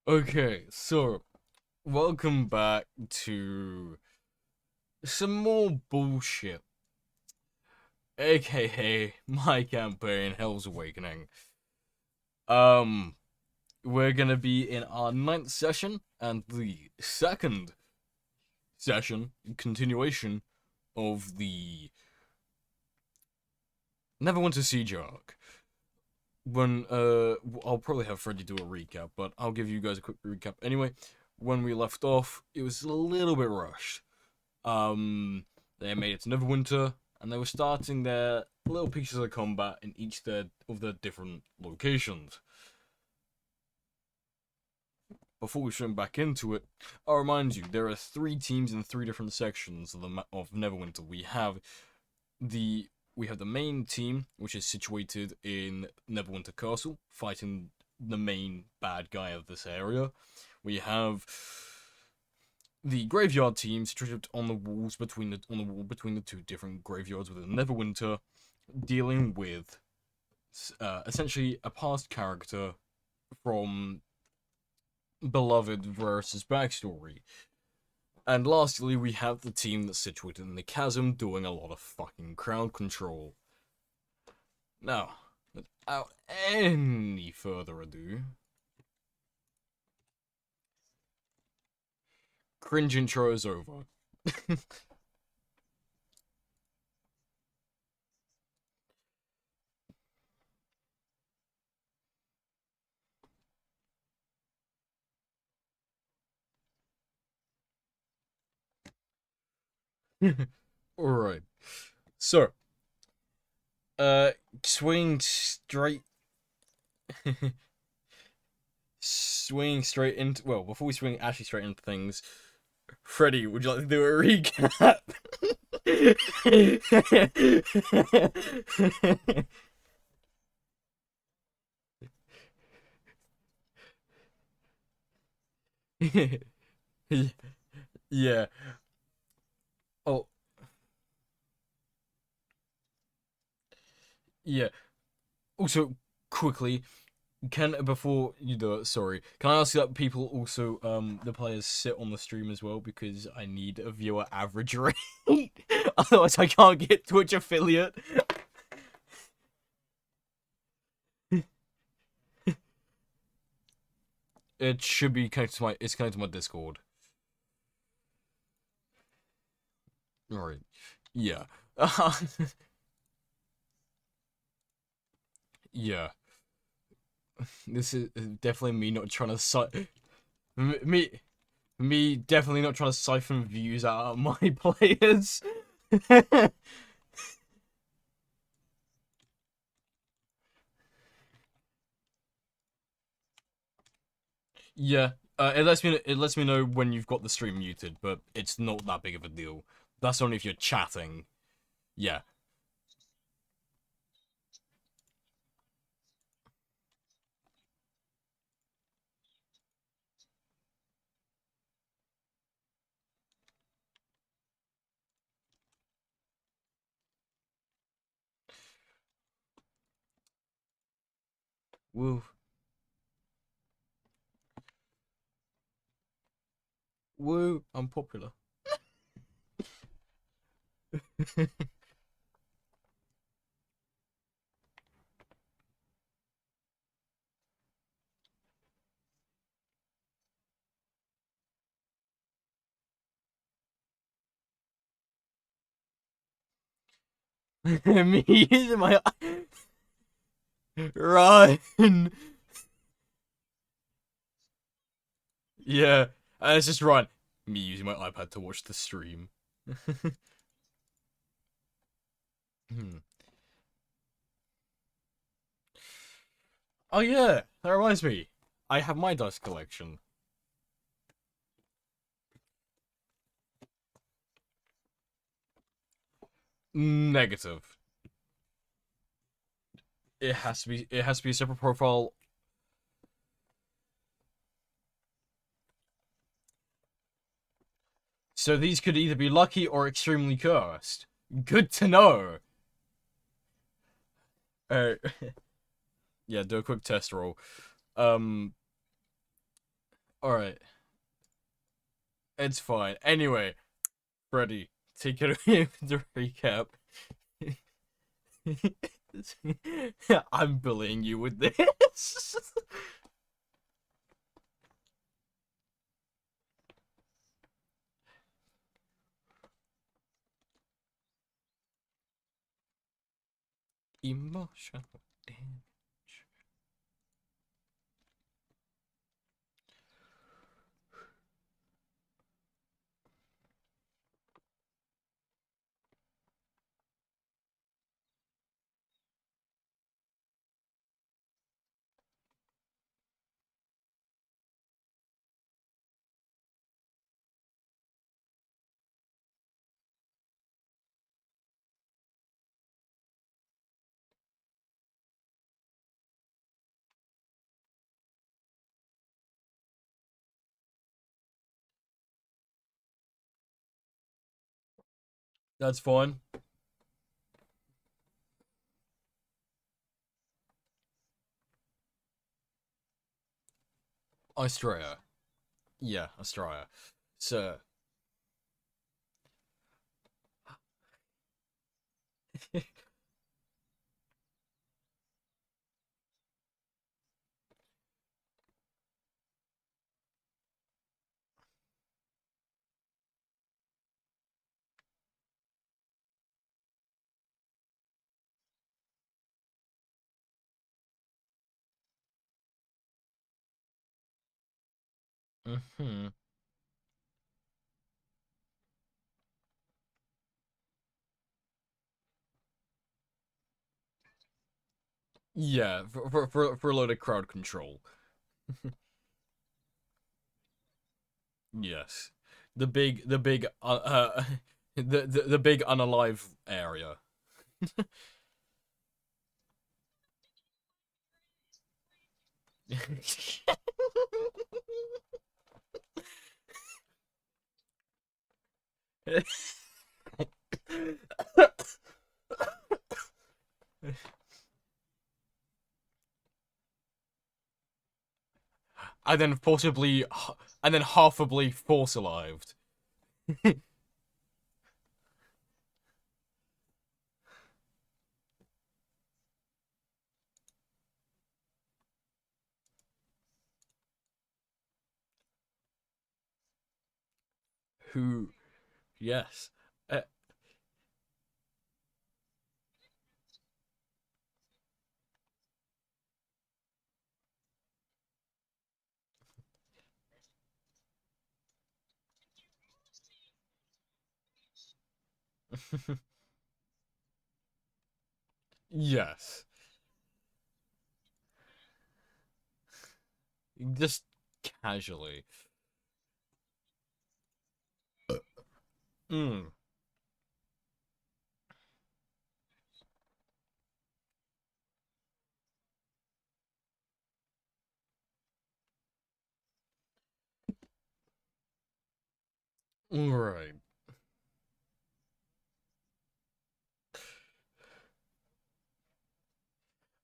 Okay, so welcome back to some more bullshit, aka my campaign, Hell's Awakening. Um, we're gonna be in our ninth session and the second session, continuation of the Neverwinter Siege arc. When I'll probably have Freddy do a recap, but I'll give you guys a quick recap anyway. When we left off, it was a little bit rushed. They made it to Neverwinter, and they were starting their little pieces of combat in each of their different locations. Before we swim back into it, I'll remind you there are three teams in three different sections of Neverwinter. We have the main team, which is situated in Neverwinter Castle, fighting the main bad guy of this area. We have the graveyard team situated on the wall between the two different graveyards within Neverwinter, dealing with essentially a past character from Beloved versus backstory. And lastly, we have the team that's situated in the chasm doing a lot of fucking crowd control. Now, without any further ado, cringe intro is over. Alright. So, uh, swing straight. Swinging straight into. Well, before we swing actually straight into things, Freddy, would you like to do a recap? Yeah. Oh, yeah. Also, quickly, before you do it, sorry, can I ask that people also, the players sit on the stream as well because I need a viewer average rate. Otherwise, I can't get Twitch affiliate. It should be connected to my. It's connected to my Discord. All right. Yeah. Yeah. This is definitely me not trying to me me definitely not trying to siphon views out of my players. Yeah. It lets me know when you've got the stream muted, but it's not that big of a deal. That's only if you're chatting. Yeah. Woo. Woo. I'm popular. Me using my run. Yeah. It's just run. Me using my iPad to watch the stream. Hmm. Oh yeah, that reminds me. I have my dice collection. Negative. It has to be a separate profile. So these could either be lucky or extremely cursed. Good to know. Uh, yeah, do a quick test roll. Um Alright, it's fine. Anyway, Freddy, take it away with the recap. I'm bullying you with this. Emotional damage. That's fine. Australia. Yeah, Australia. So, hmm Yeah, for a load of crowd control. Yes, the big the big unalive area. And then possibly, and then halfably force alived. Who, yes, yes, just casually. Mm, right.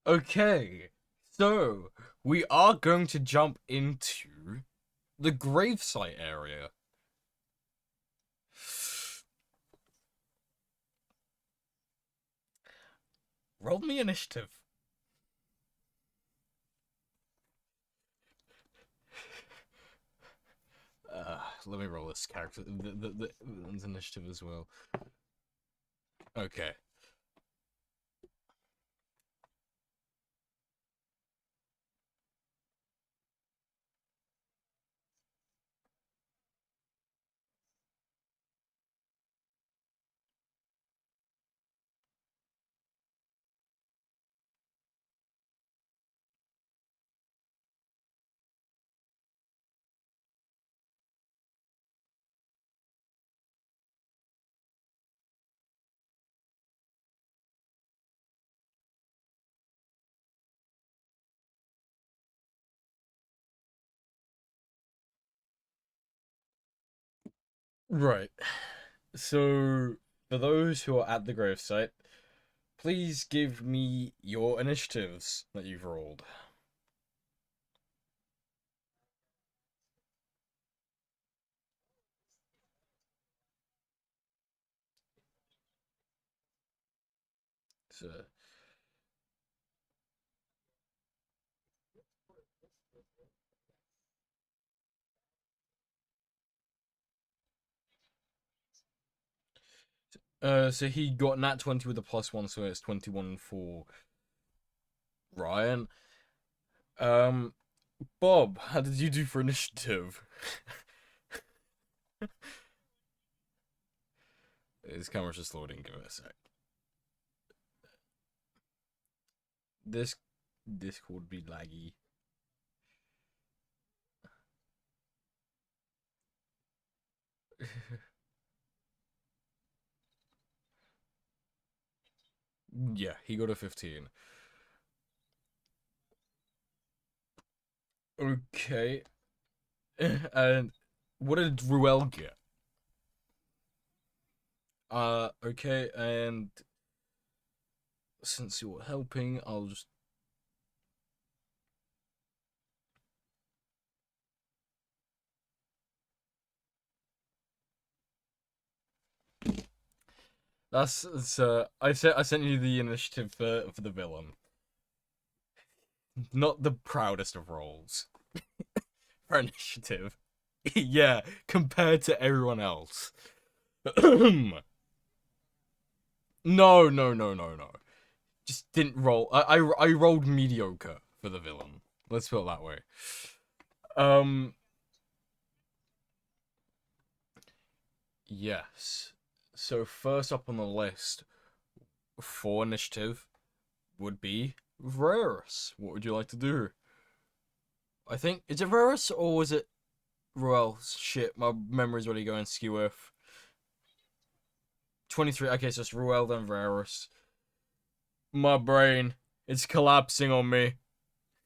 Okay, so we are going to jump into the gravesite area. Roll me initiative. Let me roll this character, the initiative as well. Okay. Right. So, for those who are at the gravesite, please give me your initiatives that you've rolled. So he got nat 20 with a +1, so it's 21 for Ryan. Um, Bob, how did you do for initiative? His camera's just loading. Give it a sec. This Discord be laggy. Yeah, he got a 15. Okay. And what did Ruel get? Okay, and since you're helping, I'll just. I sent you the initiative for the villain. Not the proudest of roles for initiative. Yeah, compared to everyone else. No, no, no, no, no. Just didn't roll. I rolled mediocre for the villain. Let's put it that way. Um, yes. So first up on the list for initiative would be Varus. What would you like to do? I think is it Varus or was it Ruel? Shit, my memory's really going skew with 23. Okay, so it's Ruel then Varus. My brain, it's collapsing on me.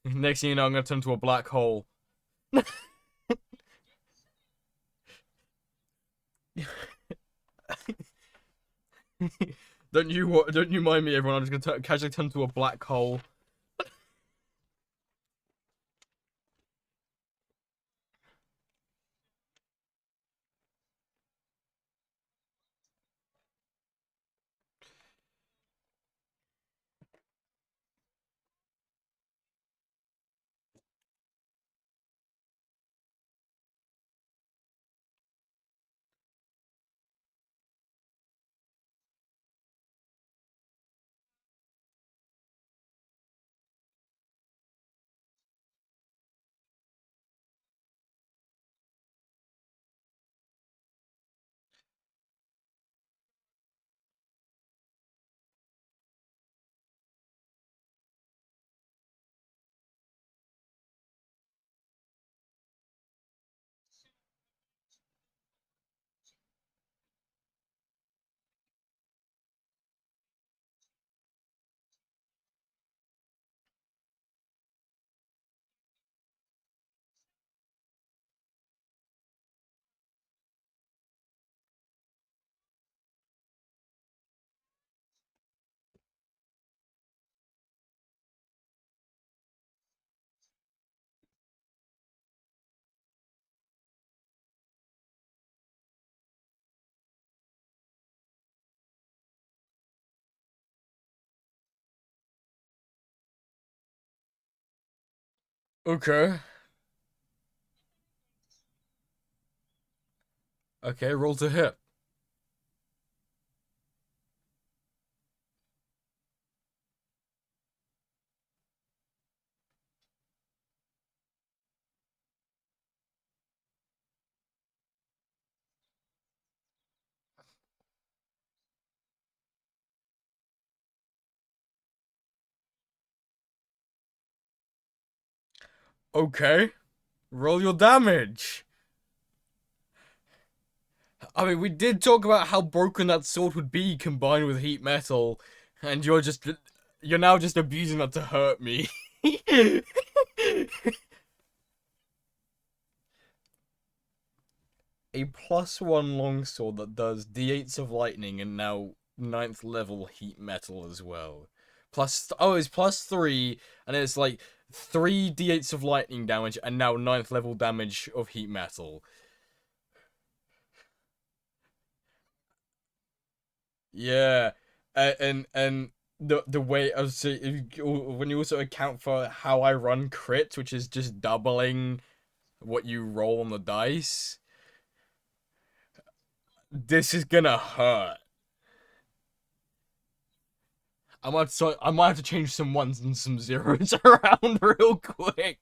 Next thing you know, I'm gonna turn into a black hole. Don't you mind me, everyone? I'm just gonna casually turn into a black hole. Okay. Okay, roll to hit. Okay. Roll your damage. I mean, we did talk about how broken that sword would be combined with heat metal, and you're now just abusing that to hurt me. A +1 longsword that does d8s of lightning and now ninth level heat metal as well. It's +3, and it's like 3 d8s of lightning damage and now ninth level damage of heat metal. Yeah, and the way I was when you also account for how I run crits, which is just doubling what you roll on the dice, this is gonna hurt. I might have to change some ones and some zeros around real quick.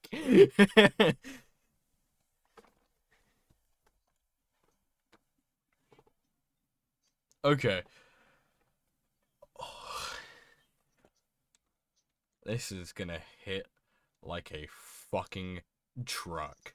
Okay. This is gonna hit like a fucking truck.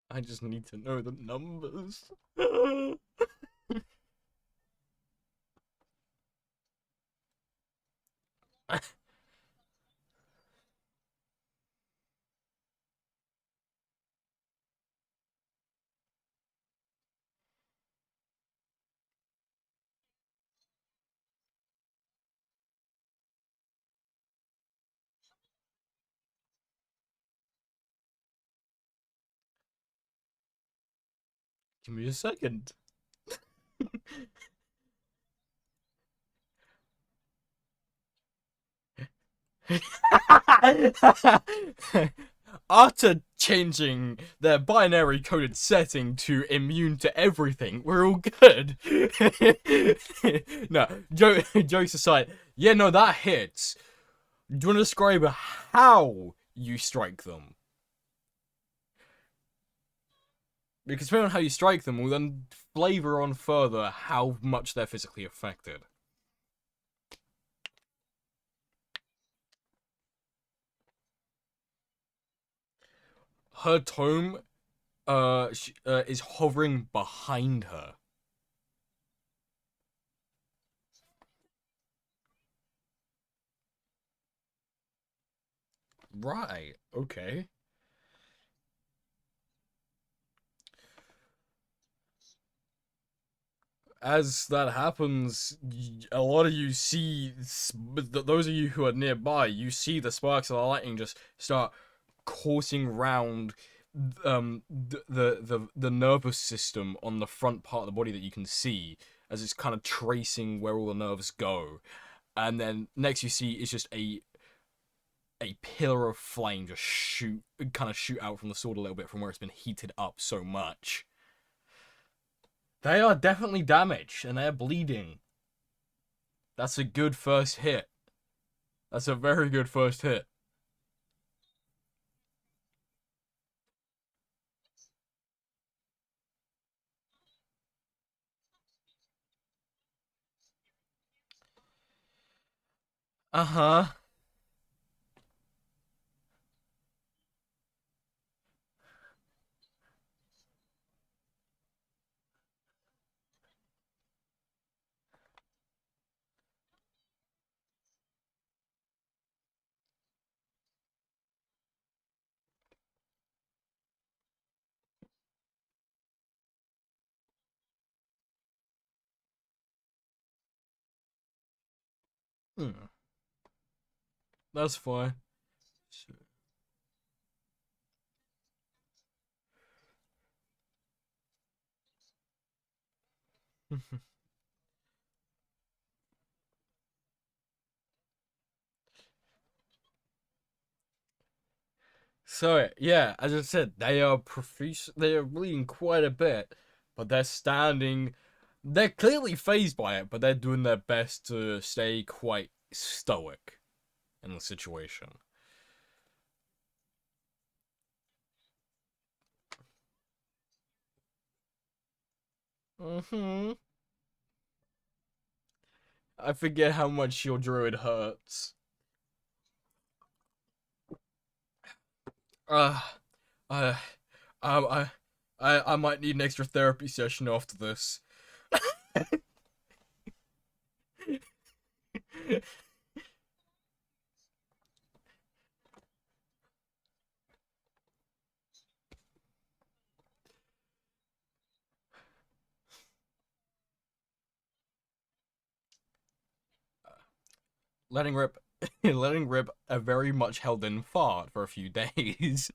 I just need to know the numbers. Give me a second. After changing their binary coded setting to immune to everything, we're all good. No, jokes aside, yeah, no, that hits. Do you want to describe how you strike them? Because depending on how you strike them will then flavor on further how much they're physically affected. Her tome is hovering behind her. Right, okay. As that happens, a lot of you see, those of you who are nearby, you see the sparks of the lightning just start coursing round the nervous system on the front part of the body that you can see as it's kind of tracing where all the nerves go. And then next you see is just a pillar of flame just shoot out from the sword a little bit from where it's been heated up so much. They are definitely damaged and they're bleeding. That's a good first hit. That's a very good first hit. Uh-huh. Hmm. That's fine. So yeah, as I said, they are they are bleeding quite a bit, but they're standing. They're clearly phased by it, but they're doing their best to stay quite stoic in the situation. Mm-hmm. I forget how much your druid hurts. Uh, uh, I, I might need an extra therapy session after this. Letting rip, letting rip a very much held in fart for a few days.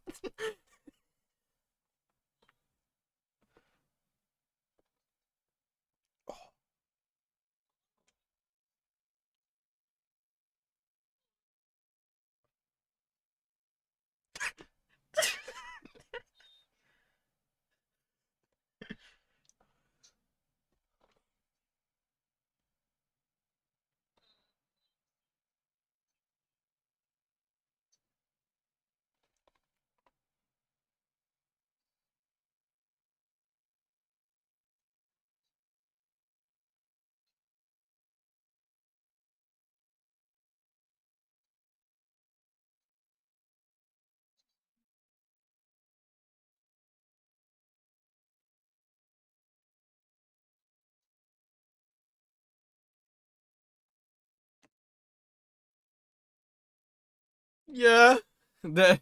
Yeah, they're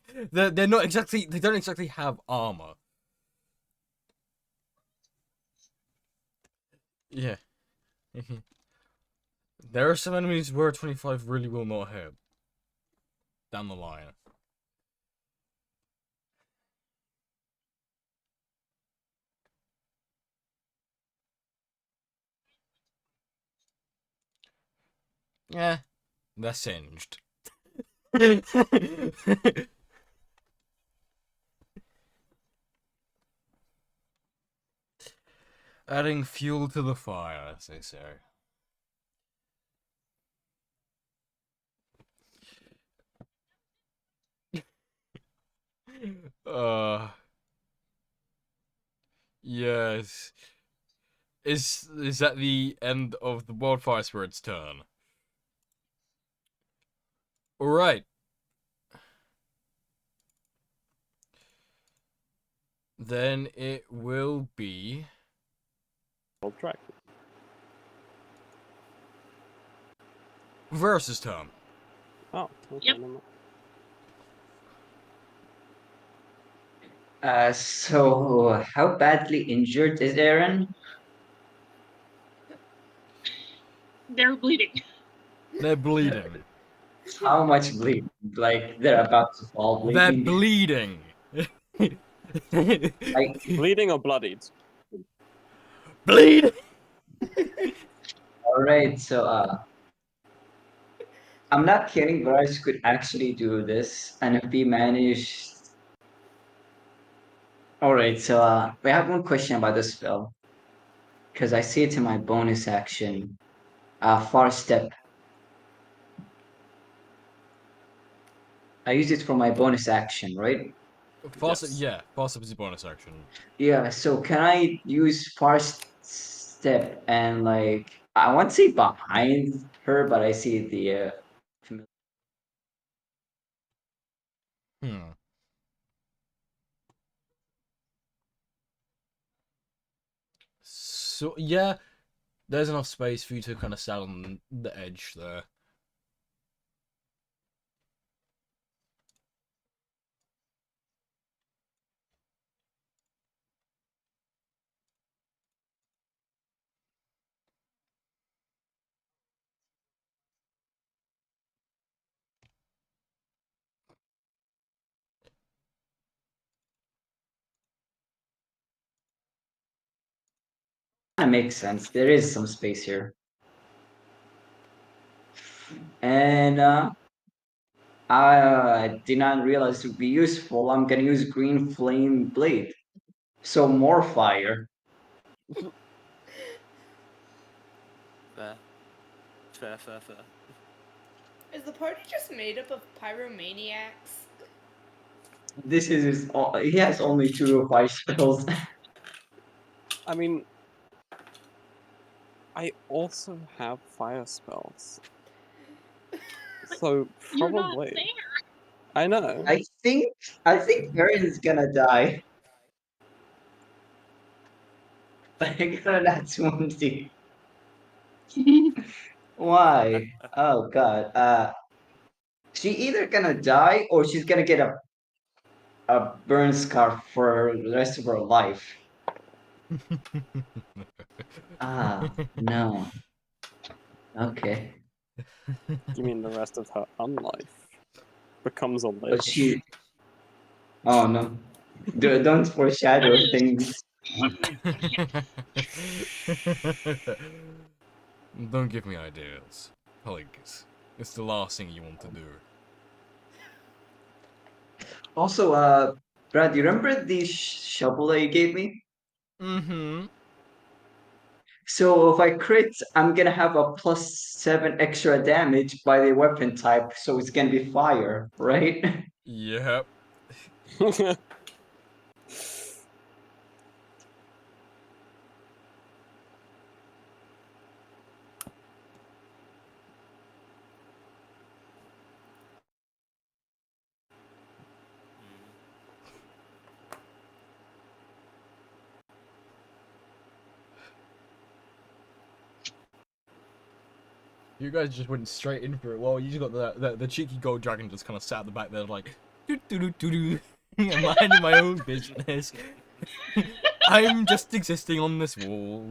not exactly. They don't exactly have armor. Yeah. There are some enemies where 25 really will not hit down the line. Yeah, they're singed. Adding fuel to the fire, as they say. Uh, yes. Is that the end of the wildfire spirit's turn? All right. Then it will be Track. Versus turn. Oh, okay. Yep. So how badly injured is Aaron? They're bleeding. They're bleeding. How much bleed? Like they're about to fall They're bleeding. bleeding. Like Bleeding or bloodied? Bleed. all right, so I'm not kidding, Bryce could actually do this, and if we manage. All right, so we have one question about this spell because I see it in my bonus action. Far step. I use it for my bonus action, right? Fast, Yes. yeah, fast up is your bonus action. Yeah, so can I use far step and like I want to say behind her, but I see the familiar. Hmm. So yeah, there's enough space for you to kind of stand on the edge there. Kind of makes sense. There is some space here, and I did not realize it would be useful. I'm gonna use green flame blade, so more fire. Fair. Fair, fair, fair. Is the party just made up of pyromaniacs? This is he has only 2 fire spells. I mean, I also have fire spells. So You're not probably. there. I know. I think Aaron is gonna die. Like that's 20. Why? Oh god. She either gonna die or she's gonna get a burn scar for the rest of her life. Ah, no. Okay. You mean the rest of her unlife becomes a But lich? she. Oh no. Don't foreshadow things. Don't give me ideas. Please. It's the last thing you want to do. Also, Brad, you remember the shovel that you gave me? Mm-hmm. So if I crit, I'm gonna have a +7 extra damage by the weapon type, so it's gonna be fire, right? Yep. You guys just went straight in for it. Well, you just got the cheeky gold dragon just kind of sat at the back there like, doo doo doo doo doo. I'm minding my own business. I'm just existing on this wall.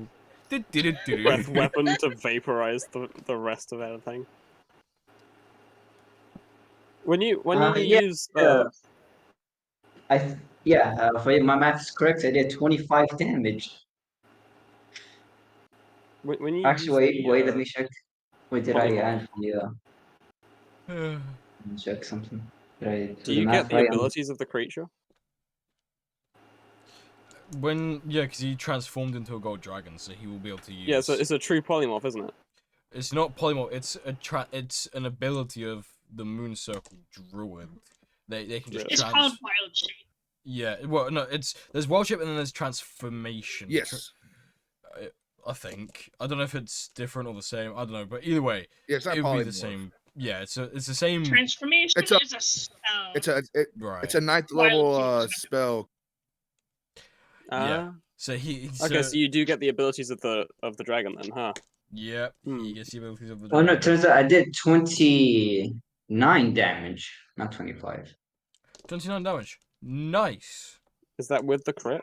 Doo doo doo doo Breath doo. weapon to vaporize the rest of everything. When you Yeah, use if my math is correct, I did 25 damage. when you use Actually, the wait, let me check. Wait, did I polymorph, add the, let me check something. Did I do do the you get math the right? abilities of the creature? Yeah, because he transformed into a gold dragon, so he will be able to use. Yeah, so it's a true polymorph, isn't it? It's not polymorph. It's an ability of the Moon Circle Druid. They can just Really? It's called wild shape. Yeah, well, no, there's wild shape and then there's transformation. Yes. I think I don't know if it's different or the same. I don't know, but either way, Yeah, it's not it would be the polymorph. same. Yeah, it's the same. Transformation It's a- is a spell. Right. It's a 9th Wild level shape is spell. Yeah. So he. Okay, so you do get the abilities of the dragon then, huh? Yep. Hmm. He gets the abilities of the Oh no, dragon. turns out I did 29 damage, not 25. 29 damage. Nice. Is that with the crit?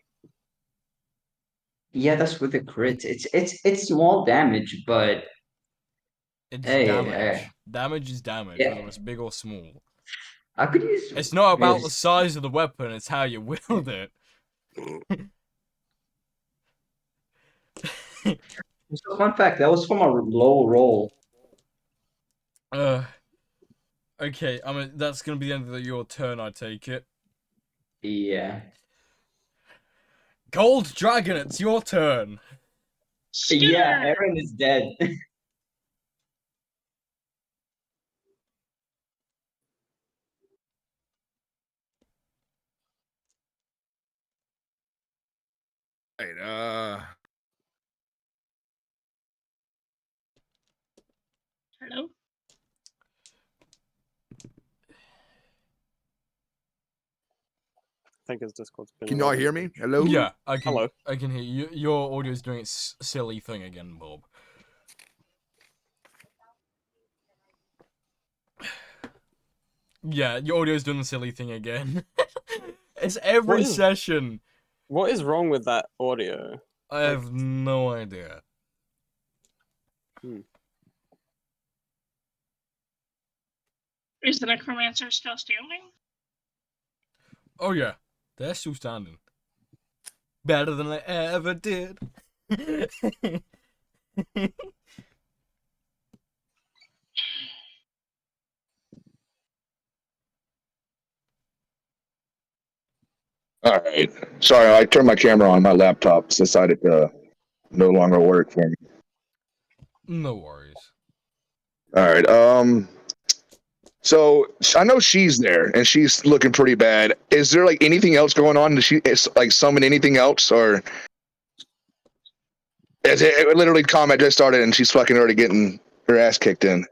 Yeah, that's with the crit. It's small damage, but It's hey, damage. Damage is damage, yeah. whether it's big or small. I could use. It's not about the yes. size of the weapon; it's how you wield it. So fun fact, that was from a low roll. Okay. That's gonna be the end of your turn. I take it. Yeah. Gold Dragon, it's your turn. Yeah, Skinner! Aaron is dead. Right, Hello? I think his Discord's been. can y'all hear me? Hello? Yeah, I can. Hello. I can hear you. Your audio is doing its silly thing again, Bob. Yeah, your audio is doing the silly thing again. It's every What is- session. What is wrong with that audio? I have no idea. Is the necromancer still standing? Oh yeah, they're still standing. Better than I ever did. All right. Sorry, I turned my camera on. My laptop decided to no longer work for me. No worries. All right. So I know she's there and she's looking pretty bad. Is there like anything else going on? Does she like summon anything else, or is it literally combat just started and she's fucking already getting her ass kicked in?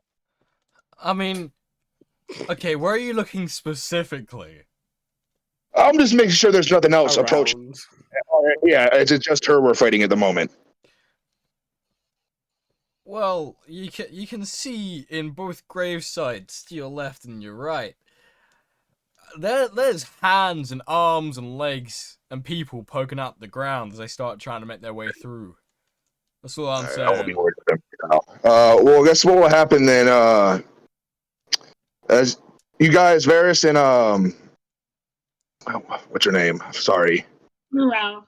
I mean, Okay, where are you looking specifically? I'm just making sure there's nothing else approaching. Around. Yeah, it's just her we're fighting at the moment. Well, you can see in both grave sites, to your left and your right. There's hands and arms and legs and people poking out the ground as they start trying to make their way through. That's all I'm I won't be saying. worried about them now. Well, I guess what will happen then? As you guys, Varys and what's your name? Sorry. Morale.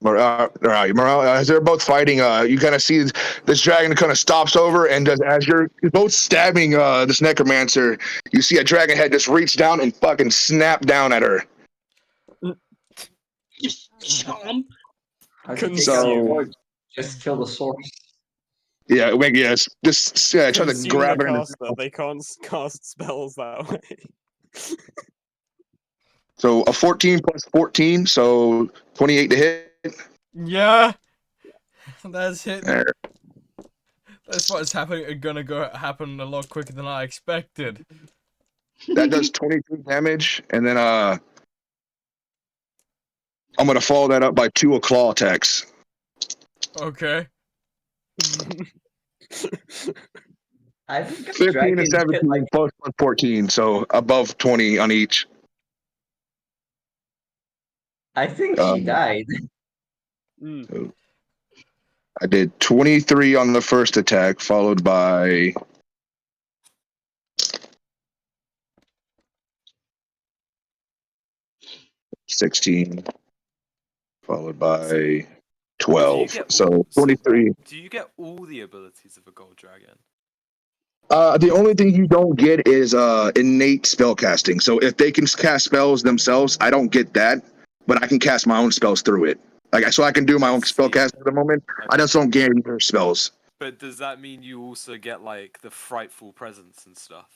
Morale, as they're both fighting, you kind of see this dragon kind of stops over, and as you're both stabbing this necromancer, you see a dragon head just reach down and fucking snap down at her. Just chomp. How do you take So- out the sword? Just kill the source. Yeah, yes, just try to Consume grab the her. caster. They can't cast spells that way. So a 14 plus 14, so 28 to hit. Yeah, that's it. There. That's what's happening. Happen a lot quicker than I expected. That does 22 damage, and then I'm gonna follow that up by 2 claw attacks. Okay. I think a 15 dragon and 17 hit, like, plus 14, so above 20 on each. I think she died. Mm. I did 23 on the first attack, followed by 16, followed by 12. So 23. Do you get all the abilities of a gold dragon? The only thing you don't get is innate spell casting. So if they can cast spells themselves, I don't get that, but I can cast my own spells through it. So I can do my own spell casting at the moment. I just don't get any spells. But does that mean you also get like the frightful presence and stuff?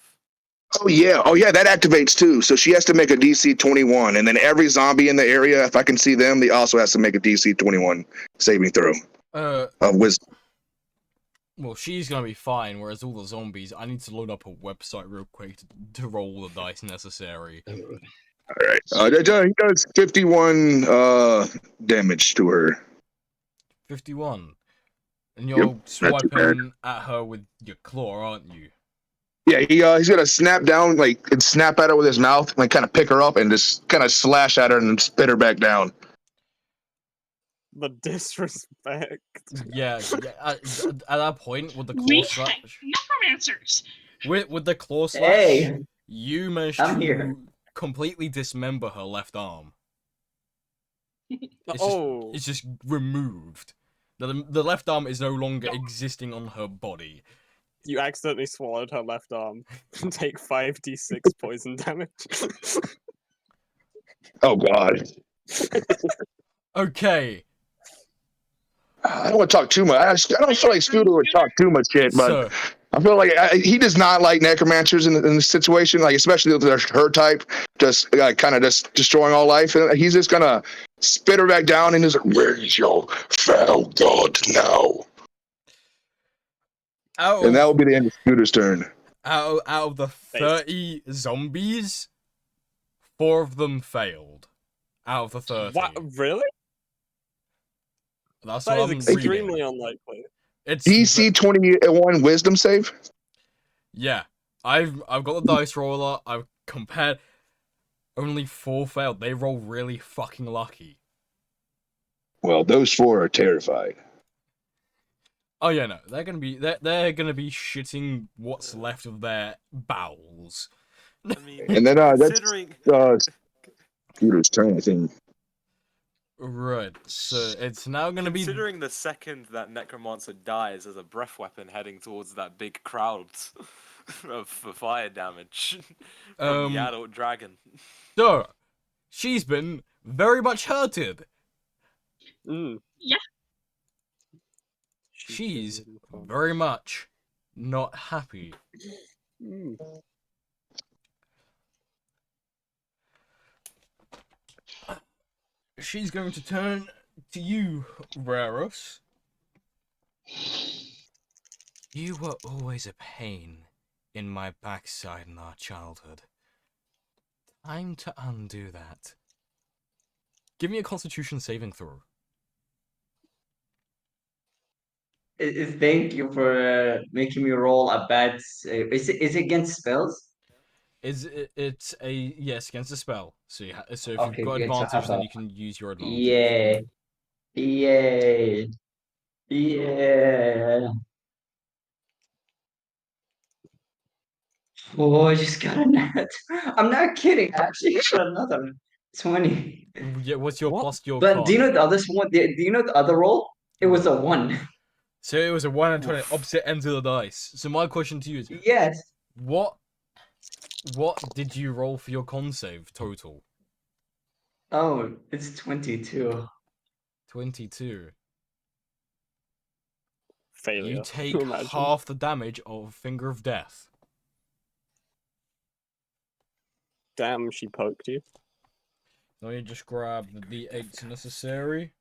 Oh yeah, that activates too. So she has to make a DC 21, and then every zombie in the area, if I can see them, they also has to make a DC 21 saving throw of wisdom. Well, she's gonna be fine, whereas all the zombies, I need to load up a website real quick to roll the dice necessary. All right, he does 51 damage to her. 51. And you're Yep, not too bad. swiping at her with your claw, aren't you? Yeah, he's gonna snap down, like, and snap at her with his mouth, like kind of pick her up and just kind of slash at her and spit her back down. The disrespect. Yeah. At that point, with the claw We slash, necromancers. with the claw slash, Hey, you managed I'm to here. completely dismember her left arm. Oh. It's just removed. The left arm is no longer existing on her body. You accidentally swallowed her left arm. Take 5d6 poison damage. Oh god, Okay, I don't want to talk too much. I don't feel like Scooter would talk too much shit, but so I feel like he does not like necromancers in this situation, like especially with her type, just kind of just destroying all life. And he's just gonna spit her back down and he's like, "Where's your foul god now?" And that will be the end of Scooter's turn. out of the 30 zombies, 4 of them failed. Out of the 30. What? Really? That's That what is I'm extremely reading. unlikely. It's DC 21 wisdom save. Yeah, I've got the dice roller. I've compared. Only 4 failed. They roll really fucking lucky. Well, those 4 are terrified. Oh yeah, no, they're gonna be shitting what's left of their bowels. I mean, And then that's considering Scooter's turn, I think. Right, so it's now gonna be. considering the second that necromancer dies as a breath weapon heading towards that big crowd of fire damage from the adult dragon. So, she's been very much hurted. Mm. Yeah. She's very much not happy. Mm. She's going to turn to you, Rarus. You were always a pain in my backside in our childhood. Time to undo that. Give me a Constitution saving throw. Thank you for making me roll a bad. Is it against spells? It's a yes against a spell. So so if you've Okay, got good. So I advantage, have then a you can use your advantage. yay, yay, yeah. Oh, I just got a net. I'm not kidding. I actually got another 20. Yeah, what's your What? plus your But do you con? know the other one? Do you know the other roll? It was What? a 1. So it was a 1 and 20 Oof. opposite ends of the dice. So my question to you is, Yes. what did you roll for your con save total? Oh, it's 22. 22. You Failure. take Imagine. half the damage of Finger of Death. Damn, she poked you. Let me just grab the d8s necessary.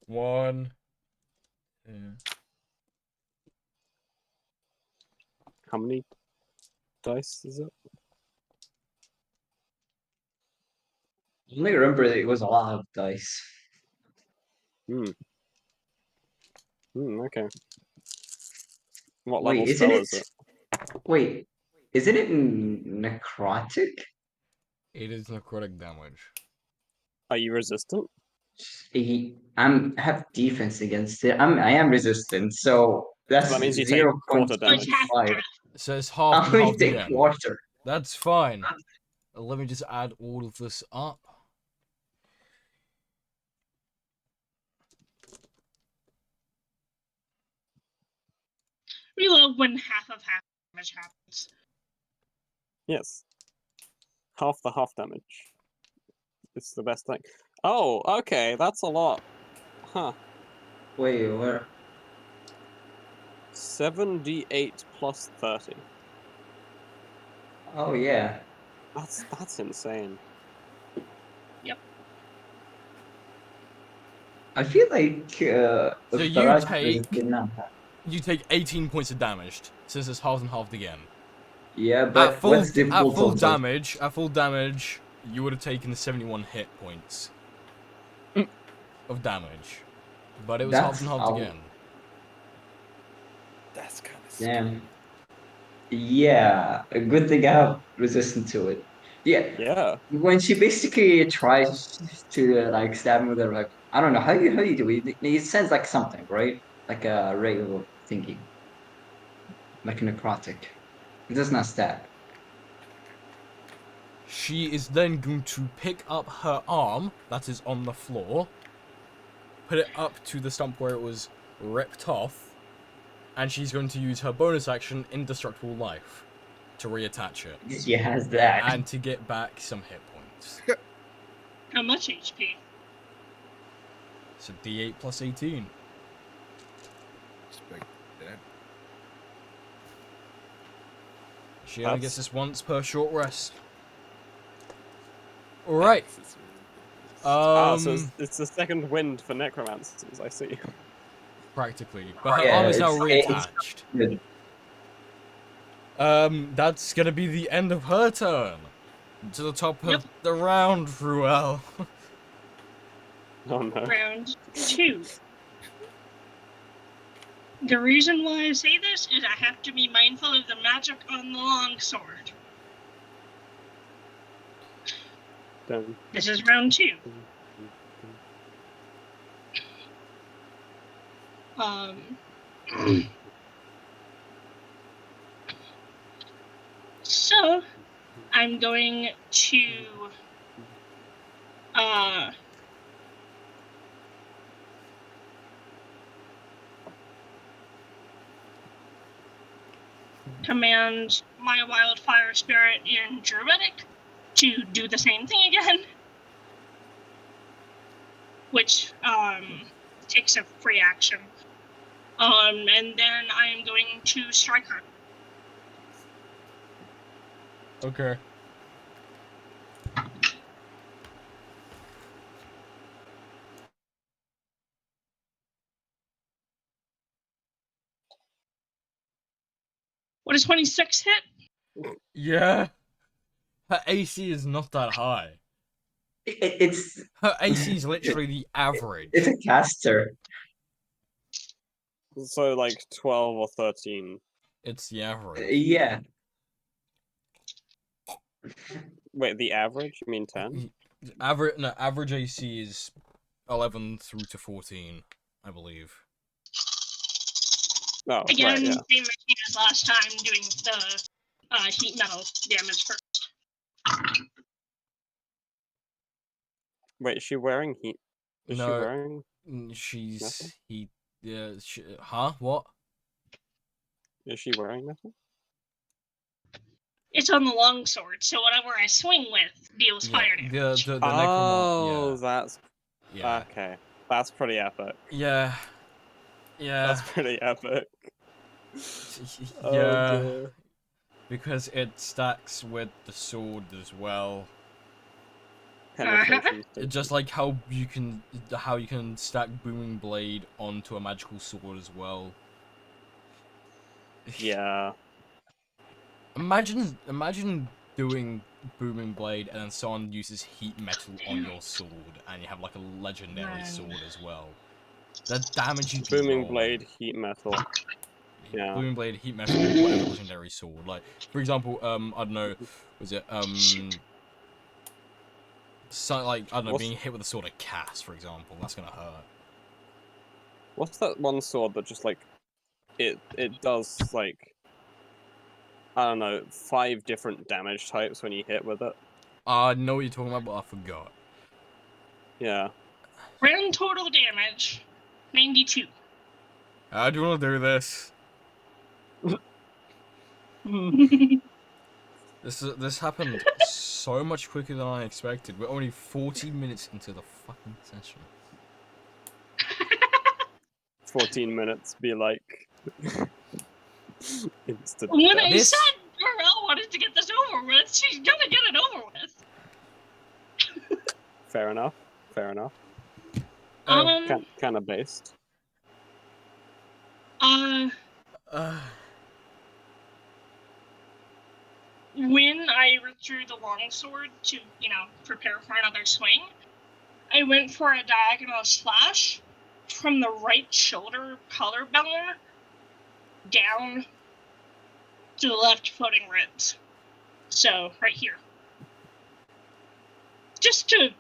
1. 2. How many dice is it? I only remember that it was a lot of dice. Okay. What Wait, level isn't spell it? is it? Wait, isn't it necrotic? It is necrotic damage. Are you resistant? I have defense against it. I am resistant, so So that's that means you take zero point quarter So it's damage. half 0.25. So it's half I'm and going half to take again. quarter. That's fine. Let me just add all of this up. Reload when half of half damage happens. Yes. Half the half damage. It's the best thing. Oh, okay, that's a lot. Huh. Wait, where? 7d8 plus 30. Oh yeah. That's insane. I feel like So the rest did not. you take 18 points of damage since it's half and half again. Yeah, but what's the At full full total? damage, you would have taken 71 hit points of damage, but it was half That's and half how. again. That's kind of scary. Damn. Yeah, a good thing I have resistance to it. Yeah, Yeah. when she basically tries to like stab me with her, like I don't know how you do it. It sounds like something, right? Like a regular thingy, like a necrotic. It does not stab. She is then going to pick up her arm that is on the floor, put it up to the stump where it was ripped off, and she's going to use her bonus action, Indestructible Life, to reattach it She has that. and to get back some hit points. How much HP? So D8 plus 18. Expect that. She only gets That's- this once per short rest. Alright. so it's the second wind for necromancers, I see. Practically. But her Yeah, arm is now it's reattached. good. That's gonna be the end of her turn. To the top Yep. of the round, Ruel. Oh no. Round 2. The reason why I say this is I have to be mindful of the magic on the longsword. Dun, This is round 2. dun, dun, dun. So I'm going to command my wildfire spirit in Druidic to do the same thing again, which takes a free action. And then I am going to strike her. Okay. What does 26 hit? Yeah. Her AC is not that high. It's Her AC is literally the average. it's a caster. So like 12 or 13. It's the average. Yeah. Wait, the average? You mean 10? Average AC is 11 through to 14, I believe. Oh, Again, right, yeah. same machine as last time, doing the heat metal damage first. Wait, is she wearing heat? Is she No, wearing? she's Metal? huh? What? Is she wearing metal? It's on the longsword, so whatever I swing with deals fire damage. The Oh, necromant. that's Yeah. okay. That's pretty epic. Yeah. Yeah. That's pretty epic. Oh, Yeah. dear. Because it stacks with the sword as well. Penetration. Just like how you can stack booming blade onto a magical sword as well. Yeah. Imagine doing booming blade and then someone uses heat metal on your sword and you have like a legendary sword as well. The damage you do. Booming blade, heat metal. Yeah. Booming blade, heat metal, whatever legendary sword. Like, for example, I don't know, was it so, like, I don't know, being hit with a sword of Cass, for example, that's gonna hurt. What's that one sword that just like it does like I don't know 5 different damage types when you hit with it? I know what you're talking about, but I forgot. Yeah. Grand total damage, 92. How do you want to do this? This happened so much quicker than I expected. We're only 40 minutes into the fucking session. 14 minutes be like instant When death. I said Burrell wanted to get this over with, she's gonna get it over with. Fair enough. Fair enough. Kind of based. When I withdrew the longsword to, prepare for another swing, I went for a diagonal slash from the right shoulder collarbone down to the left floating ribs. So, right here. Just to,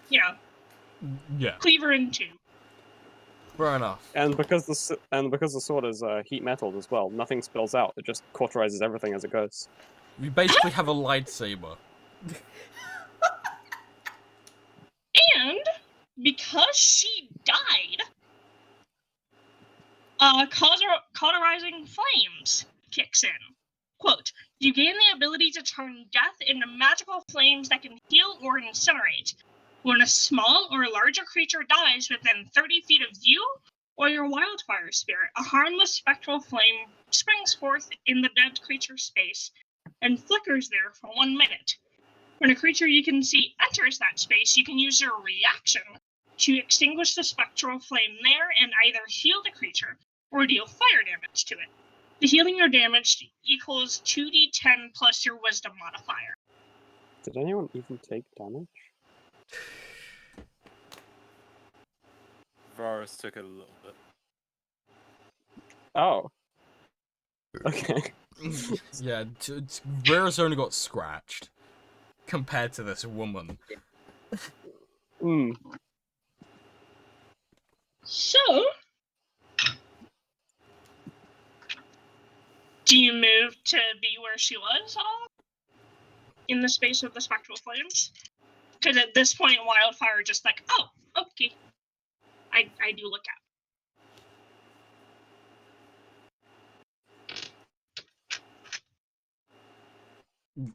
Yeah. cleaver in two. Fair enough. And because the sword is heat metal as well, nothing spills out. It just cauterizes everything as it goes. We basically have a lightsaber. And because she died, cauterizing flames kicks in. Quote, you gain the ability to turn death into magical flames that can heal or incinerate. When a small or larger creature dies within 30 feet of you or your wildfire spirit, a harmless spectral flame springs forth in the dead creature's space and flickers there for 1 minute. When a creature you can see enters that space, you can use your reaction to extinguish the spectral flame there and either heal the creature or deal fire damage to it. The healing or damage equals 2d10 plus your wisdom modifier. Did anyone even take damage? Varus took it a little bit. Oh. Okay. Yeah, Rara's only got scratched compared to this woman. So, do you move to be where she was at all? In the space of the spectral flames? Because at this point, Wildfire just like, oh, okay. I do look out.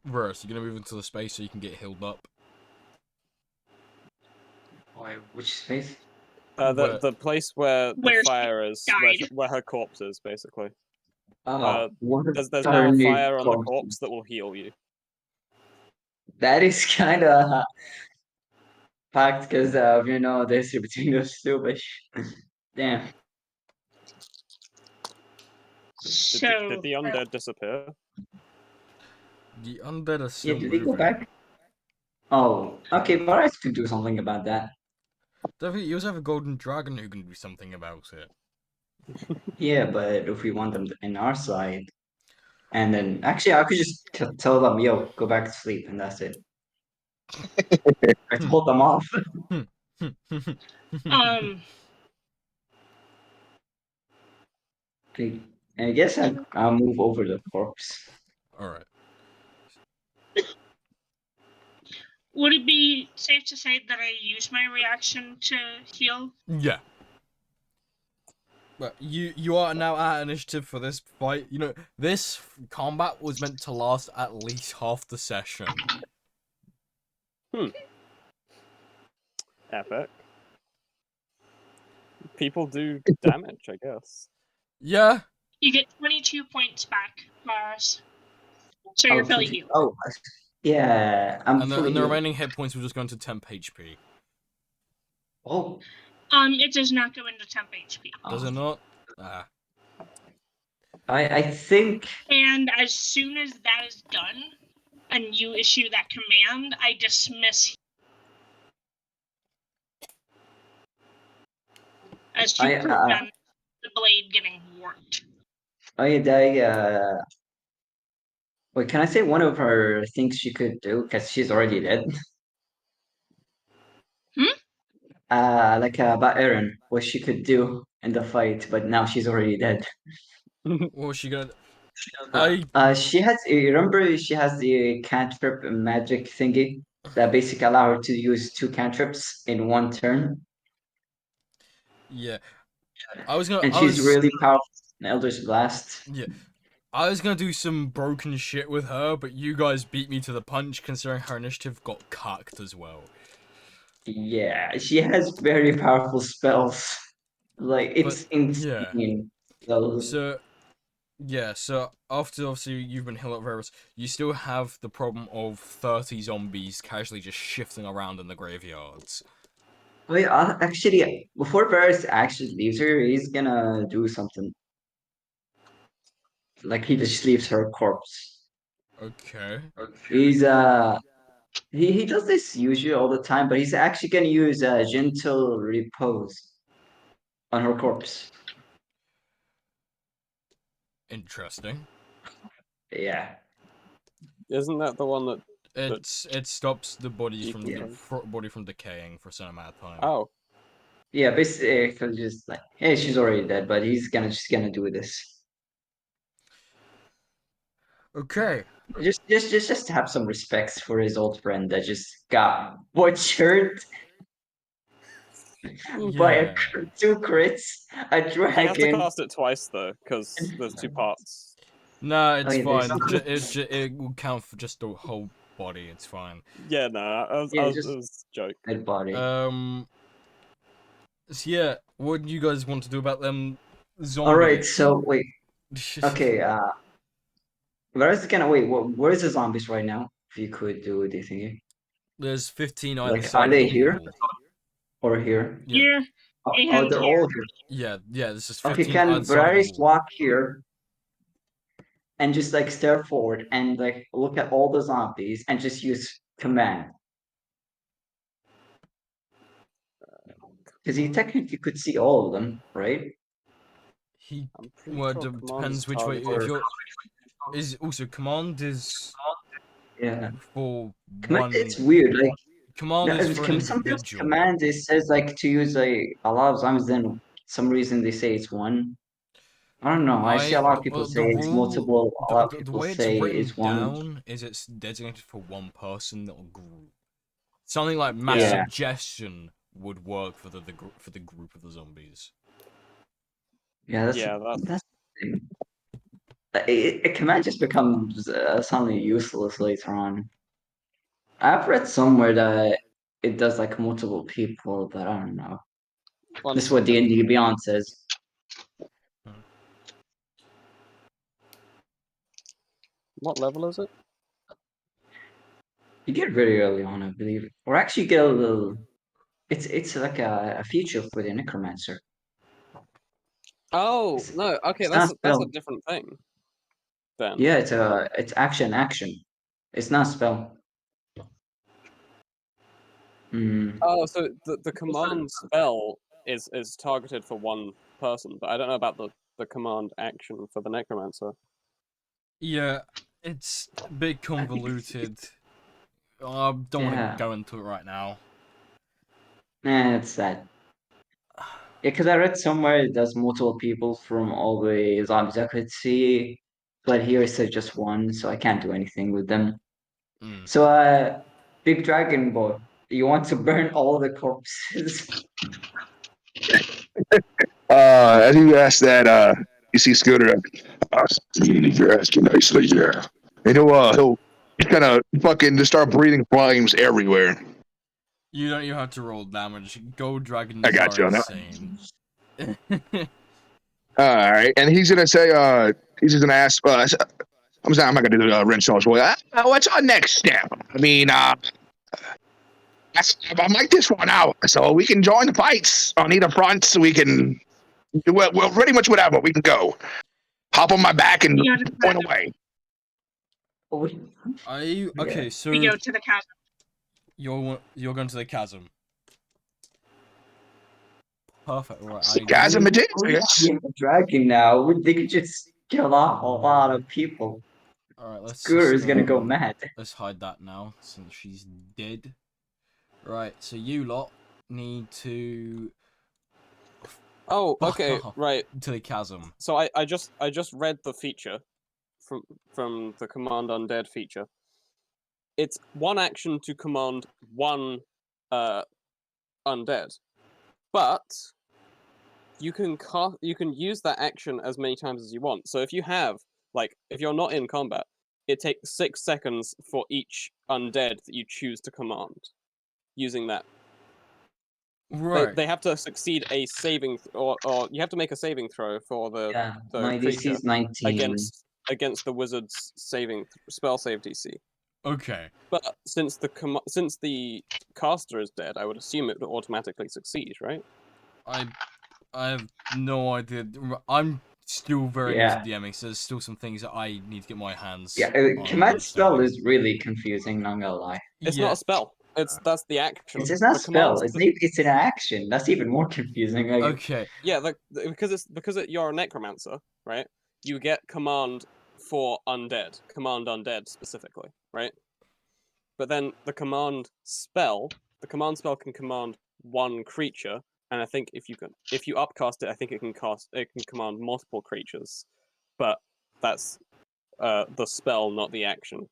Rarus, you're gonna move into the space so you can get healed up. Why? Which space? The place where the Where fire is, where her corpse is, basically. There's now fire on the corpse that will heal you. That is kind of packed because this between those two, but damn. So Did the undead disappear? The undead are Yeah, still did they go moving. back? Oh, okay, Varys could do something about that. Definitely, you also have a golden dragon who can do something about it. Yeah, but if we want them in our side, and then actually I could just tell them, yo, go back to sleep, and that's it. I told them off. um I guess I'll move over the corpse. Alright. would it be safe to say that I use my reaction to heal? Yeah. But you are now at initiative for this fight. You know, this combat was meant to last at least half the session. Epic. People do damage, I guess. Yeah. You get 22 points back, Mars. So you're fully healed. Oh, yeah, I'm And fully the healed. remaining hit points will just go into temp HP. Oh, It does not go into temp HP. Does it not? Ah. I think And as soon as that is done, and you issue that command, I dismiss as to prevent the blade getting warped. wait, can I say one of her things she could do because she's already dead? Like about Eren, what she could do in the fight, but now she's already dead. What was she gonna? She has. You remember she has the cantrip magic thingy that basically allow her to use 2 cantrips in one turn, Yeah. I was gonna. and I she's was. really powerful in Elder's Blast. Yeah. I was gonna do some broken shit with her, but you guys beat me to the punch, considering her initiative got cucked as well. Yeah, she has very powerful spells. Like it's But, yeah. insane. So, yeah, so after obviously you've been healed up Varys, you still have the problem of 30 zombies casually just shifting around in the graveyards. Wait, actually, before Varys actually leaves her, he's gonna do something. Like he just leaves her corpse. Okay. He's he does this usually all the time, but he's actually gonna use gentle repose on her corpse. Interesting. Yeah. Isn't that the one that? It stops the bodies from Yeah. body from decaying for a certain amount of time. Oh, Yeah, basically just like, hey, she's already dead, but he's just gonna do this. Okay. Just have some respects for his old friend that just got butchered by Yeah. 2 crits, a you have to dragon. cast it twice though, because there's 2 parts. Nah, it's Okay, there's fine. some- It will count for just the whole body. It's fine. Yeah, no, Yeah, it just was a joke. dead body. So yeah, what do you guys want to do about them zombies? All right, so wait. Okay, where's gonna wait? Where's the zombies right now? If you could do the thingy, There's 15 either like, side are they of the here wall. or here? Yeah. Here Oh, and they're here. all here. Yeah, this is Okay, 15 can either side of Varys the wall. walk here and just like stare forward and like look at all the zombies and just use command? Because he technically could see all of them, right? He I'm pretty well, sure depends which way. If you're is also command is Yeah. for Command, one. it's weird. Like Command is for an sometimes individual. command it says like to use a lot of zombies. Then some reason they say it's one. I don't know. I see a lot of people Well, say the it's rule, multiple. A lot of the people way it's say written it's one. down is it's designated for one person or group. Something like mass Yeah. suggestion would work for the group of the zombies. Yeah, that's Yeah, that's the thing. It command just becomes suddenly useless later on. I've read somewhere that it does like multiple people, but I don't know. one This is what second. D&D Beyond says. What level is it? You get very early on, I believe, or actually get a little. It's like a feature for the necromancer. Oh It's- no, okay, it's that's not that's a spell. different thing. Then. Yeah, it's action. It's not spell. Hmm. Oh, so the command spell is targeted for one person, but I don't know about the command action for the necromancer. Yeah, it's a bit convoluted. I don't want to Yeah. go into it right now. It's sad. Yeah, because I read somewhere it does multiple people from all the zombies I could see, but here it says just one, so I can't do anything with them. Mm. So, Big Dragon Boy, you want to burn all the corpses? As you ask that, you see Scooter. You're asking nicely, yeah. And he'll just kind of fucking just start breathing flames everywhere. You don't even have to roll damage. Gold dragons I got are you on that. insane. All right, and he's gonna say, he's just gonna ask. I'm not gonna do the Renshaw's way. What's our next step? I mean, I mic this one out so we can join the fights on either front. So we can, well, pretty much whatever. We can go. Hop on my back and We go to the point chasm. away. Are you okay? So We go to the chasm. you're going to the chasm. Perfect. Right. Chasm it is, I We guess. have a dragon now. They could just kill off a lot of people. All right. Let's Scooter just, is gonna go mad. Let's hide that now since she's dead. Right. So you lot need to Oh, fuck okay, off right. to the chasm. So I just read the feature from the command undead feature. It's one action to command one undead, but you can use that action as many times as you want. So if you have if you're not in combat, it takes 6 seconds for each undead that you choose to command using that. Right. They have to succeed a saving or you have to make a saving throw for the Yeah, my DC creature is 19. against the wizard's spell save DC. Okay. But since the caster is dead, I would assume it would automatically succeed, right? I have no idea. I'm still very new to Yeah. DMing, so there's still some things that I need to get my hands Yeah, on command spell understanding. is really confusing, not gonna lie. It's Yeah. not a spell. That's the action. It's not The spell, command it's an action. That's even more confusing. Like, Okay. Yeah, because you're a necromancer, right? You get command for undead, command undead specifically, right? But then the command spell can command one creature, and I think if you upcast it, I think it can command multiple creatures. But that's the spell, not the action.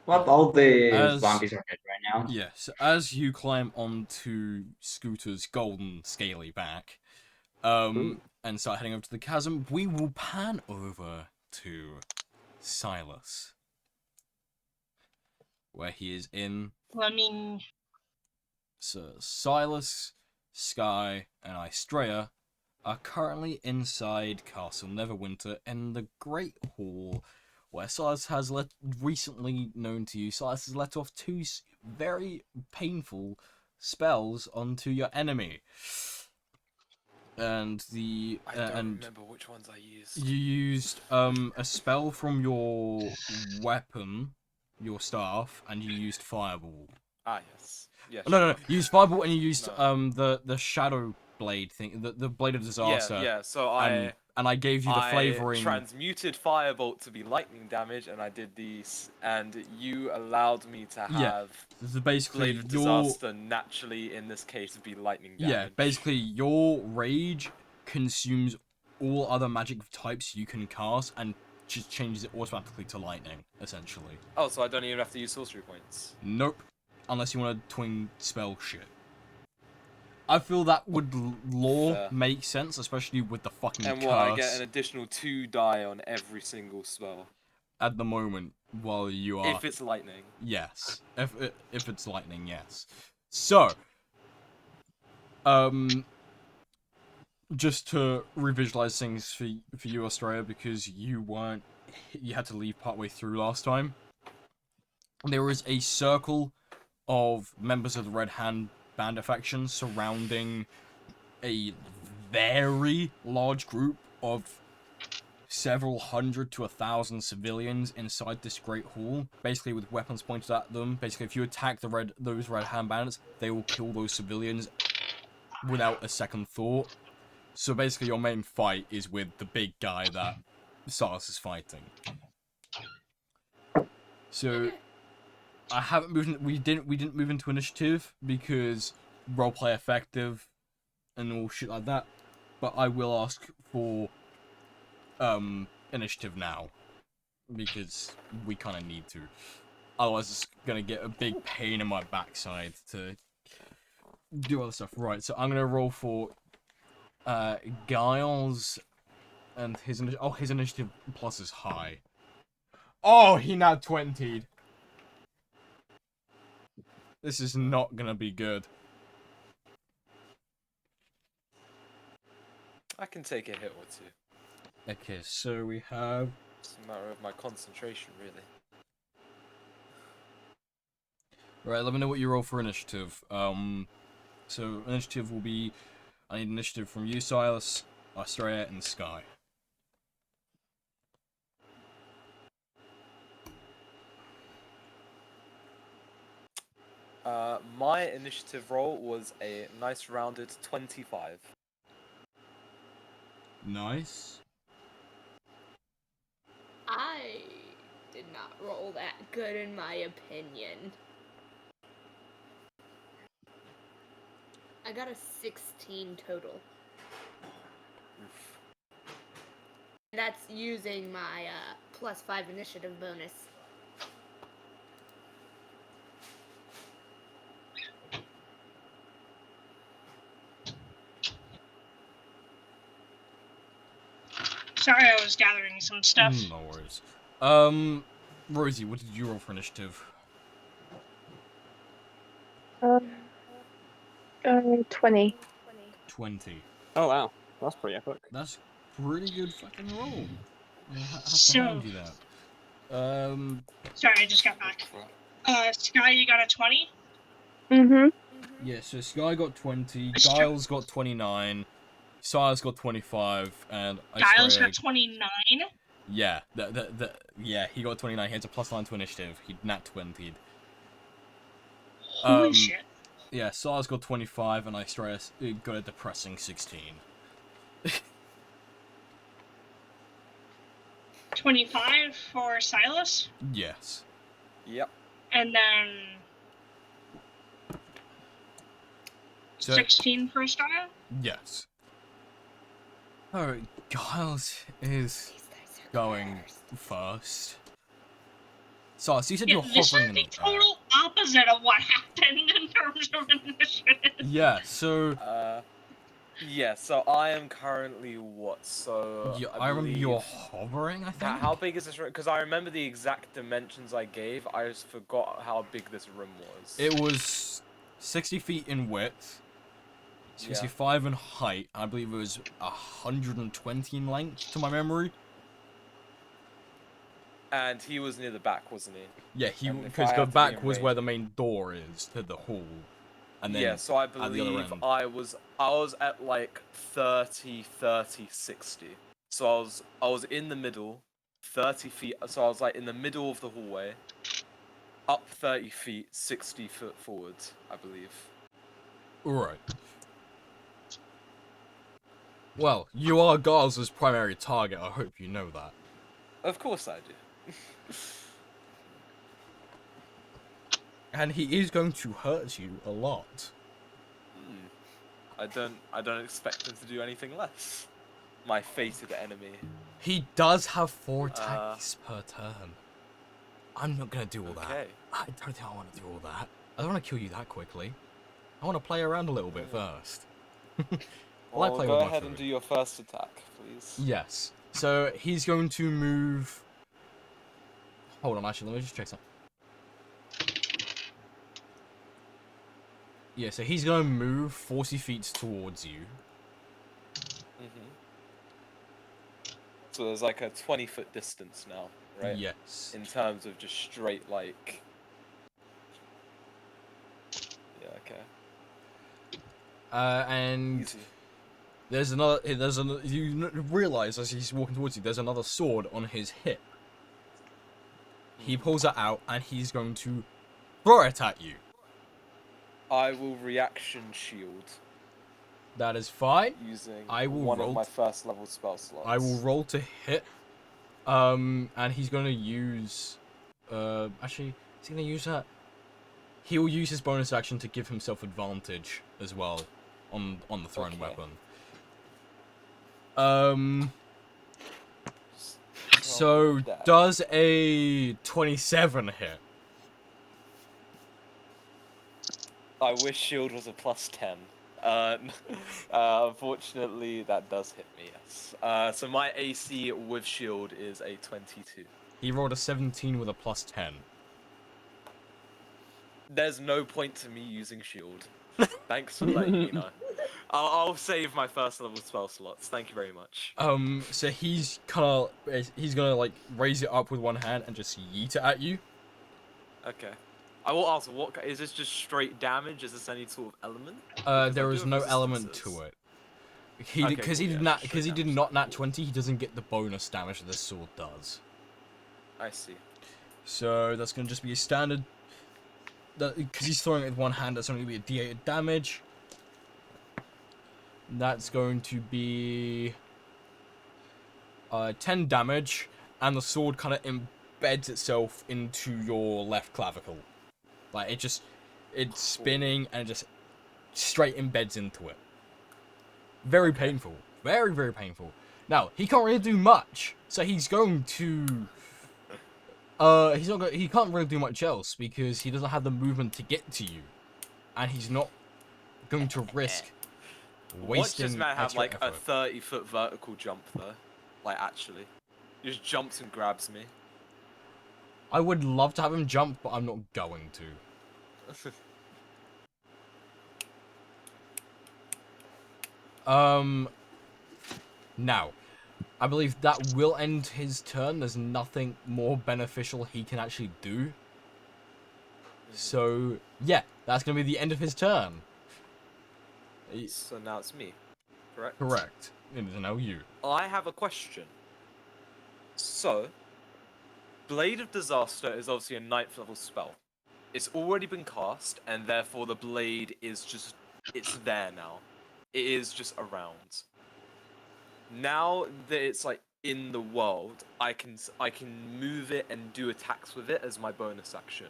well, all the As- zombies are dead right now. Yes, as you climb onto Scooter's golden scaly back, and start heading over to the chasm, we will pan over to Silas, where he is in. Well, I mean, So Silas, Sky, and Istrea are currently inside Castle Neverwinter in the Great Hall, where Silas has recently known to you. Silas has let off 2 very painful spells onto your enemy, and I don't and remember which ones I used. you used a spell from your weapon, your staff, and you used Fireball. Ah, yes. Yes. No, sure. you used Fireball and you used No. the Shadow Blade thing, the Blade of Disaster. Yeah. So and I gave you the flavoring. transmuted Firebolt to be lightning damage, and I did these, and you allowed me to have Basically, Blade of your Disaster naturally, in this case, be lightning damage. yeah, basically your rage consumes all other magic types you can cast and just changes it automatically to lightning, essentially. Oh, so I don't even have to use sorcery points. Nope, unless you want to twin spell shit. I feel that would Fair. make sense, especially with the fucking And curse. what, I get an additional 2 die on every single spell. At the moment, while you are... If it's lightning. Yes. If it's lightning, yes. So, just to revisualize things for you, Australia, because you had to leave partway through last time. There is a circle of members of the Red Hand bandit faction surrounding a very large group of several hundred to 1,000 civilians inside this great hall, basically with weapons pointed at them. Basically, if you attack those red hand bandits, they will kill those civilians without a second thought. So basically, your main fight is with the big guy that Silas is fighting. So I haven't moved. We didn't move into initiative because roleplay effective and all shit like that. But I will ask for initiative now because we kind of need to. Otherwise, it's gonna get a big pain in my backside to do other stuff. Right. So I'm gonna roll for Giles and his initiative plus is high. Oh, he now 20'd. This is not gonna be good. I can take a hit or two. Okay, so we have... It's a matter of my concentration, really. Right, let me know what you roll for initiative. So initiative will be... I need initiative from you, Silas, Australia, and Sky. My initiative roll was a nice rounded 25. Nice. I did not roll that good in my opinion. I got a 16 total. Oof. That's using my +5 initiative bonus. Sorry, I was gathering some stuff. No worries. Rosie, what did you roll for initiative? 20. 20. Oh wow, that's pretty epic. That's pretty good fucking roll. I have to So- hand you that. Sorry, I just got back. Sky, you got a 20? Mm-hmm. Yeah, so Sky got 20, Sure. Giles got 29, Silas got 25, and Giles Australia... got 29? Yeah, yeah, he got 29. He has a +9 to initiative. He nat 20'd. Holy shit. Yeah, Silas got 25, and Australia got a depressing 16. 25 for Silas? Yes. Yep. And then So, 16 for Sky? yes. Alright, Giles is going first. Silas, you said Yeah, you were this is hovering in the the air. total opposite of what happened in terms of initiative. Yeah, so... Yeah, so I am currently what? So yeah, I remember you were believe- hovering, I think? How big is this room? Because I remember the exact dimensions I gave. I just forgot how big this room was. It was 60 feet in width, 65 in height. I believe it was 120 in length, to my memory. And he was near the back, wasn't he? Yeah, And if because I the have to be in back was range- where the main door is to the hall, and then yeah, so I at the other believe end. I was at like 30, 60. So I was in the middle, 30 feet. So I was like in the middle of the hallway, up 30 feet, 60 foot forwards, I believe. Right. Well, you are Giles' primary target. I hope you know that. Of course I do. And he is going to hurt you a lot. I don't expect him to do anything less. My fated enemy. He does have 4 attacks per turn. I'm not gonna do all that. Okay. I don't think I want to do all that. I don't want to kill you that quickly. I want to play around a little bit first. Well, playing go with my ahead and food. do your first attack, please. Yes. So he's going to move. Hold on, actually, let me just check something. Yeah, so he's going to move 40 feet towards you. So there's like a 20-foot distance now, right? Yes. In terms of just straight like. Yeah. Okay. And Easy. there's another. You realize as he's walking towards you, there's another sword on his hip. He pulls it out, and he's going to throw it at you. I will reaction shield That is fine. using I will one roll of my first level spell slots. I will roll to hit. And he's gonna use. Actually, is he gonna use that? He'll use his bonus action to give himself advantage as well, on the thrown Okay. weapon. So So that- does a 27 hit? I wish shield was a +10. Unfortunately, that does hit me. Yes. So my AC with shield is a 22. He rolled a 17 with a +10. There's no point to me using shield. Thanks for letting me know. I'll save my first level spell slots. Thank you very much. So he's gonna like raise it up with one hand and just yeet it at you. Okay. I will ask, what is this? Just straight damage? Is this any sort of element? There I is do no have element resistances. to it. Okay, Because cool, he yeah, did not straight because he did damage, not nat cool. 20, he doesn't get the bonus damage that this sword does. I see. So that's gonna just be a standard. Because he's throwing it with one hand, that's only gonna be a D8 damage. That's going to be 10 damage, and the sword kind of embeds itself into your left clavicle. Like it's spinning and it just straight embeds into it. Very painful. Very, very painful. Now, he can't really do much, so he's going to... he can't really do much else, because he doesn't have the movement to get to you. And he's not going to risk Watch this wasting man have extra like a effort. 30-foot vertical jump though. Like actually. He just jumps and grabs me. I would love to have him jump, but I'm not going to. Now, I believe that will end his turn. There's nothing more beneficial he can actually do. So, yeah, that's going to be the end of his turn. So now it's me, correct? Correct. It is now you. I have a question. So, Blade of Disaster is obviously a 9th level spell. It's already been cast, and therefore the blade is just... it's there now. It is just around. Now that it's like in the world, I can move it and do attacks with it as my bonus action.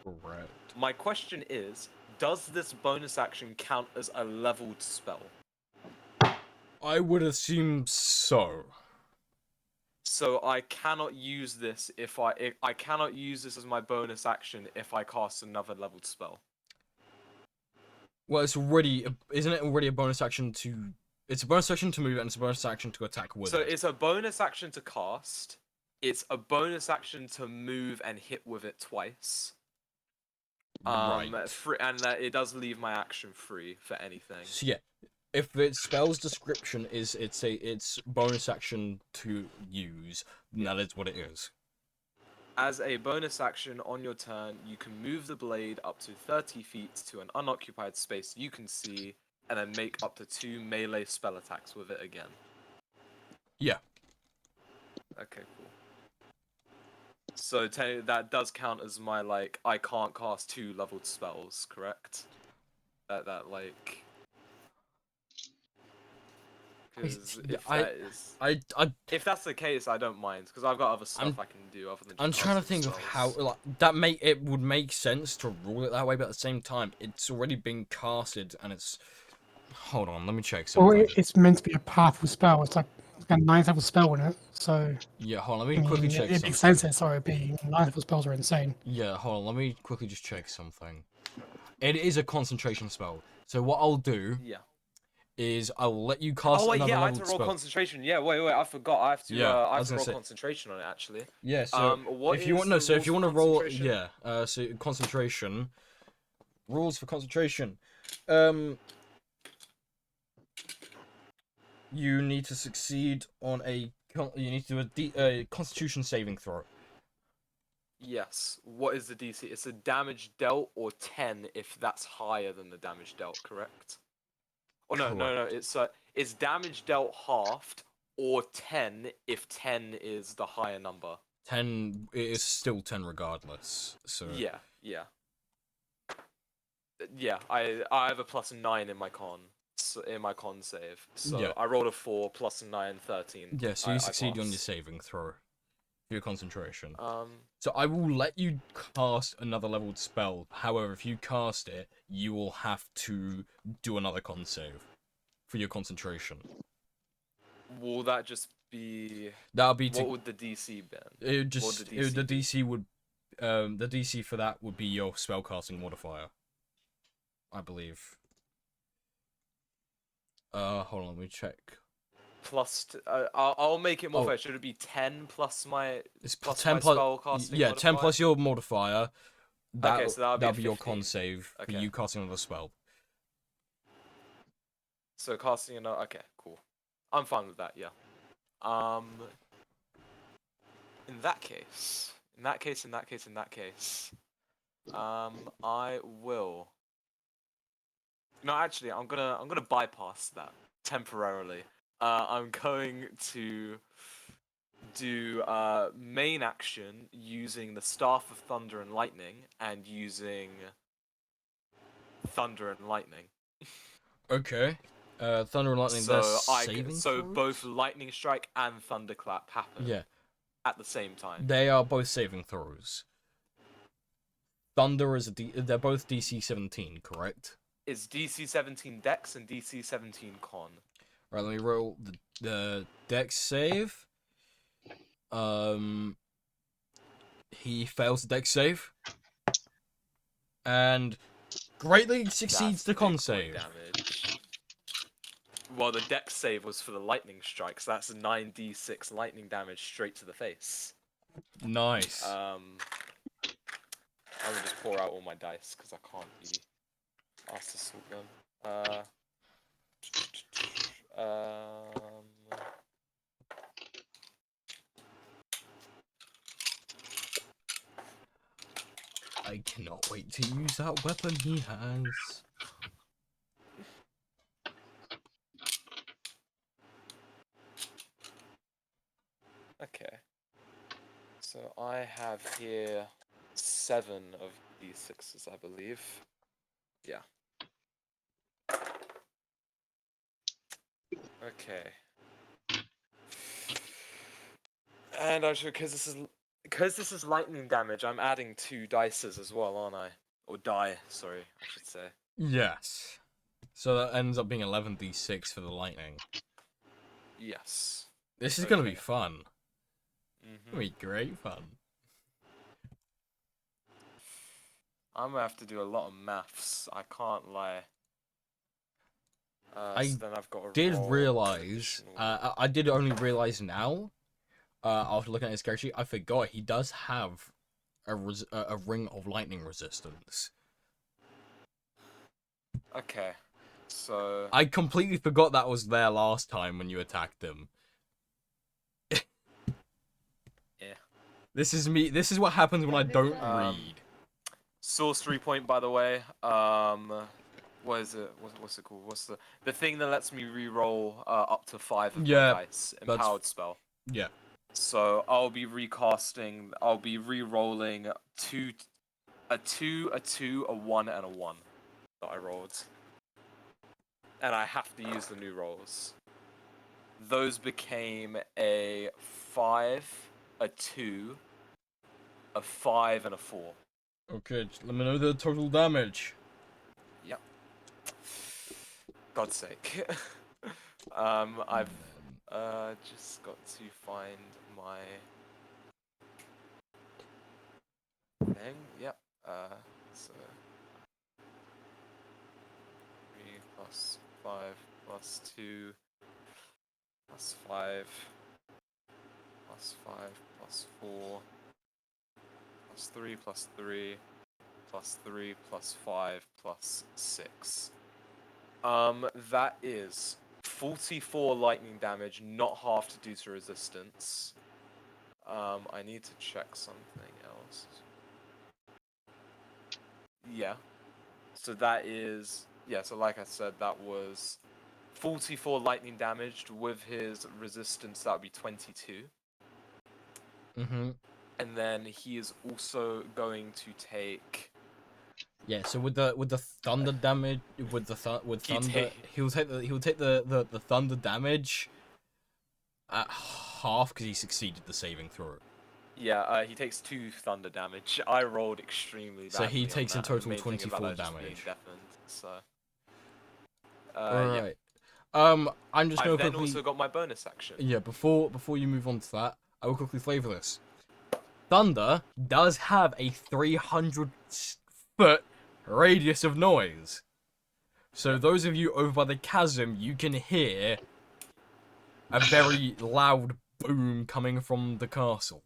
Correct. My question is, does this bonus action count as a leveled spell? I would assume so. So I cannot use this if I cannot use this as my bonus action if I cast another leveled spell. Well, it's already... isn't it already a bonus action to... It's a bonus action to move, and it's a bonus action to attack with So it. it's a bonus action to cast. It's a bonus action to move and hit with it twice. Right. And that it does leave my action free for anything. So yeah, if its spell's description is it's bonus action to use, then that is what it is. As a bonus action on your turn, you can move the blade up to 30 feet to an unoccupied space you can see, and then make up to 2 melee spell attacks with it again. Yeah. Okay, cool. So that does count as my, like, I can't cast 2 leveled spells, correct? That like... Because if that's the case, I don't mind, because I've got other stuff I can do other than just I'm trying to casting think of spells. how it would make sense to rule it that way, but at the same time, it's already been casted and it's. Hold on, let me check Well, something. it's meant to be a powerful spell. It's like a 9th level spell in it. So Yeah, hold on, I let me quickly mean, check it something. makes sense that sorry, being 9th level spells are insane. Yeah, hold on, let me quickly just check something. It is a concentration spell, so what I'll do Yeah. is I will let you cast Oh wait, another yeah, I level had to roll spell. concentration. Yeah, wait, I forgot. I have to. Yeah, I I have was to gonna roll say- concentration on it actually. Yeah, so What if you is want the so if you rules want to for roll, concentration? yeah, so concentration rules for concentration. You need to succeed on you need to do a Constitution saving throw. Yes. What is the DC? It's a damage dealt or 10 if that's higher than the damage dealt. Correct. Oh no. It's damage dealt halved or 10 if 10 is the higher number. 10, it is still 10 regardless. So Yeah. Yeah, I have a +9 in my con save. So Yeah. I rolled a 4 +9, 13. Yeah, so you I succeed on your pass. saving throw. For your concentration. Um, So I will let you cast another leveled spell. However, if you cast it, you will have to do another con save for your concentration. will that just be... That'll be What would the DC be? it would What just would the DC the be? DC would the DC for that would be your spellcasting modifier. I believe. Hold on, let me check. I'll make it more Oh. fair. Should it be 10 plus my It's plus 10 my plus spellcasting yeah, 10 modifier? plus your modifier. Okay, so that'll be a your 15. con save for Okay. you casting another spell. So casting another... Okay, cool. I'm fine with that, yeah. In that case, I will... No, actually, I'm gonna bypass that temporarily. I'm going to do main action using the Staff of Thunder and Lightning and using Thunder and Lightning. Okay. Thunder and lightning. So Saving so throws? both Lightning Strike and Thunderclap happen Yeah, at the same time. they are both saving throws. Thunder is they're both DC 17, correct? It's DC 17 Dex and DC 17 Con. Right, let me roll the Dex save. He fails the Dex save, and greatly succeeds That's the con big boy save. damage. Well, the Dex save was for the Lightning Strike, so that's 9d6 lightning damage straight to the face. Nice. I'm gonna just pour out all my dice because I can't be asked to sort them. I cannot wait to use that weapon he has. Okay. So I have here 7 of d6s, I believe. Yeah. Okay. And actually, because this is lightning damage, I'm adding 2 dices as well, aren't I? Or die, sorry, I should say. Yes. So that ends up being 11d6 for the lightning. Yes. This is gonna be Okay. fun. Mm-hmm. It'll be great fun. I'm gonna have to do a lot of maths. I can't lie. I so then I've got to Did roll realize, additional- I did only realize now, after looking at his character sheet, I forgot he does have a ring of lightning resistance. Okay. So I completely forgot that was there last time when you attacked him. yeah. This is me. This is what happens when I don't read. Sorcery point, by the way. What is it? What's it called? What's the thing that lets me re-roll up to 5 of Yeah, my dice? Empowered spell. Yeah. So I'll be recasting. I'll be re-rolling a 2, a 2, a 1, and a 1 that I rolled, and I have to use the new rolls. Those became a 5, a 2, a 5, and a 4. Okay, just let me know the total damage. Yep. God's sake. I've just got to find my thing. Yep. So 3 plus 5 plus 2 plus 5 plus 5 plus 4 plus 3 plus 3 plus 3 plus 5 plus 6. That is 44 lightning damage, not halved due to resistance. I need to check something else. Yeah. So that is... Yeah, so like I said, that was 44 lightning damage with his resistance. That would be 22. Mm-hmm. And then he is also going to take. Yeah, so with the thunder damage, with thunder, he'll take the thunder damage at half because he succeeded the saving throw. Yeah, he takes 2 thunder damage. I rolled extremely badly. So he takes in on that, and the total main thing about 24 that is just being damage. deafened, so. Right. Yeah. I'm just gonna I've then quickly. also got my bonus action. Yeah, before you move on to that, I will quickly flavor this. Thunder does have a 300-foot radius of noise. So those of you over by the chasm, you can hear a very loud boom coming from the castle.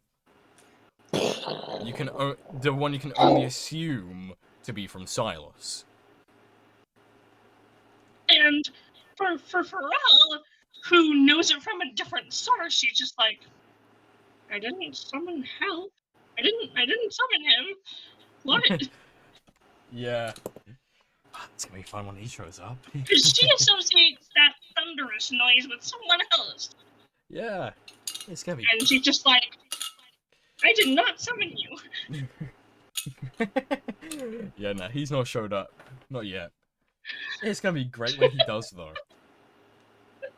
The one you can only assume to be from Silas. And for Pharrell, who knows it from a different source, she's just like, I didn't summon help. I didn't summon him. What? Yeah. It's gonna be fun when he shows up. Because she associates that thunderous noise with someone else. Yeah. It's gonna be. And she's just like, I did not summon you. Yeah, no, he's not showed up. Not yet. It's gonna be great when he does, though. It's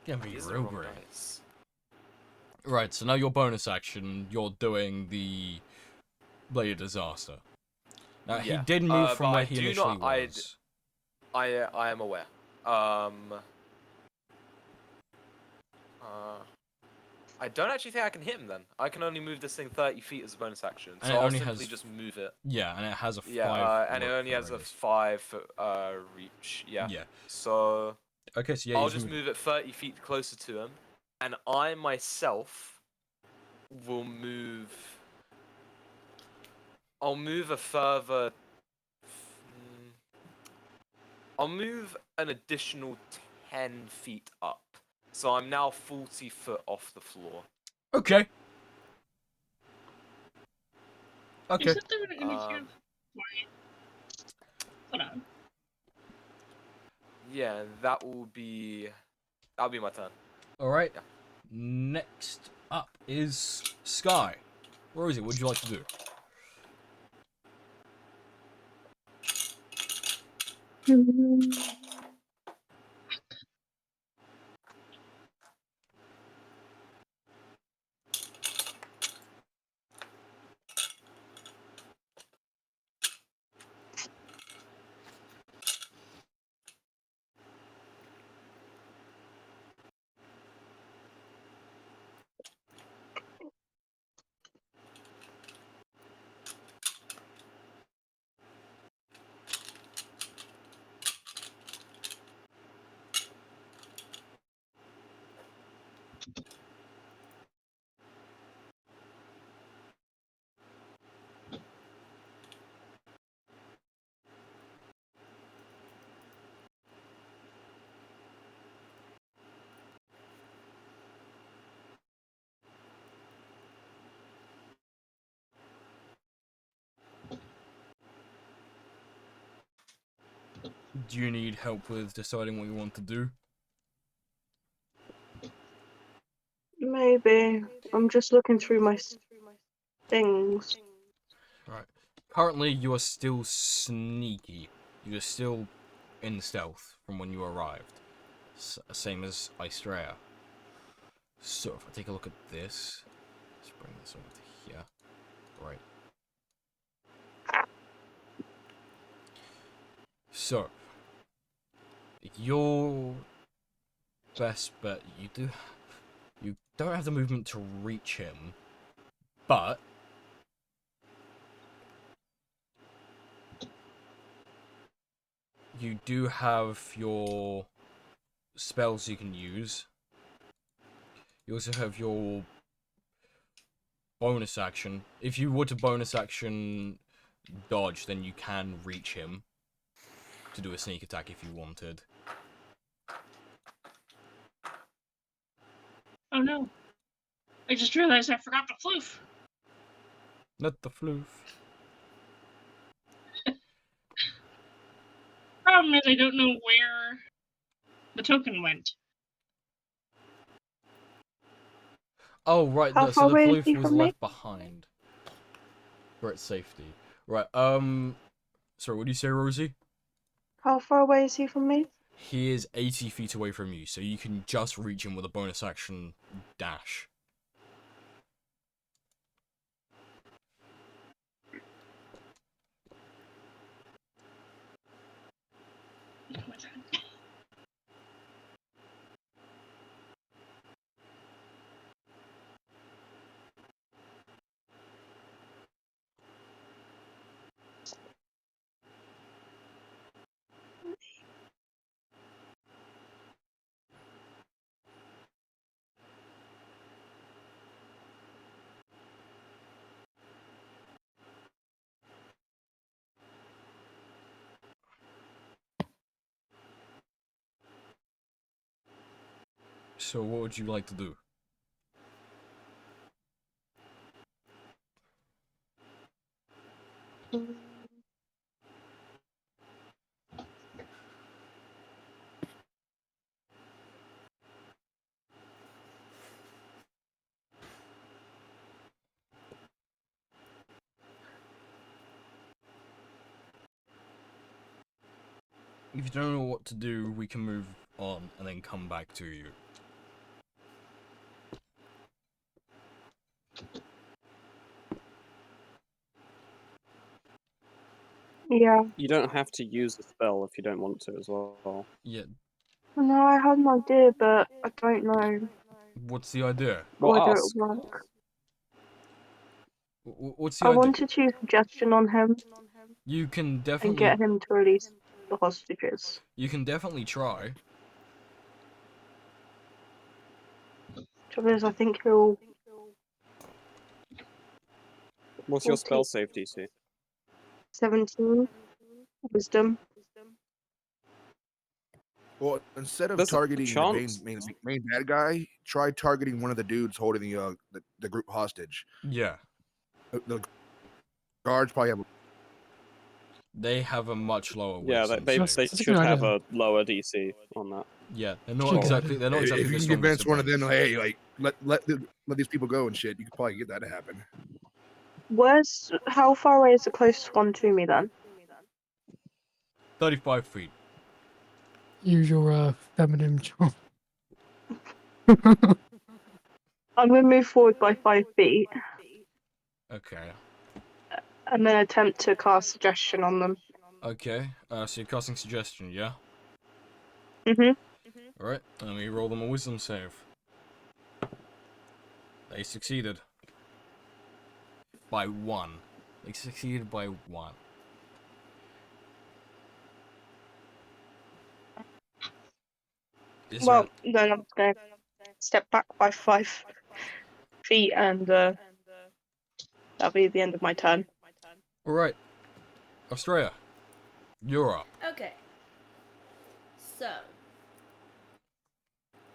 gonna be These real are wrong great. dice. Right, so now your bonus action, you're doing the Blade of Disaster. Now, he Yeah, did move but from where I he do initially not- was. I am aware. I don't actually think I can hit him then. I can only move this thing 30 feet as a bonus action, And so it I'll only simply has- just move it. Yeah, and it has a 5. Yeah, and it foot only has a radius. 5-foot reach. Yeah. Yeah. So Okay, so yeah, I'll you just move. move it 30 feet closer to him, and I myself will move. I'll move a further. I'll move an additional 10 feet up. So I'm now 40 foot off the floor. Okay. Okay. Is it the image of Wait. Hold on. Yeah, that'll be my turn. Alright. Yeah. Next up is Sky. Rosie, what would you like to do? Do you need help with deciding what you want to do? Maybe. I'm just looking through my things. Right. Currently, you are still sneaky. You are still in stealth from when you arrived. Same as Istrea. So, if I take a look at this, let's bring this over to here. Right. So, your best bet, you don't have the movement to reach him, but you do have your spells you can use. You also have your bonus action. If you were to bonus action dodge, then you can reach him to do a sneak attack if you wanted. Oh no. I just realized I forgot the floof. Not the floof. problem is I don't know where the token went. Oh, right. How No, far so the away is floof he was from me? left behind. For its safety. Right, sorry, what do you say, Rosie? How far away is he from me? He is 80 feet away from you, so you can just reach him with a bonus action dash. So what would you like to do? If you don't know what to do, we can move on and then come back to you. Yeah. You don't have to use the spell if you don't want to as well. Yeah, No, I had an idea, but I don't know what's the idea? Well, whether ask. it'll work. What's the I idea? wanted to use suggestion on him You can and definitely get him to release the hostages. try. Trouble is, I think he'll What's your spell take save DC? 17 wisdom. Well, instead of There's a targeting the chance. main bad guy, try targeting one of the dudes holding the group hostage. Yeah, The guards probably have. they have a much lower Yeah, wisdom they save. That's a should good have idea. a lower DC on that. Yeah, they're Should not get exactly. it. They're not exactly If the you can strongest convince one of bunch. them, hey, like let these people go and shit, you could probably get that to happen. How far away is the closest one to me then? 35 feet. Use your feminine charm. I'm going to move forward by 5 feet Okay. and then attempt to cast suggestion on them. Okay. So you're casting suggestion, yeah? Mhm. Alright, let me roll them a wisdom save. They succeeded. By 1. They succeeded by 1. Is Well, then I'm just going to step back by 5 feet and that'll be the end of my turn. Alright. Australia. You're up. Okay. So,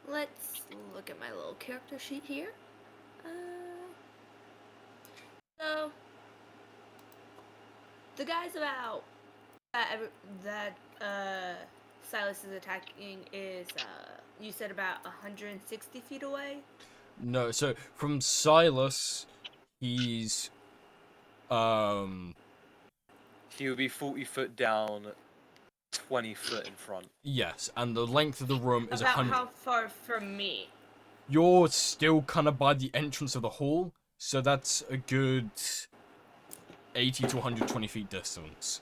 let's look at my little character sheet here. So, the guys about that Silas is attacking is you said about 160 feet away. No, so from Silas, he's He would be 40 foot down, 20 foot in front. yes, and the length of the room is About 100. how far from me? You're still kind of by the entrance of the hall, so that's a good 80 to 120 feet distance.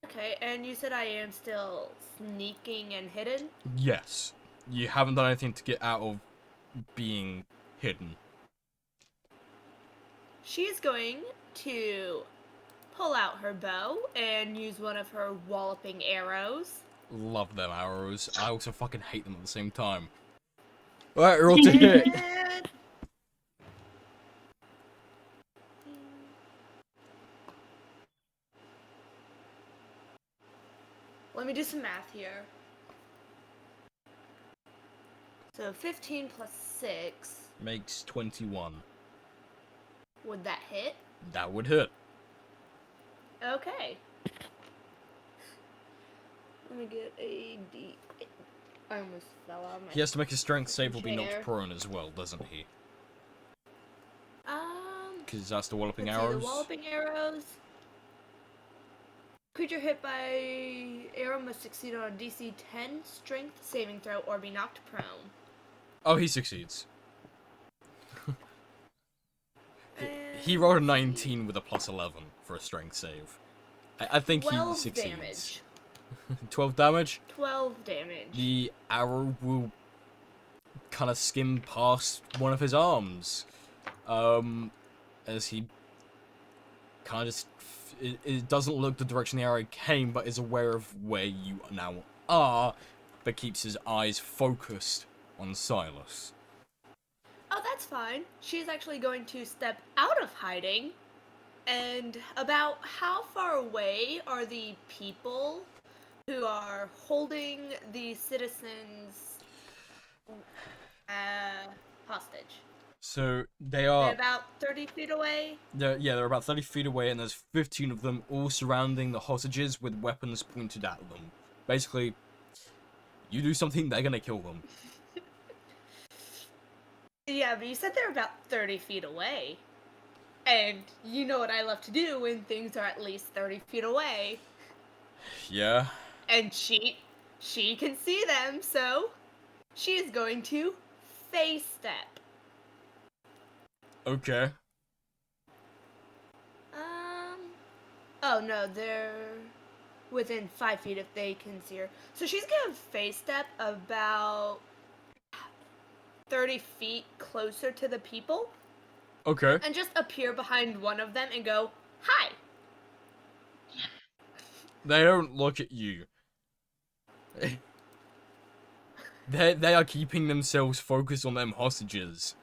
Okay, and you said I am still sneaking and hidden? Yes, you haven't done anything to get out of being hidden. She's going to pull out her bow and use one of her walloping arrows. Love them arrows. I also fucking hate them at the same time. Alright, roll to hit. And... Let me do some math here. So 15 plus 6. Makes 21. Would that hit? That would hit. Okay. Let me get a D. I almost fell out of my. He has to make a strength save or be knocked chair. prone as well, doesn't he? Um. Because that's the walloping Let's see, arrows. the walloping arrows. Creature hit by arrow must succeed on a DC 10 strength saving throw or be knocked prone. Oh, he succeeds. He And rolled a let's see. 19 with a plus 11 for a strength save. I think he 12 succeeds. damage. 12 damage? 12 damage. The arrow will kind of skim past one of his arms. As he kind of it doesn't look the direction the arrow came, but is aware of where you now are, but keeps his eyes focused on Silas. Oh, that's fine. She's actually going to step out of hiding. And about how far away are the people who are holding the citizens hostage? So they They're are. about 30 feet away. They're about 30 feet away, and there's 15 of them all surrounding the hostages with weapons pointed at them. Basically, you do something, they're gonna kill them. Yeah, but you said they're about 30 feet away. And you know what I love to do when things are at least 30 feet away. Yeah. And she can see them, so she is going to face step. Okay. Oh no, they're within 5 feet if they can see her. So she's gonna face step about 30 feet closer to the people. Okay. And just appear behind one of them and go, hi. They don't look at you. They are keeping themselves focused on them hostages.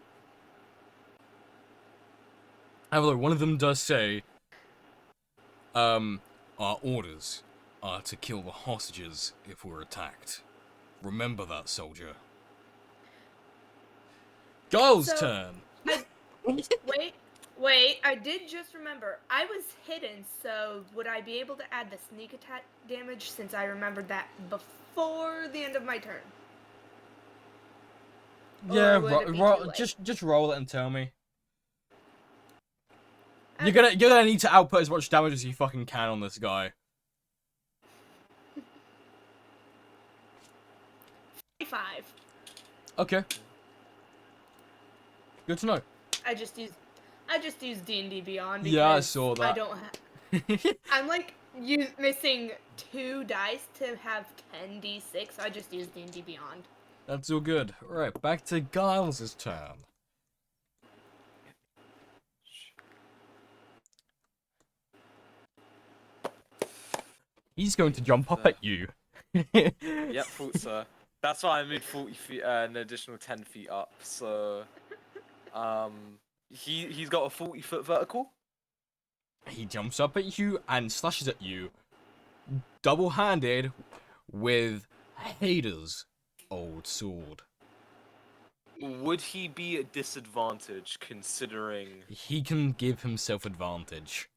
Although one of them does say, our orders are to kill the hostages if we're attacked. Remember that, soldier. Giles' So- turn. Wait, I did just remember. I was hidden, so would I be able to add the sneak attack damage since I remembered that before the end of my turn? Yeah, Or would it be too late? just roll it and tell me. You're gonna need to output as much damage as you fucking can on this guy. 5. Okay. Good to know. I just used D&D Beyond. Yeah, I because saw I that. don't I'm like missing 2 dice to have 10d6, so I just used D&D Beyond. That's all good. Alright, back to Giles' turn. He's going to jump up at you. Yep, thought so. That's why I moved 40 feet, an additional 10 feet up. So, he's got a 40-foot vertical. He jumps up at you and slashes at you, double-handed, with Hader's old sword. Would he be at disadvantage considering? He can give himself advantage.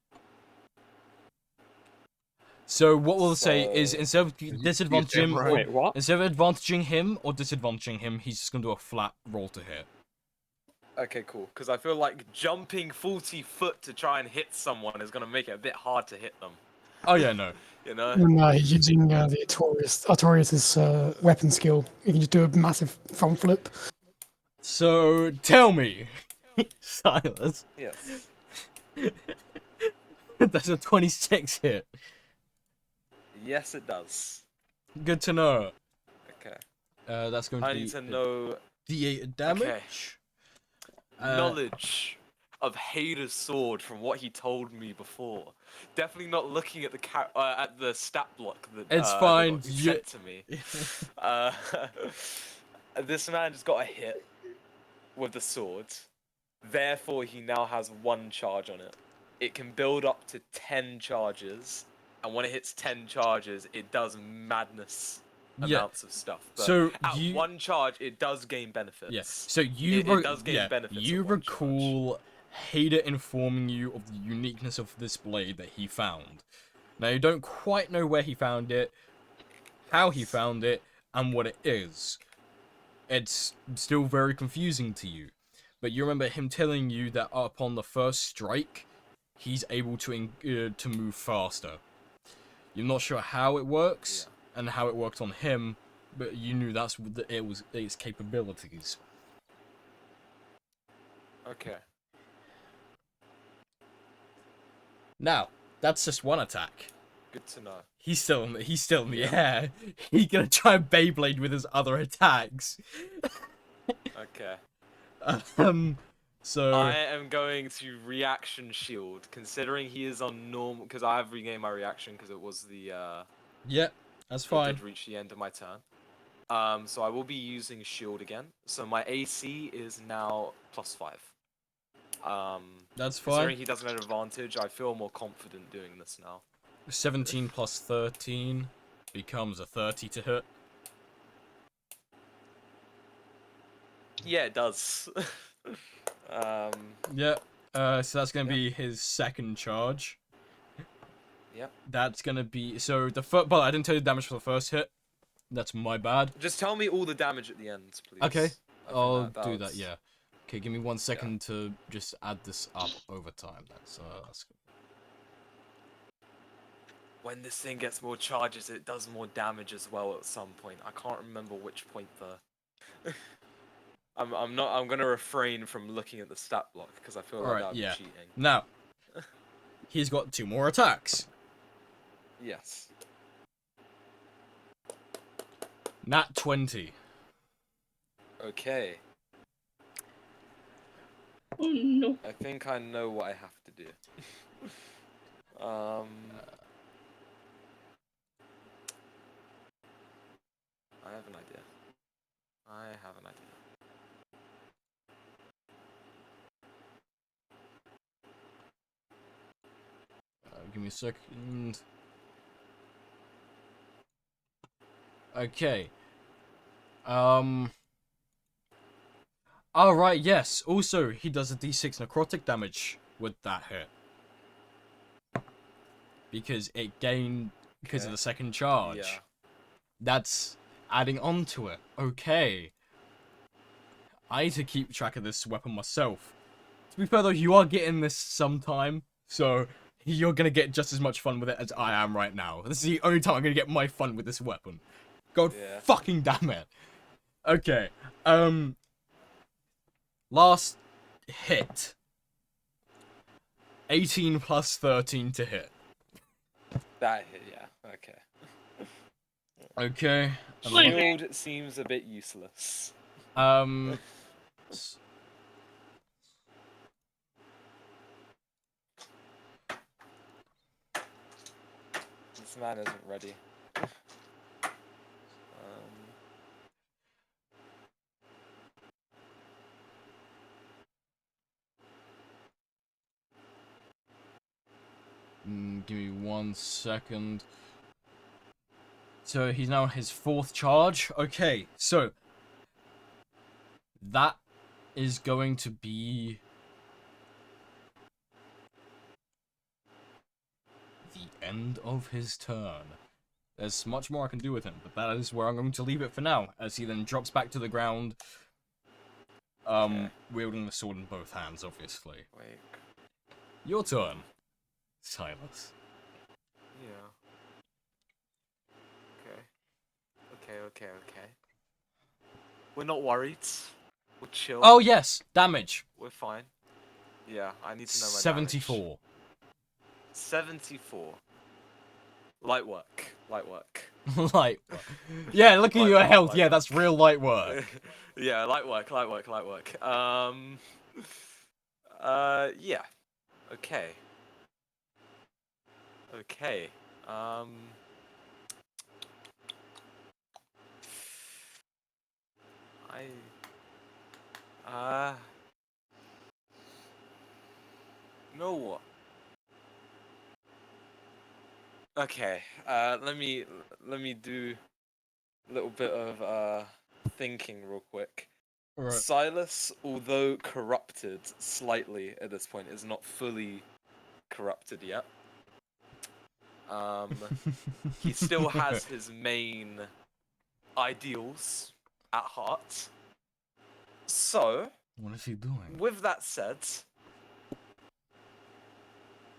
So what we'll say is instead of disadvantaging him, right. Wait, what? instead of advantaging him or disadvantaging him, he's just gonna do a flat roll to hit. Okay, cool. Because I feel like jumping 40 foot to try and hit someone is gonna make it a bit hard to hit them. Oh yeah, no. You know? And he's using the Artorias' weapon skill. He can just do a massive front flip. So tell me, Silas. Yes. That's a 26 hit. Yes, it does. Good to know. Okay. That's going to I be need to know D8 damage. knowledge of Hader's sword from what he told me before. Definitely not looking at the stat block that It's fine. that got sent to me. This man just got a hit with the sword. Therefore, he now has 1 charge on it. It can build up to 10 charges, and when it hits 10 charges, it does madness amounts of stuff. But So at you 1 charge, it does gain benefits. Yes. So you It does gain benefits you at 1 charge. recall Hader informing you of the uniqueness of this blade that he found. Now you don't quite know where he found it. how he found it, and what it is. It's still very confusing to you. But you remember him telling you that upon the first strike, he's able to move faster. You're not sure how it works and how it worked on him, but you knew it was its capabilities. Okay. Now, that's just one attack. Good to know. He's still in the air. He's gonna try and Beyblade with his other attacks. Okay. So I am going to reaction shield, considering he is on normal, because I have regained my reaction because it was the yeah, that's it fine. did reach the end of my turn. So I will be using shield again. So my AC is now +5. That's Considering fine. he doesn't have advantage, I feel more confident doing this now. 17 plus 13 becomes a 30 to hit. Yeah, it does. Yeah. So that's gonna be his second charge. Yep. That's gonna be but I didn't tell you the damage for the first hit. That's my bad. Just tell me all the damage at the end, please. Okay, I'll do was- that. Yeah. Okay, give me 1 second to just add this up over time. That's When this thing gets more charges, it does more damage as well at some point. I can't remember which point the. I'm gonna refrain from looking at the stat block because I feel like Alright, that would yeah. be cheating. Now, he's got 2 more attacks. Yes. Nat 20. Okay. Oh no. I think I know what I have to do. I have an idea. Give me a second. Okay. Alright, yes. Also, he does a d6 necrotic damage with that hit. Because it gained... Because of the second charge. Yeah. That's adding on to it. Okay. I need to keep track of this weapon myself. To be fair though, you are getting this sometime. So, you're gonna get just as much fun with it as I am right now. This is the only time I'm gonna get my fun with this weapon. God fucking damn it. Okay. Last hit. 18 plus 13 to hit. That hit, yeah. Okay. Okay. Shield seems a bit useless. This man isn't ready. Give me 1 second. So he's now on his 4th charge. Okay, so that is going to be the end of his turn. There's much more I can do with him, but that is where I'm going to leave it for now, as he then drops back to the ground, wielding the sword in both hands, obviously. Wait. Your turn, Silas. Yeah. Okay. We're not worried. We're chill. Oh yes, damage. We're fine. Yeah, I need to know my 74. damage. 74. Light work. Light work. Yeah, look at your health. Yeah, that's real light work. Yeah, light work. Yeah. Okay. You know what? Okay, let me do a little bit of thinking real quick. Right. Silas, although corrupted slightly at this point, is not fully corrupted yet. He still has his main ideals at heart. So, What is he doing? with that said,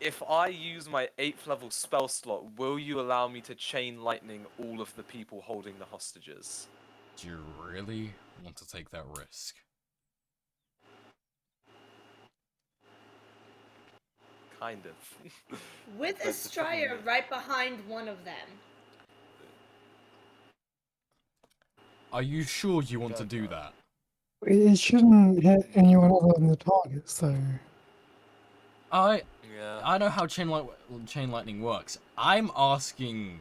if I use my 8th level spell slot, will you allow me to chain lightning all of the people holding the hostages? Do you really want to take that risk? Kind of. With But a the trouble strider is- right behind one of them. Are you sure you want to Don't do know. that? It shouldn't hit anyone other than the target, so. Yeah. I know how chain lightning works. I'm asking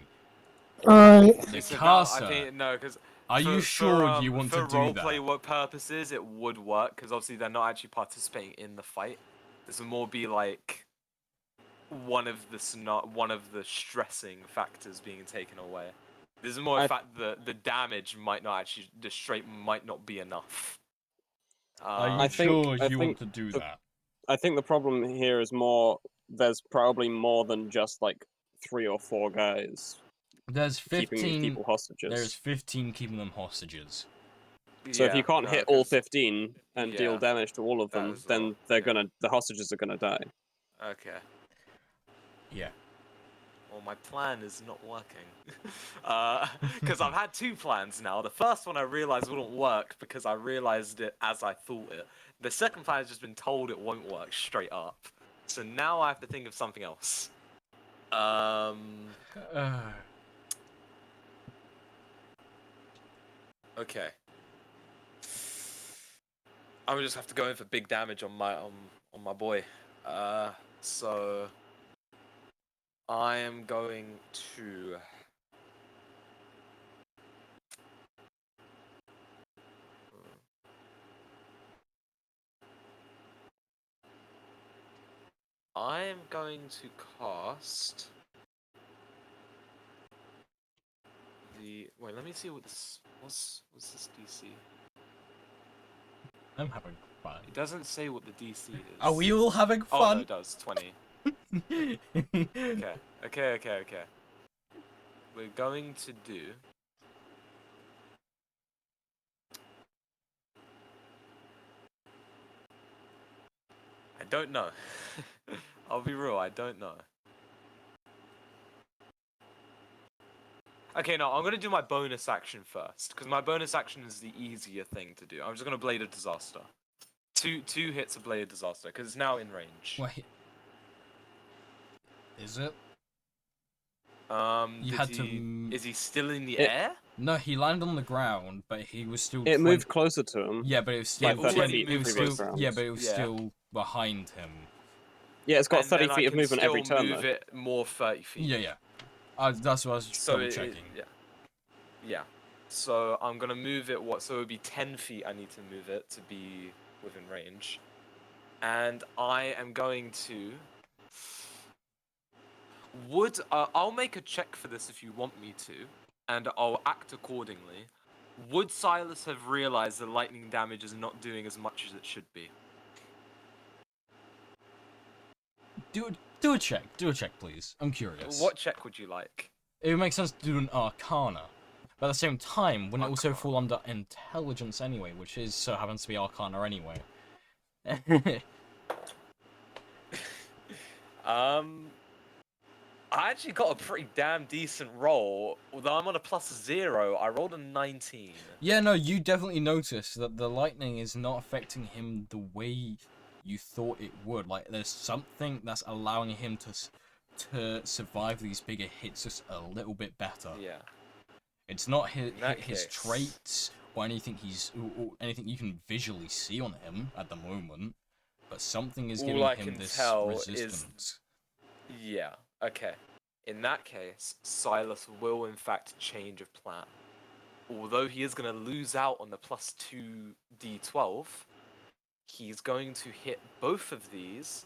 Alright. the It's about, I caster. think, no, because Are you sure you want to do roleplay that? work purposes, it would work because obviously they're not actually participating in the fight. This would more be like one of the stressing factors being taken away. This is more a fact that the damage might not actually might not be enough. Are you I think- sure I you want think to do the- that? I think the problem here is more. There's probably more than just like 3 or 4 guys There's keeping these 15. people hostages. There's 15 keeping them hostages. So if you can't hit all 15 and deal yeah, damage to all of that them, is a then lot, they're yeah. the hostages are gonna die. Okay. Yeah. Well, my plan is not working. Because I've had 2 plans now. The first one I realized wouldn't work because I realized it as I thought it. The second plan has just been told it won't work straight up. So now I have to think of something else. Okay. I would just have to go in for big damage on my boy. So I am going to. I am going to cast the. Wait, let me see what this. What's this DC? I'm having fun. It doesn't say what the DC is. Are we all having Oh, no, fun? it does. 20. Okay. We're going to do. I don't know. I'll be real, I don't know. Okay, no, I'm gonna do my bonus action first, because my bonus action is the easier thing to do. I'm just gonna Blade of Disaster. Two hits of Blade of Disaster, because it's now in range. Wait. Is it? You had to Is he still in the It- air? No, he landed on the ground, but he was still. It moved closer to him. Yeah, but it was still. Like 30 already feet in it was previous still. rounds. Yeah, but it was Yeah. still behind him. Yeah, it's got And 30 then feet I of can movement every still turn move though. it more 30 feet. Yeah. That's what I was So double checking. yeah. So I'm gonna move it. So it would be 10 feet. I need to move it to be within range, and I am going to. I'll make a check for this if you want me to, and I'll act accordingly. Would Silas have realized the lightning damage is not doing as much as it should be? Do a check. Do a check, please. I'm curious. What check would you like? It would make sense to do an Arcana, but at the same time, wouldn't it also Arcana. fall under Intelligence anyway, which is so happens to be Arcana anyway. I actually got a pretty damn decent roll. Although I'm on a +0, I rolled a 19. Yeah, no, you definitely noticed that the lightning is not affecting him the way you thought it would. Like, there's something that's allowing him to survive these bigger hits just a little bit better. Yeah. It's not In that his case. traits or anything or anything you can visually see on him at the moment, but something is All giving I him can this tell is- resistance. Yeah, okay. In that case, Silas will in fact change of plan. Although he is going to lose out on the +2 D12, he's going to hit both of these,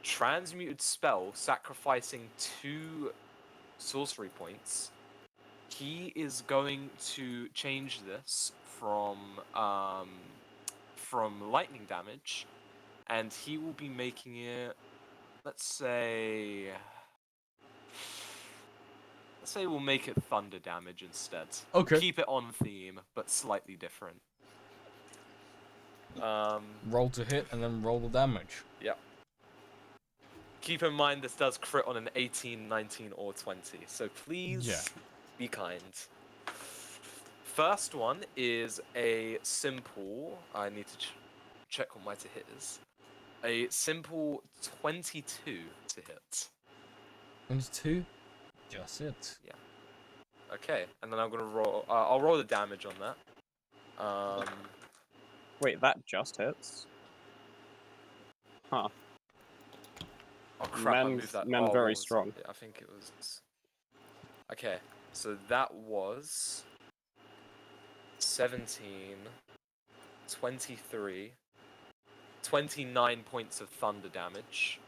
transmuted spell, sacrificing 2 sorcery points. He is going to change this from lightning damage, and he will be making it, let's say, say we'll make it thunder damage instead. Okay. Keep it on theme, but slightly different. Roll to hit and then roll the damage. Yep. Keep in mind this does crit on an 18, 19, or 20, so please be kind. First one is a simple. I need to check what my to hit is. A simple 22 to hit. 22? Just it. Yeah. Okay, and then I'm gonna roll. I'll roll the damage on that. Wait, that just hits? Huh. Oh crap! I Men- moved that. men oh, very what was strong. it? I think it was. Okay, so that was 17, 23, 29 points of thunder damage,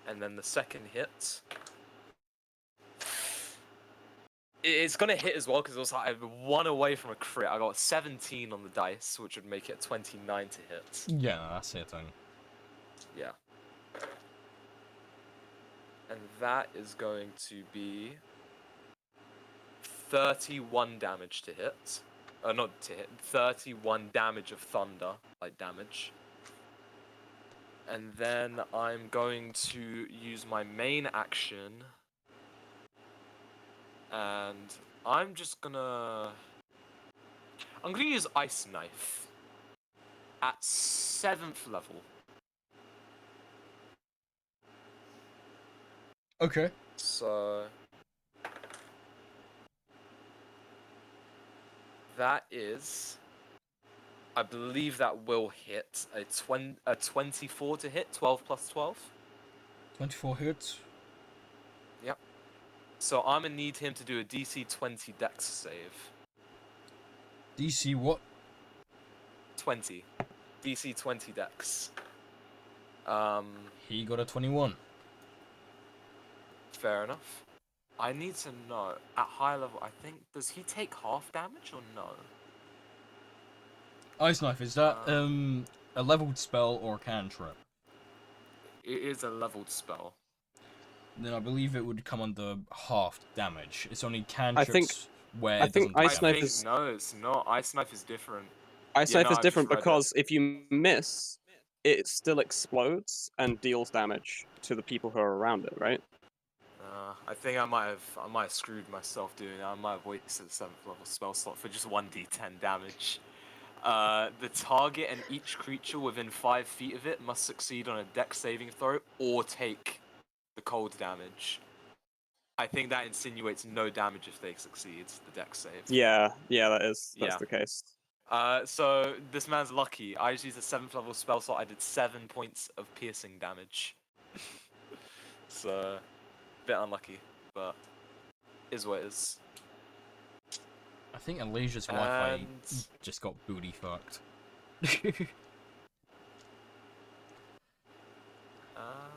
and then the second hit. It's gonna hit as well because it was like one away from a crit. I got 17 on the dice, which would make it 29 to hit. Yeah, no, that's it then. Yeah. And that is going to be 31 damage to hit. Not to hit. 31 damage of thunder, like damage. And then I'm going to use my main action. And I'm gonna use Ice Knife at 7th level. Okay. So that is, I believe that will hit a 24 to hit, 12 plus 12. 24 hits. Yep. So I'm gonna need him to do a DC 20 Dex save. DC what? 20. DC 20 Dex. He got a 21. Fair enough. I need to know, at high level, I think, does he take half damage or no? Ice Knife, is that a leveled spell or a cantrip? It is a leveled spell. Then I believe it would come under half damage. It's only cantrips think- where I it think doesn't take Ice Knife damage. is- No, it's not. Ice Knife is different. Ice Yeah, Knife no, is I've just different read it. because if you miss, it still explodes and deals damage to the people who are around it, right? I think I might have screwed myself doing that. I might have wasted the 7th level spell slot for just 1d10 damage. The target and each creature within 5 feet of it must succeed on a Dex saving throw or take the cold damage. I think that insinuates no damage if they succeed the Dex save. Yeah, that's Yeah. the case. So this man's lucky. I just used a 7th level spell slot. I did 7 points of piercing damage. So, bit unlucky, but is what it is. I think Alasia's Wi-Fi And just got booty fucked.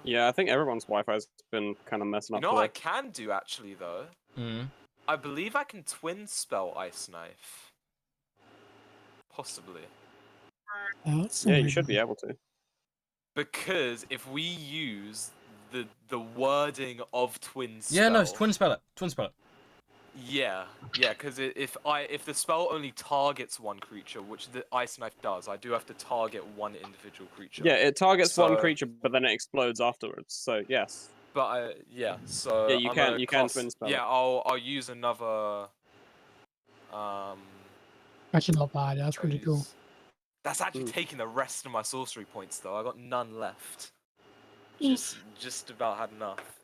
Yeah, I think everyone's Wi-Fi's been kind of messing you up know what I today. can do actually though? Mm. I believe I can twin spell Ice Knife. Possibly. That's Yeah, you amazing. should be able to. Because if we use the wording of twin spell. Yeah, no, it's twin spell it. Twin spell it. Yeah, because if the spell only targets one creature, which the Ice Knife does, I do have to target one individual creature. Yeah, it targets one So- creature, but then it explodes afterwards. So yes. But so Yeah, you I'm can- gonna you can cast- twin spell it. Yeah, I'll use another. Actually, not bad. That's I'll pretty cool. use- That's actually Mm. taking the rest of my sorcery points though. I got none left. Oof. Just about had enough.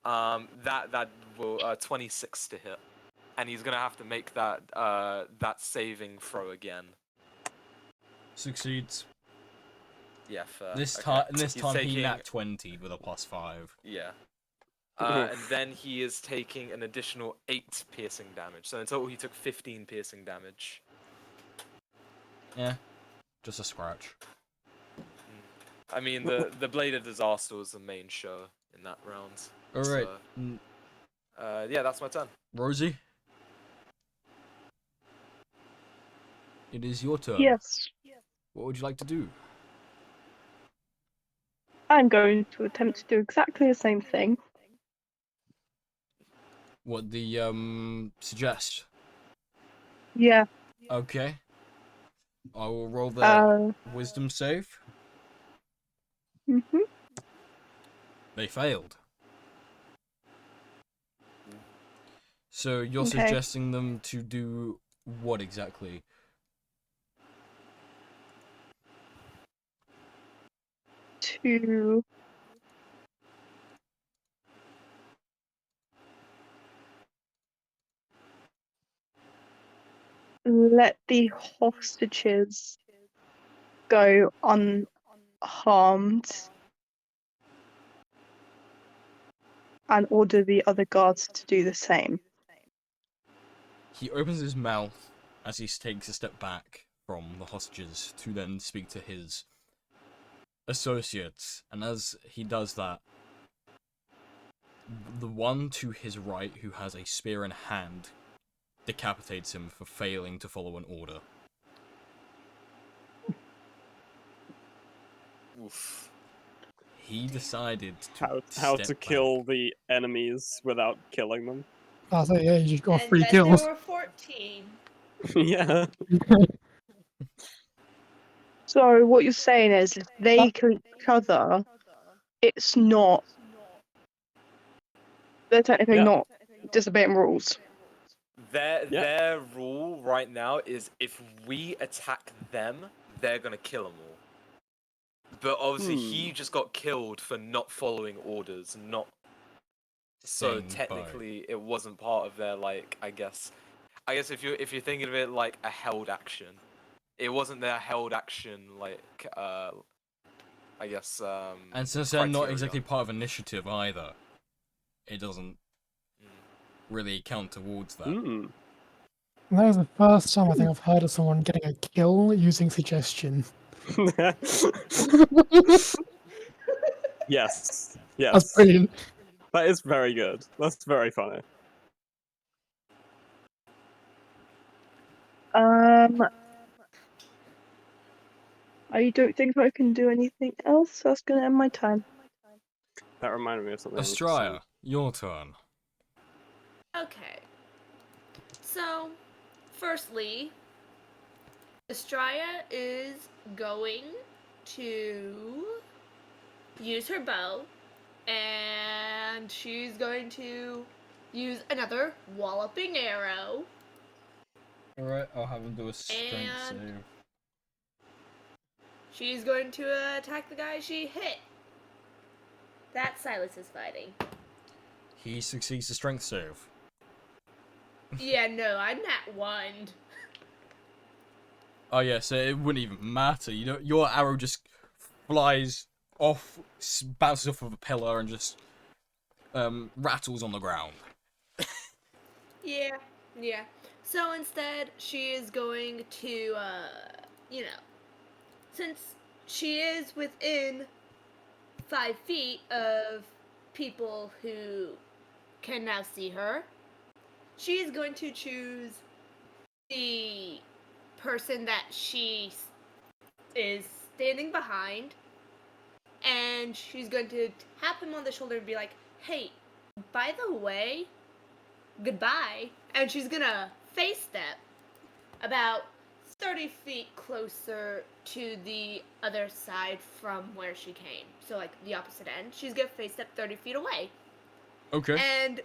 That will 26 to hit, and he's gonna have to make that saving throw again. Succeeds. Yeah, fair. This okay. time, He's he taking- nat 20'd with a +5. Yeah. And then he is taking an additional 8 piercing damage. So in total, he took 15 piercing damage. Yeah, just a scratch. I mean, the Blade of Disaster was the main show in that round. All right, So, yeah, that's my turn. Rosie. It is your turn. Yes. What would you like to do? I'm going to attempt to do exactly the same thing. What the suggest? Yeah. Okay. I will roll their wisdom save. Mm-hmm. They failed. So you're Okay. suggesting them to do what exactly? To let the hostages go unharmed and order the other guards to do the same. He opens his mouth as he takes a step back from the hostages to then speak to his associates, and as he does that, the one to his right who has a spear in hand decapitates him for failing to follow an order. Oof. He decided to How step to back. kill the enemies without killing them. Oh, so yeah, you got And 3 then kills. there were 14. Yeah. So what you're saying is if they kill each other, it's not they're technically Yeah. not disobeying rules. Their rule right now is if we attack them, they're gonna kill them all. But obviously, he just got killed for not following orders, not. So Staying by. technically, it wasn't part of their I guess if you're thinking of it like a held action, it wasn't their held action I guess And since they're not criteria. exactly part of initiative either, it doesn't really count towards that. Hmm. That is the first time I think I've heard of someone getting a kill using suggestion. Yes. That's Yes. brilliant. That is very good. That's very funny. I don't think I can do anything else. That's gonna end my time. That reminded me of something. Astraya, your turn. Okay. So, firstly, Estrella is going to use her bow, and she's going to use another walloping arrow. Alright, I'll have him do a strength And- save. She's going to attack the guy she hit. That Silas is fighting. He succeeds the strength save. Yeah, no, I'm nat 1. Oh yeah, so it wouldn't even matter. You know, your arrow just flies off, bounces off of a pillar, and just rattles on the ground. Yeah. So instead, she is going to, since she is within 5 feet of people who can now see her, she is going to choose the person that she is standing behind, and she's going to tap him on the shoulder and be like, "Hey, by the way, goodbye." And she's gonna face step about 30 feet closer to the other side from where she came. So, like, the opposite end. She's gonna face step 30 feet away. Okay. And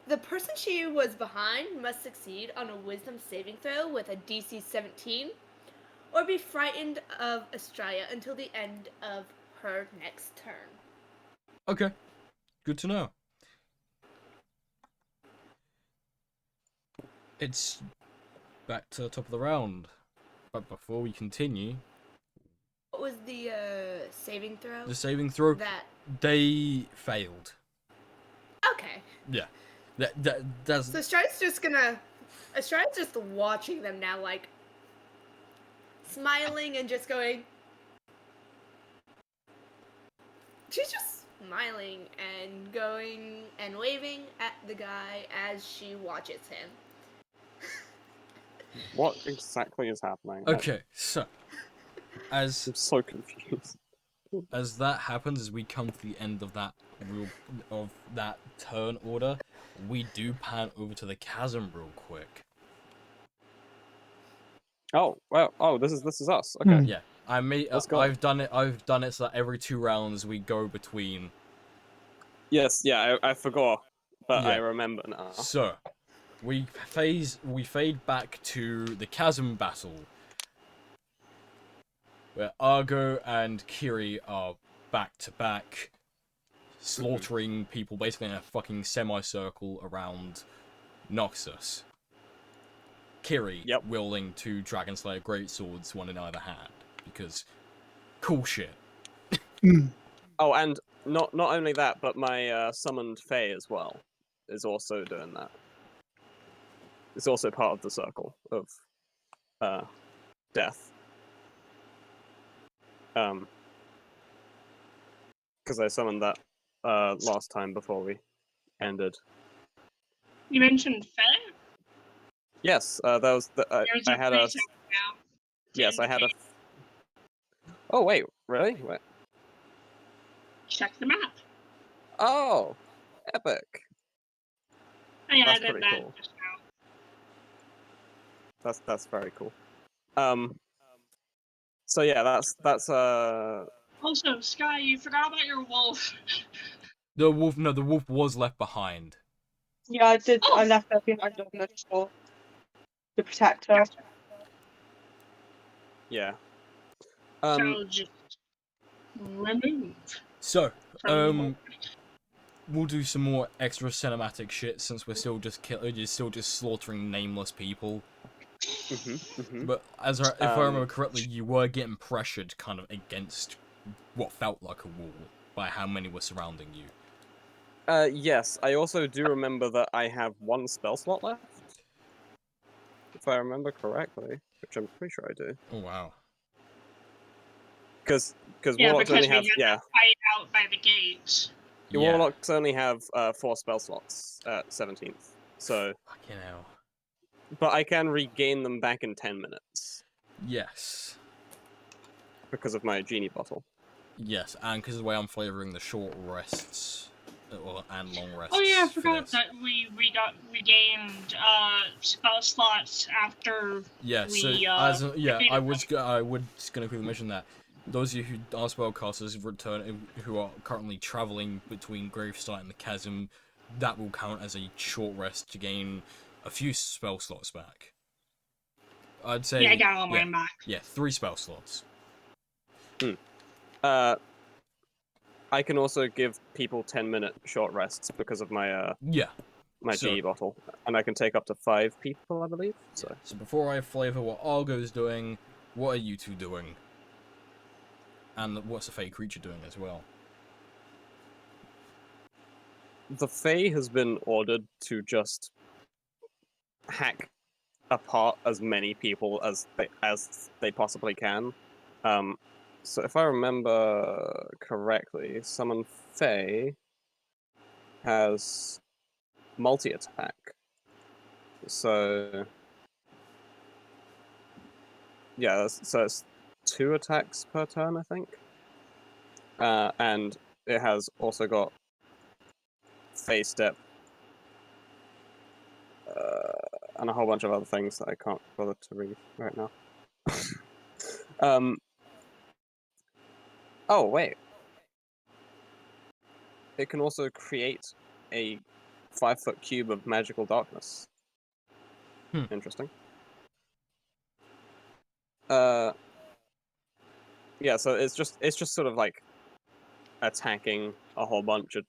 the person she was behind must succeed on a wisdom saving throw with a DC 17, or be frightened of Estrella until the end of her next turn. Okay. Good to know. It's back to the top of the round. But before we continue, What was the saving throw? the saving throw, That. they failed. Okay. Yeah. That's So Estrella's just watching them now, like, smiling and just going. She's just smiling and going and waving at the guy as she watches him. What exactly is happening? okay. So, I'm so confused. as that happens, as we come to the end of that turn order, we do pan over to the chasm real quick. Oh, well, oh, this is us. Okay. Yeah, Let's go. I've done it so that every 2 rounds we go between. Yes, yeah, I forgot, but I Yeah. remember now. So, we fade back to the chasm battle, where Argo and Kiri are back to back, slaughtering people basically in a fucking semicircle around Noxus. Kiri Yep. wielding 2 Dragon Slayer greatswords, one in either hand, because cool shit. Oh, and not only that, but my summoned Fae as well is also doing that. It's also part of the circle of death. Because I summoned that last time before we ended. You mentioned Fae? Yes, that was the There's I a had a preset now. yes, I had a. Oh wait, really? Wait. Check the map. Oh, epic. I That's added pretty that cool. just now. That's very cool. So yeah, that's Also, Sky, you forgot about your wolf. The wolf was left behind. Yeah, I did. Oh. I left her behind on the shore to protect her. yeah. So just remove. So, from we'll do some more extra cinematic shit since we're still just slaughtering nameless people. But if I remember correctly, you were getting pressured kind of against what felt like a wall by how many were surrounding you. Yes, I also do remember that I have 1 spell slot left. If I remember correctly, which I'm pretty sure I do. Oh wow. Because yeah, warlocks because only we have had that fight out by the gates. your warlocks only have 4 spell slots at 17th. So Fucking hell. but I can regain them back in 10 minutes Yes. because of my genie bottle. Yes, and because of the way I'm flavoring the short rests and long rests. Oh yeah, I for forgot this. that we regained spell slots after Yeah, so I was gonna quickly mention that those of you who are spellcasters who are currently traveling between Gravesite and the Chasm, that will count as a short rest to gain a few spell slots back. I'd say I got all mine back. Yeah, 3 spell slots. I can also give people 10-minute short rests because of my my genie bottle, and I can take up to 5 people, I believe. So before I flavor what Argo's doing, what are you 2 doing? And what's the Fey creature doing as well? the Fae has been ordered to just hack apart as many people as they possibly can. So if I remember correctly, Summon Fae has multi-attack. So yeah, so it's 2 attacks per turn, I think. And it has also got Fae Step and a whole bunch of other things that I can't bother to read right now. Oh wait, it can also create a 5-foot cube of magical darkness. Interesting. Yeah, so it's just sort of like attacking a whole bunch of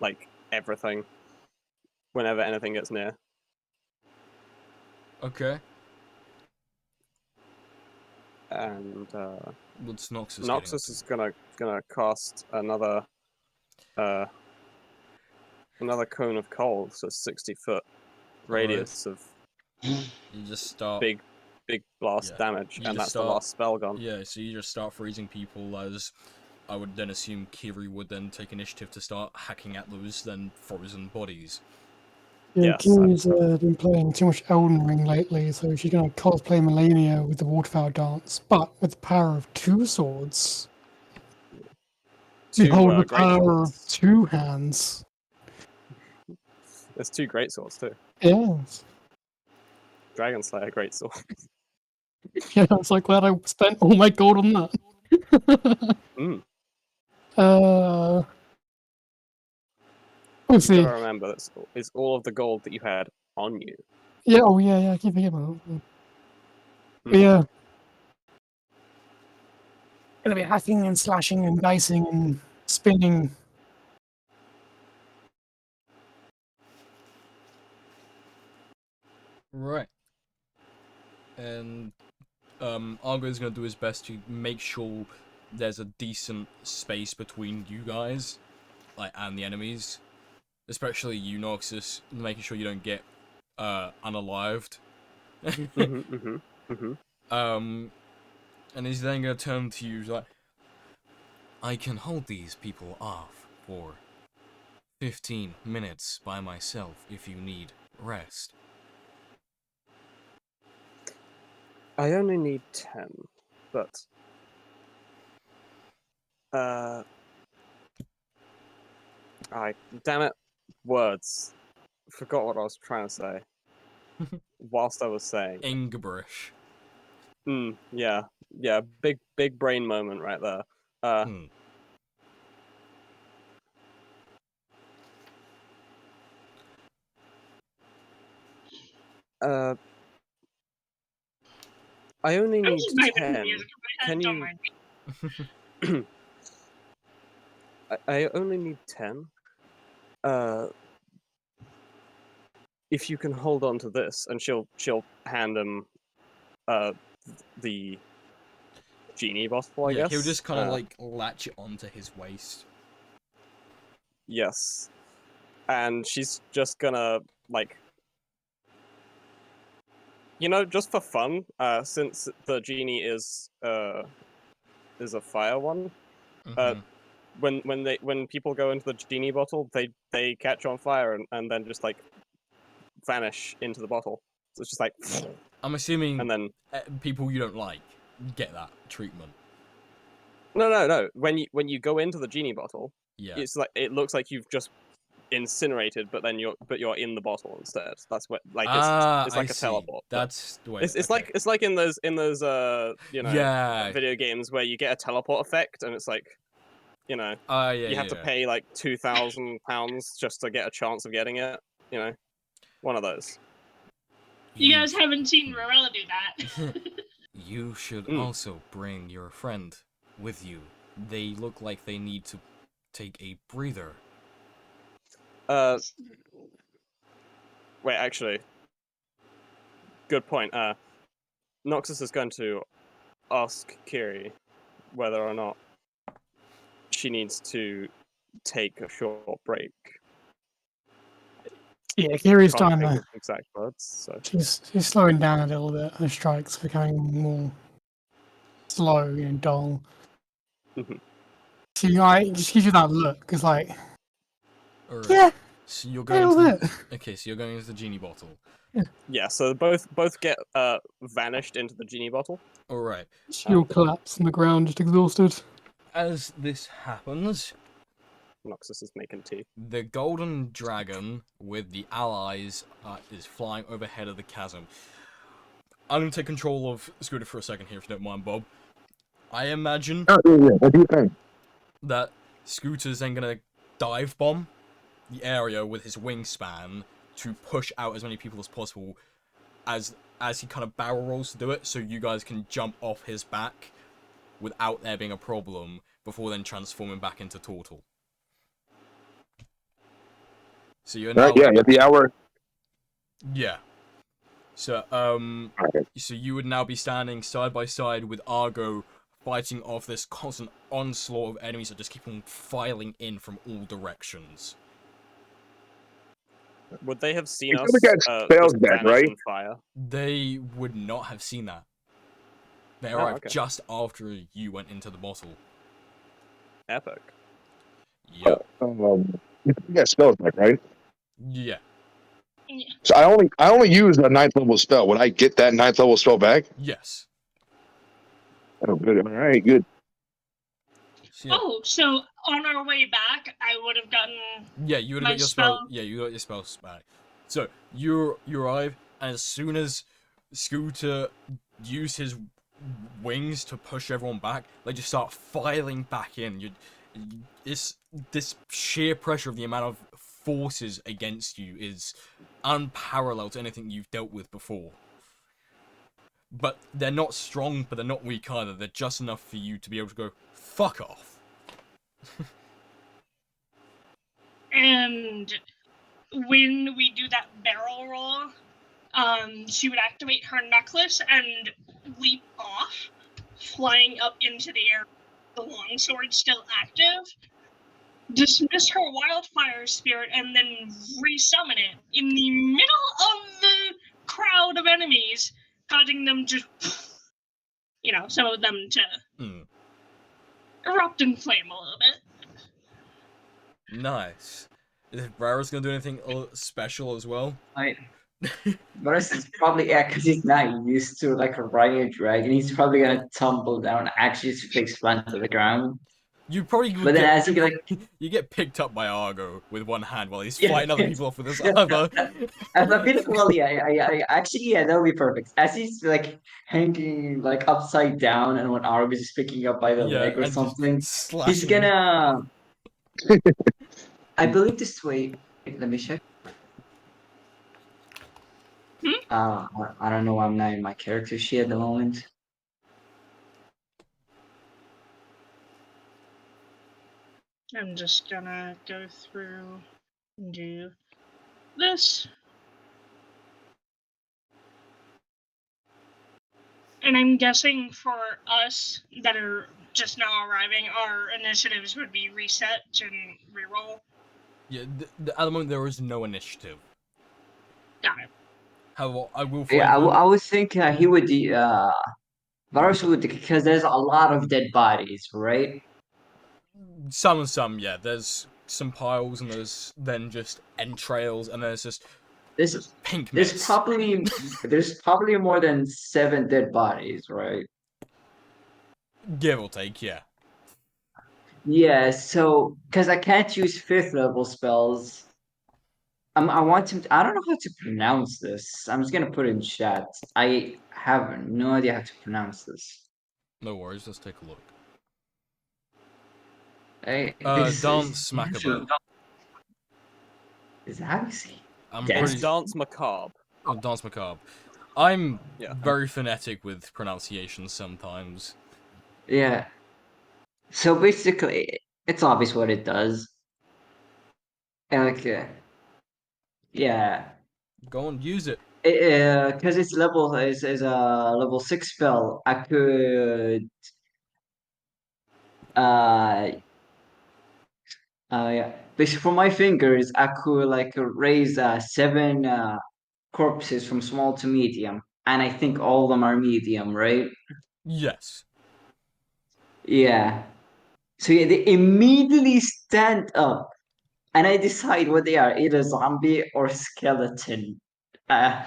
like everything whenever anything gets near. Okay. And what's Noxus? Noxus is gonna cast another cone of cold, so 60-foot radius of you just start big blast damage, and that's the last spell gone. Yeah, so you just start freezing people, as I would then assume Kiri would then take initiative to start hacking at those then frozen bodies. Yeah, Kiri's been playing too much Elden Ring lately, so she's going to cosplay Melania with the Waterfowl dance, but with the power of 2 swords. Behold the power of 2 hands. There's 2 great swords too. Yes. Dragon Slayer great sword. Yeah, I'm so glad I spent all my gold on that. Mm. Let's You see. gotta remember it's all of the gold that you had on you. Yeah, oh yeah, I keep forgetting about that. But Mhm. yeah. Gonna be hacking and slashing and dicing and spinning. Right. And Argo's gonna do his best to make sure there's a decent space between you guys, like, and the enemies. Especially you, Noxus, making sure you don't get unalived. And he's then gonna turn to you like, I can hold these people off for 15 minutes by myself if you need rest. I only need 10, but damn it, words. Forgot what I was trying to say. Whilst I was saying. English. Yeah, big brain moment right there. I only I'm need just vibing to 10. music in my head, Can don't you? mind me. I only need 10. If you can hold on to this, and she'll hand him the genie bottle, I Yeah, guess. he'll just kind of like latch it onto his waist. Yes. And she's just gonna, like, just for fun, since the genie is a fire one, when people go into the genie bottle, they catch on fire and then just like vanish into the bottle. So it's just like. I'm assuming and then people you don't like get that treatment. No. When you go into the genie bottle, Yeah, it's like it looks like you've just incinerated, but then you're in the bottle instead. That's what it's like a teleport. That's the way. It's like in those yeah, video games where you get a teleport effect and it's like you have to pay like £2,000 just to get a chance of getting it. One of those. You guys haven't seen Morella do that. You should also bring your friend with you. They look like they need to take a breather. Wait, actually. Good point. Noxus is going to ask Kiri whether or not she needs to take a short break. Yeah, Kiri's Can't trying think to. of exact words. So. She's slowing down a little bit. Her strikes becoming more slow, dull. She just gives you that look. It's like, Right. yeah. So you're going to. Okay, so you're going into the genie bottle. Yeah. So both get vanished into the genie bottle. All right. She'll collapse on the ground, just exhausted. As this happens, Noxus is making tea. The golden dragon with the allies is flying overhead of the chasm. I'm going to take control of Scooter for a second here, if you don't mind, Bob. I imagine What do you think? that Scooter's then going to dive bomb the area with his wingspan to push out as many people as possible as he kind of barrel rolls to do it, so you guys can jump off his back without there being a problem before then transforming back into Turtle. So you're now. At the hour. Yeah. So so you would now be standing side by side with Argo, fighting off this constant onslaught of enemies that just keep on filing in from all directions. Would they have seen You us could've got spells just back, vanish right? in fire? They would not have seen that. They arrived just after you went into the bottle. Epic. Yep. You got spells back, right? Yeah. So I only use a 9th level spell. Would I get that 9th level spell back? Yes. Oh, good. All right, good. So, yeah. Oh, so on our way back, I would have gotten Yeah, you would have my got your spell. spell. Yeah, you got your spells back. So you arrive, and as soon as Scooter used his wings to push everyone back, they just start filing back in. It's this sheer pressure of the amount of forces against you is unparalleled to anything you've dealt with before. But they're not strong, but they're not weak either. They're just enough for you to be able to go, fuck off. And when we do that barrel roll, she would activate her necklace and leap off, flying up into the air, the longsword still active, dismiss her wildfire spirit, and then resummon it in the middle of the crowd of enemies, causing them to, some of them to erupt in flame a little bit. Nice. Is Rara's gonna do anything special as well? Boris is probably because he's not used to like riding a dragon. He's probably gonna tumble down, actually just face plant to the ground. You probably But then as he like you get picked up by Argo with one hand while he's Yeah, fighting other yes. people off with his Yeah, other. as I feel well, yeah, I actually yeah, that would be perfect. As he's like hanging like upside down, and when Argus is picking up by the Yeah, leg or and just something, he's slashing. gonna. I believe this way. Wait, let me check. I don't know why I'm not in my character sheet at the moment. I'm just gonna go through and do this. And I'm guessing for us that are just now arriving, our initiatives would be reset and reroll. Yeah, at the moment there is no initiative. Got it. However, I will find Yeah, one. I would think he would. Varus would because there's a lot of dead bodies, right? Some and some, yeah. There's some piles, and there's then just entrails, and there's just This pink there's mess. probably more than 7 dead bodies, right? Give or take, yeah. Yeah, so because I can't use 5th level spells, I want to. I don't know how to pronounce this. I'm just gonna put it in chat. I have no idea how to pronounce this. No worries, let's take a look. This Dance Macabre. is that how you say? I'm Dance. pretty It's Dance Macabre. Dance Macabre. I'm Yeah. very phonetic with pronunciations sometimes. Yeah. So basically, it's obvious what it does. Okay. Yeah. Go on, use it. Because its level is a level 6 spell, I could uh yeah. Basically, from my fingers, I could like raise 7 corpses from small to medium, and I think all of them are medium, right? Yes. Yeah. So yeah, they immediately stand up, and I decide what they are, either zombie or skeleton. Uh,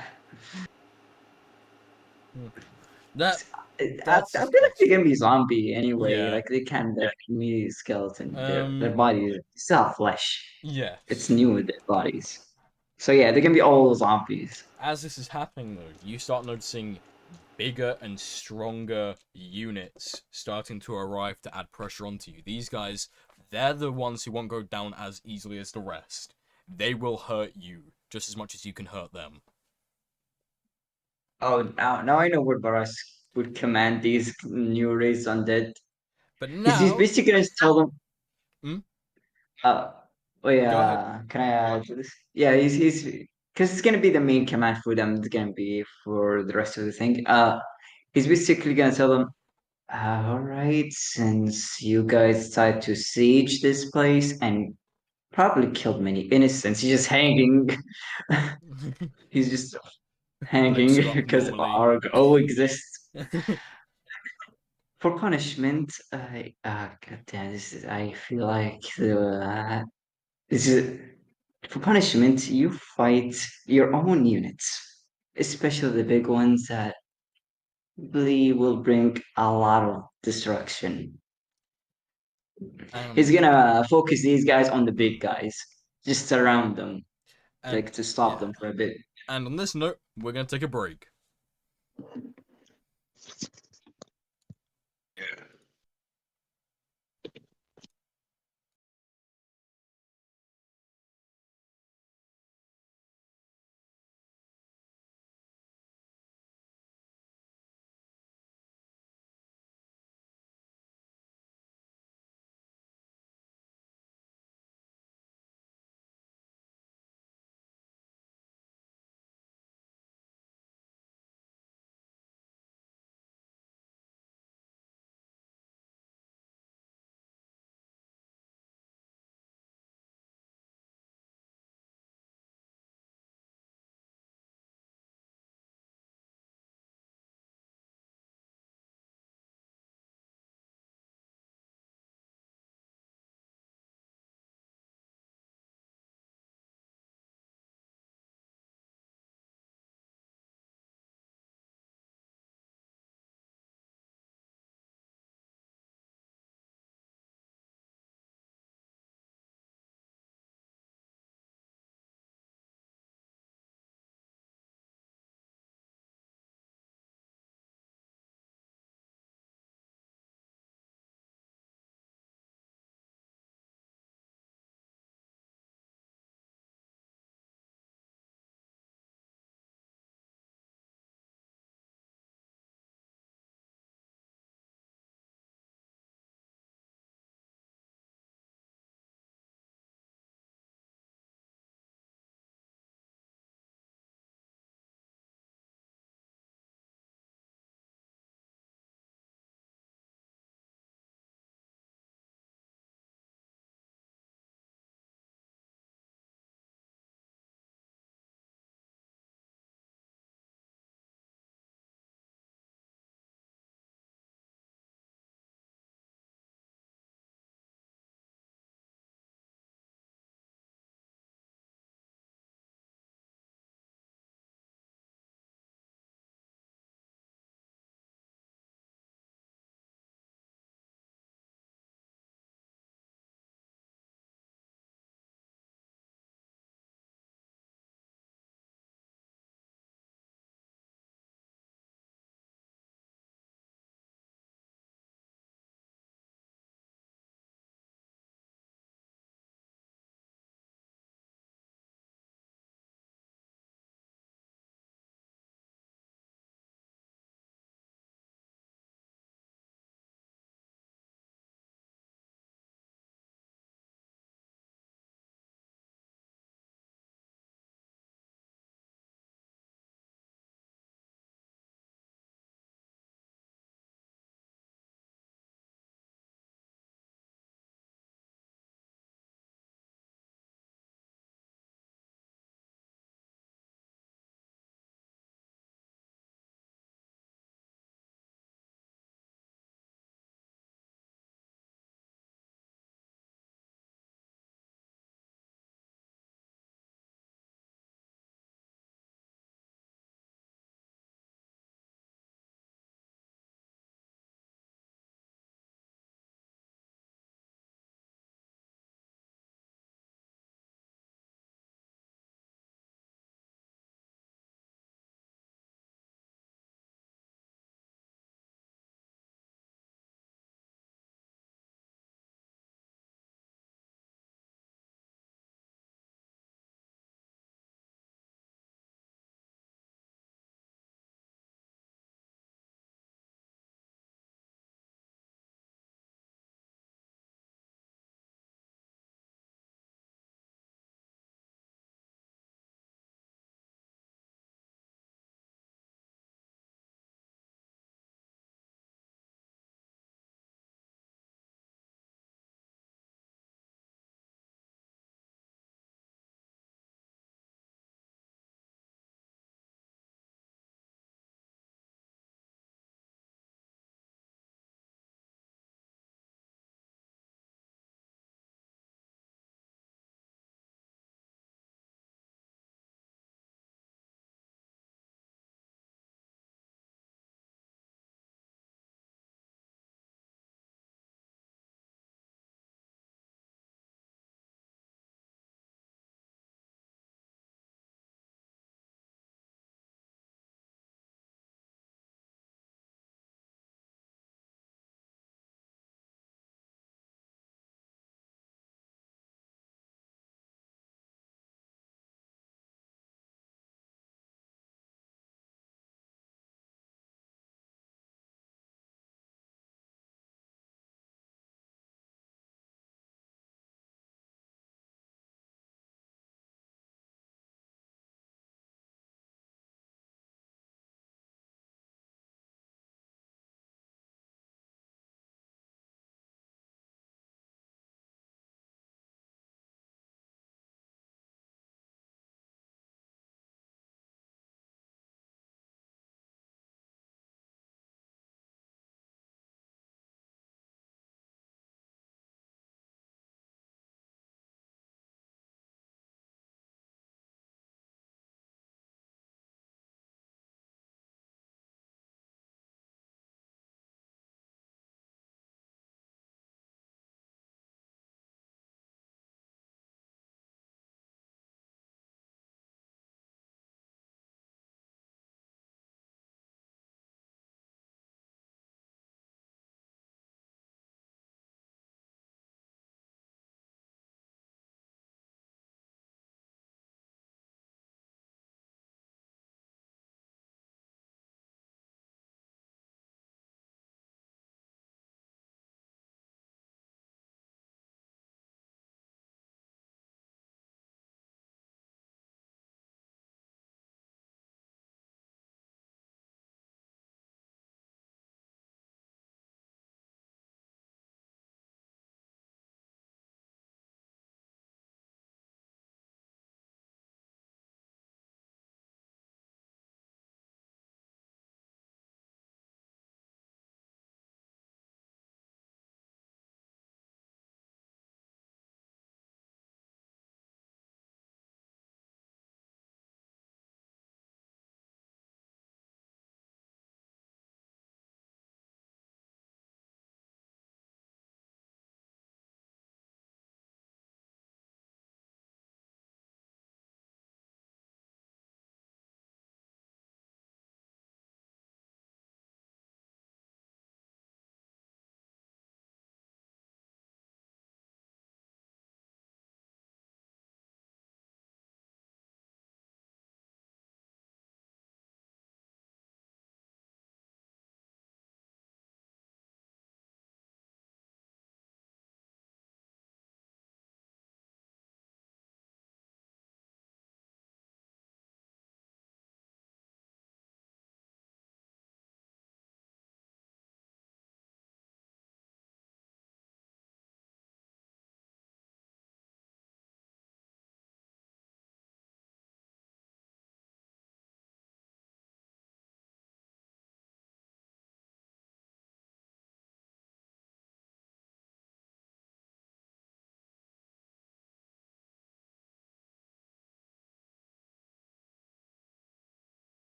That I that's feel like they can be zombie anyway. yeah. Like they can be skeleton. Their Um bodies still have flesh. yeah. It's new with their bodies. So yeah, they can be all zombies. As this is happening though, you start noticing bigger and stronger units starting to arrive to add pressure onto you. These guys, they're the ones who won't go down as easily as the rest. They will hurt you just as much as you can hurt them. Oh, now I know where Baras would command these new race undead. But He's now, basically gonna tell them. Hmm? Uh, oh Go ahead. yeah, can I do this? Yeah, he's because it's gonna be the main command for them. It's gonna be for the rest of the thing. He's basically gonna tell them, all right, since you guys decided to siege this place and probably killed many innocents, he's just hanging. He's just Lifts hanging you up because normally. our goal exists. For punishment, God damn, this is. I feel like this is for punishment. You fight your own units, especially the big ones that really will bring a lot of destruction. He's And gonna focus these guys on the big guys, just surround them, and like to stop yeah. them for a bit. And on this note, we're gonna take a break.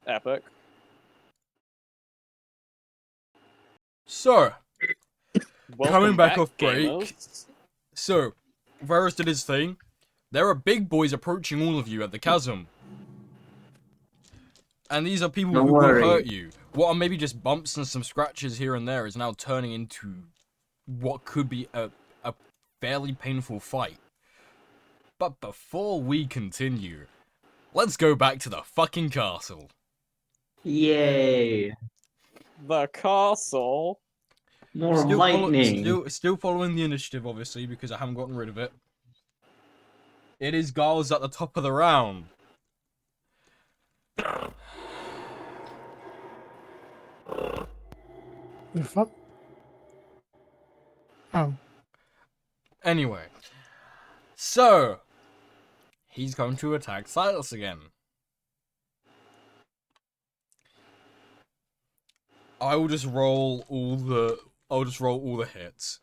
Epic. So, Welcome coming back off break. gamers. So, Varus did his thing. There are big boys approaching all of you at the chasm. And these are people Don't who worry. will hurt you. What are maybe just bumps and some scratches here and there is now turning into what could be a fairly painful fight. But before we continue, let's go back to the fucking castle. Yay! The castle. More Still, lightning. still following the initiative, obviously, because I haven't gotten rid of it. It is Garls at the top of the round. The fuck? Oh. Anyway, so he's going to attack Silas again. I will just roll all the. I'll just roll all the hits.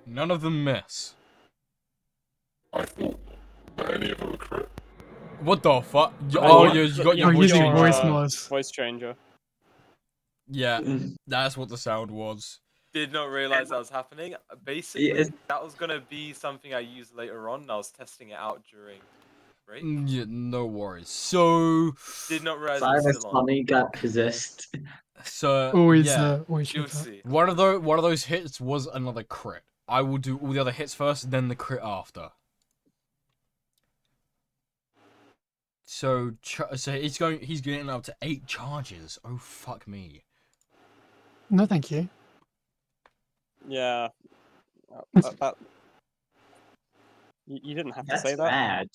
None of them miss. I thought that any of them were crit. What the fuck? Oh, Oh, you got your You're voice using changer. voice mods. Voice changer. Yeah, that's what the sound was. Did not realize that was happening. Basically, Yes. that was gonna be something I used later on. And I was testing it out during break. Yeah, no worries. So, Did not realize it was Cyrus still on. suddenly got possessed. Always, yeah, always You'll check that. see. one of those hits was another crit. I will do all the other hits first, then the crit after. So he's getting up to 8 charges. Oh fuck me. No, thank you. Yeah. You didn't have to That's say that. bad.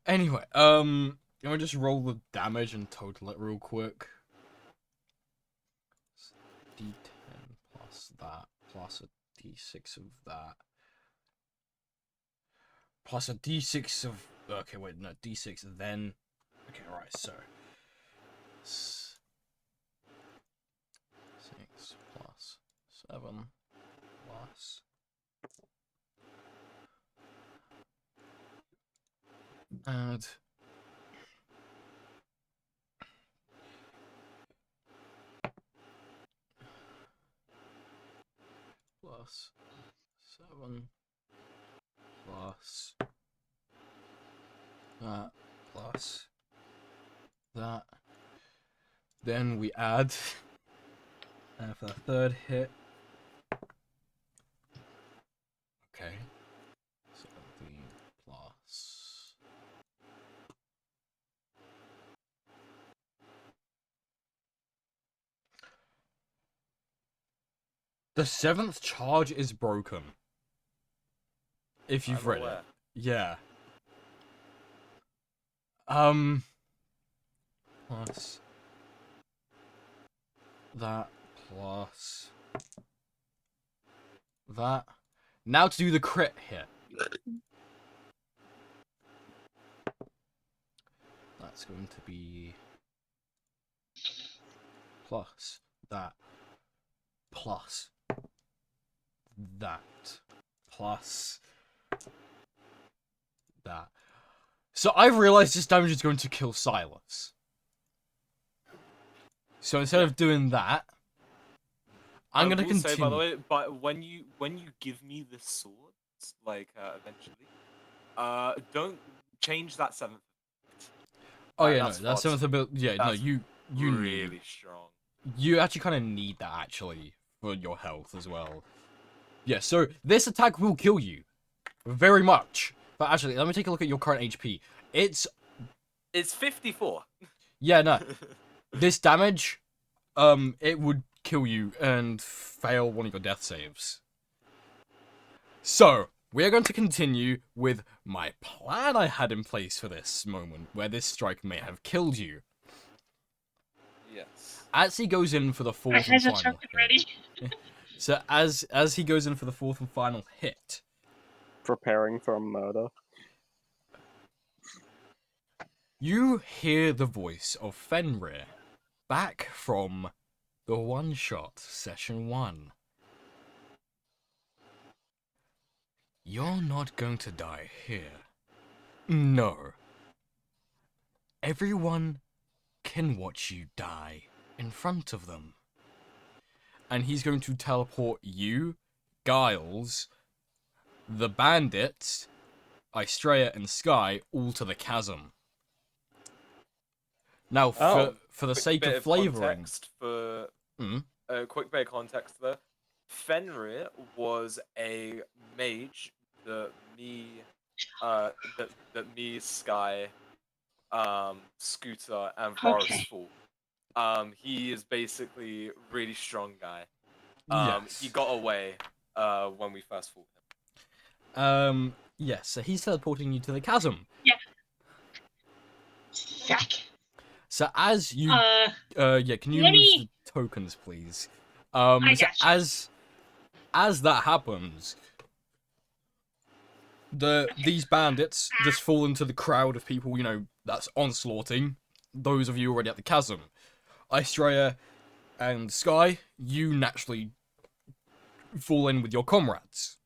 Anyway, can we just roll the damage and total it real quick? D10 plus that, plus a D6 of that, plus a D6 of. Okay, wait, no, D6 then. Okay, right, so 6 plus 7 plus. Add plus 7 plus that plus that. Then we add for the third hit. Okay. 17 plus. The 7th charge is broken. If you've I'm read aware. it. Yeah. Plus that plus that. Now to do the crit hit. That's going to be plus that plus that plus that. So I've realized this damage is going to kill Silas. So instead of doing that, I'm gonna will continue. say, by the way, but when you give me the swords, like eventually, don't change that 7th. Oh yeah, no, that's that's fast. 7th ability. Yeah, no, That's you really need, strong. you actually kind of need that actually for your health as well. Yeah, so this attack will kill you, very much. But actually, let me take a look at your current HP. It's 54. Yeah, no, this damage, it would kill you and fail one of your death saves. So, we are going to continue with my plan I had in place for this moment, where this strike may have killed you. Yes. As he goes in for the I 4th had and a final token hit. ready. So, as he goes in for the 4th and final hit, Preparing for a murder. you hear the voice of Fenrir, back from the one-shot session 1. You're not going to die here. No. Everyone can watch you die in front of them. And he's going to teleport you, Giles, the bandits, Istrea, and Sky all to the chasm. Now, Oh. for the Quick sake bit of flavouring... context for Mm, a quick bit of context there. Fenrir was a mage that me, Sky, Scooter, and Varus Okay. fought. He is basically a really strong guy. He yes. got away when we first fought him. Yes, so he's teleporting you to the chasm. Yeah. Fuck. So as you... yeah, can you let use me- the tokens, please? I So gotcha. as that happens, these bandits just fall into the crowd of people, you know, that's onslaughting those of you already at the chasm. Istrea and Sky, you naturally fall in with your comrades.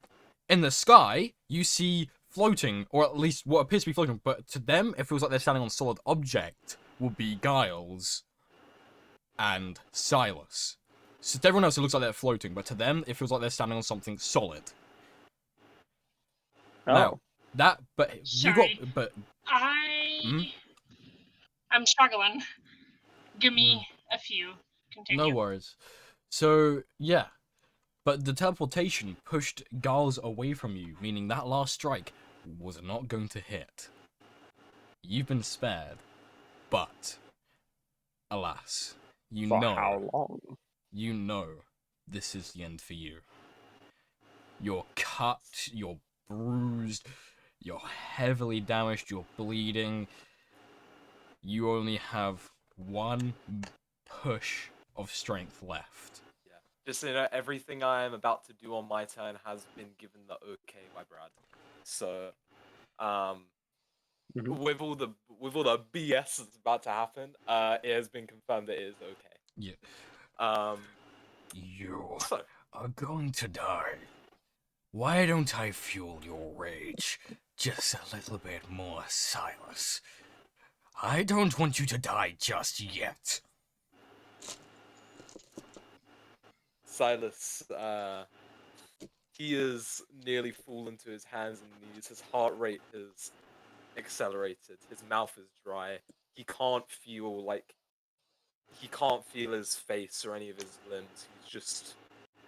In the sky, you see floating, or at least what appears to be floating, but to them, it feels like they're standing on a solid object, would be Giles and Silas. So to everyone else, it looks like they're floating, but to them, it feels like they're standing on something solid. Now, Sorry. but I'm struggling. Give me a few. Continue. no worries. So, yeah. But the teleportation pushed Giles away from you, meaning that last strike was not going to hit. You've been spared, but alas, For how long? you know this is the end for you. You're cut, you're bruised, you're heavily damaged, you're bleeding. You only have one push of strength left. Just so you know, everything I am about to do on my turn has been given the okay by Brad. So, with all the BS that's about to happen, it has been confirmed that it is okay. Yeah. You are going to die. Why don't I fuel your rage just a little bit more, Silas? I don't want you to die just yet. Silas, he is nearly fallen to his hands and knees. His heart rate is accelerated. His mouth is dry. He can't feel his face or any of his limbs. He's just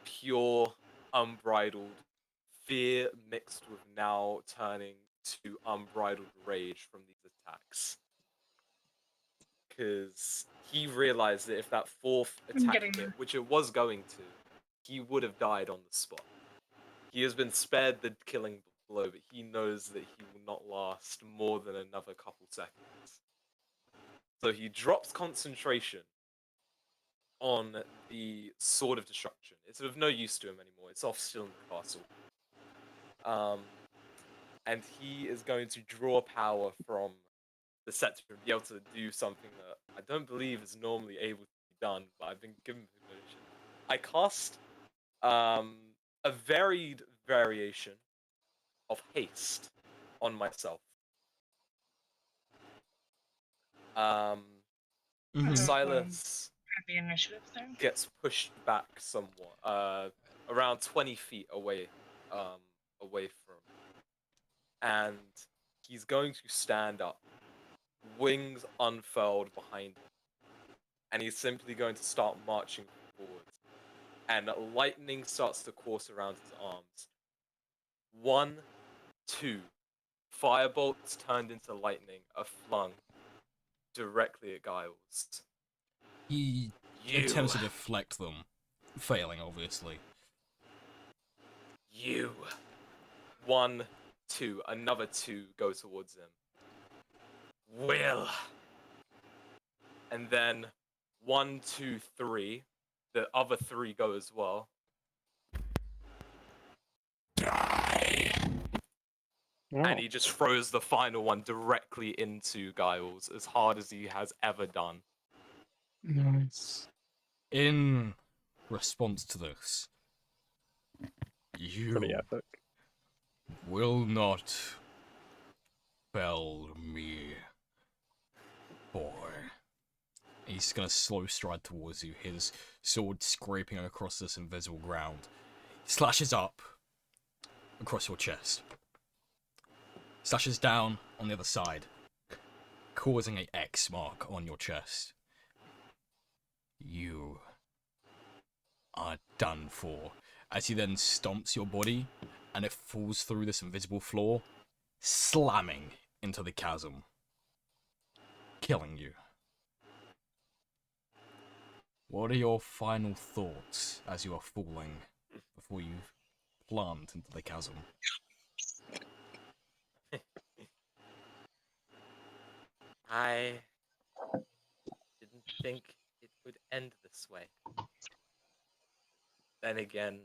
pure, unbridled fear mixed with now turning to unbridled rage from these attacks. Because he realized that if that fourth attack hit, which it was going to, he would have died on the spot. He has been spared the killing blow, but he knows that he will not last more than another couple seconds. So he drops concentration on the Sword of Destruction. It's of no use to him anymore. It's off still in the castle. And he is going to draw power from the scepter and be able to do something that I don't believe is normally able to be done, but I've been given permission. I cast a varied variation of haste on myself. Silas The initiative there. gets pushed back somewhat, around 20 feet away from, and he's going to stand up, wings unfurled behind him, and he's simply going to start marching forward. And lightning starts to course around his arms. 1, 2, firebolts turned into lightning are flung directly at Giles. He attempts to deflect them, failing, obviously. 1, 2, another 2 go towards him. Will. And then 1, 2, 3. The other 3 go as well. Die. And he just throws the final one directly into Giles as hard as he has ever done. Nice. In response to this, Pretty epic. will not fell me, boy. He's gonna slow stride towards you, his sword scraping across this invisible ground. He slashes up across your chest. Slashes down on the other side, causing an X mark on your chest. You are done for. As he then stomps your body, and it falls through this invisible floor, slamming into the chasm, killing you. What are your final thoughts as you are falling before you plant into the chasm? I didn't think it would end this way. Then again,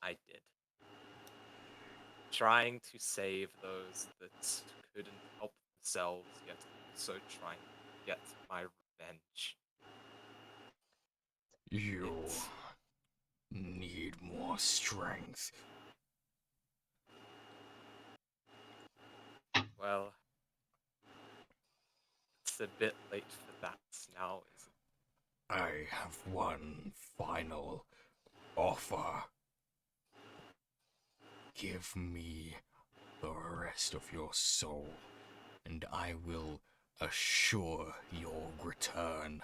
I did. Trying to save those that couldn't help themselves, yet also trying to get my revenge. You need more strength. Well, it's a bit late for that now, isn't it? I have one final offer. Give me the rest of your soul, and I will assure your return,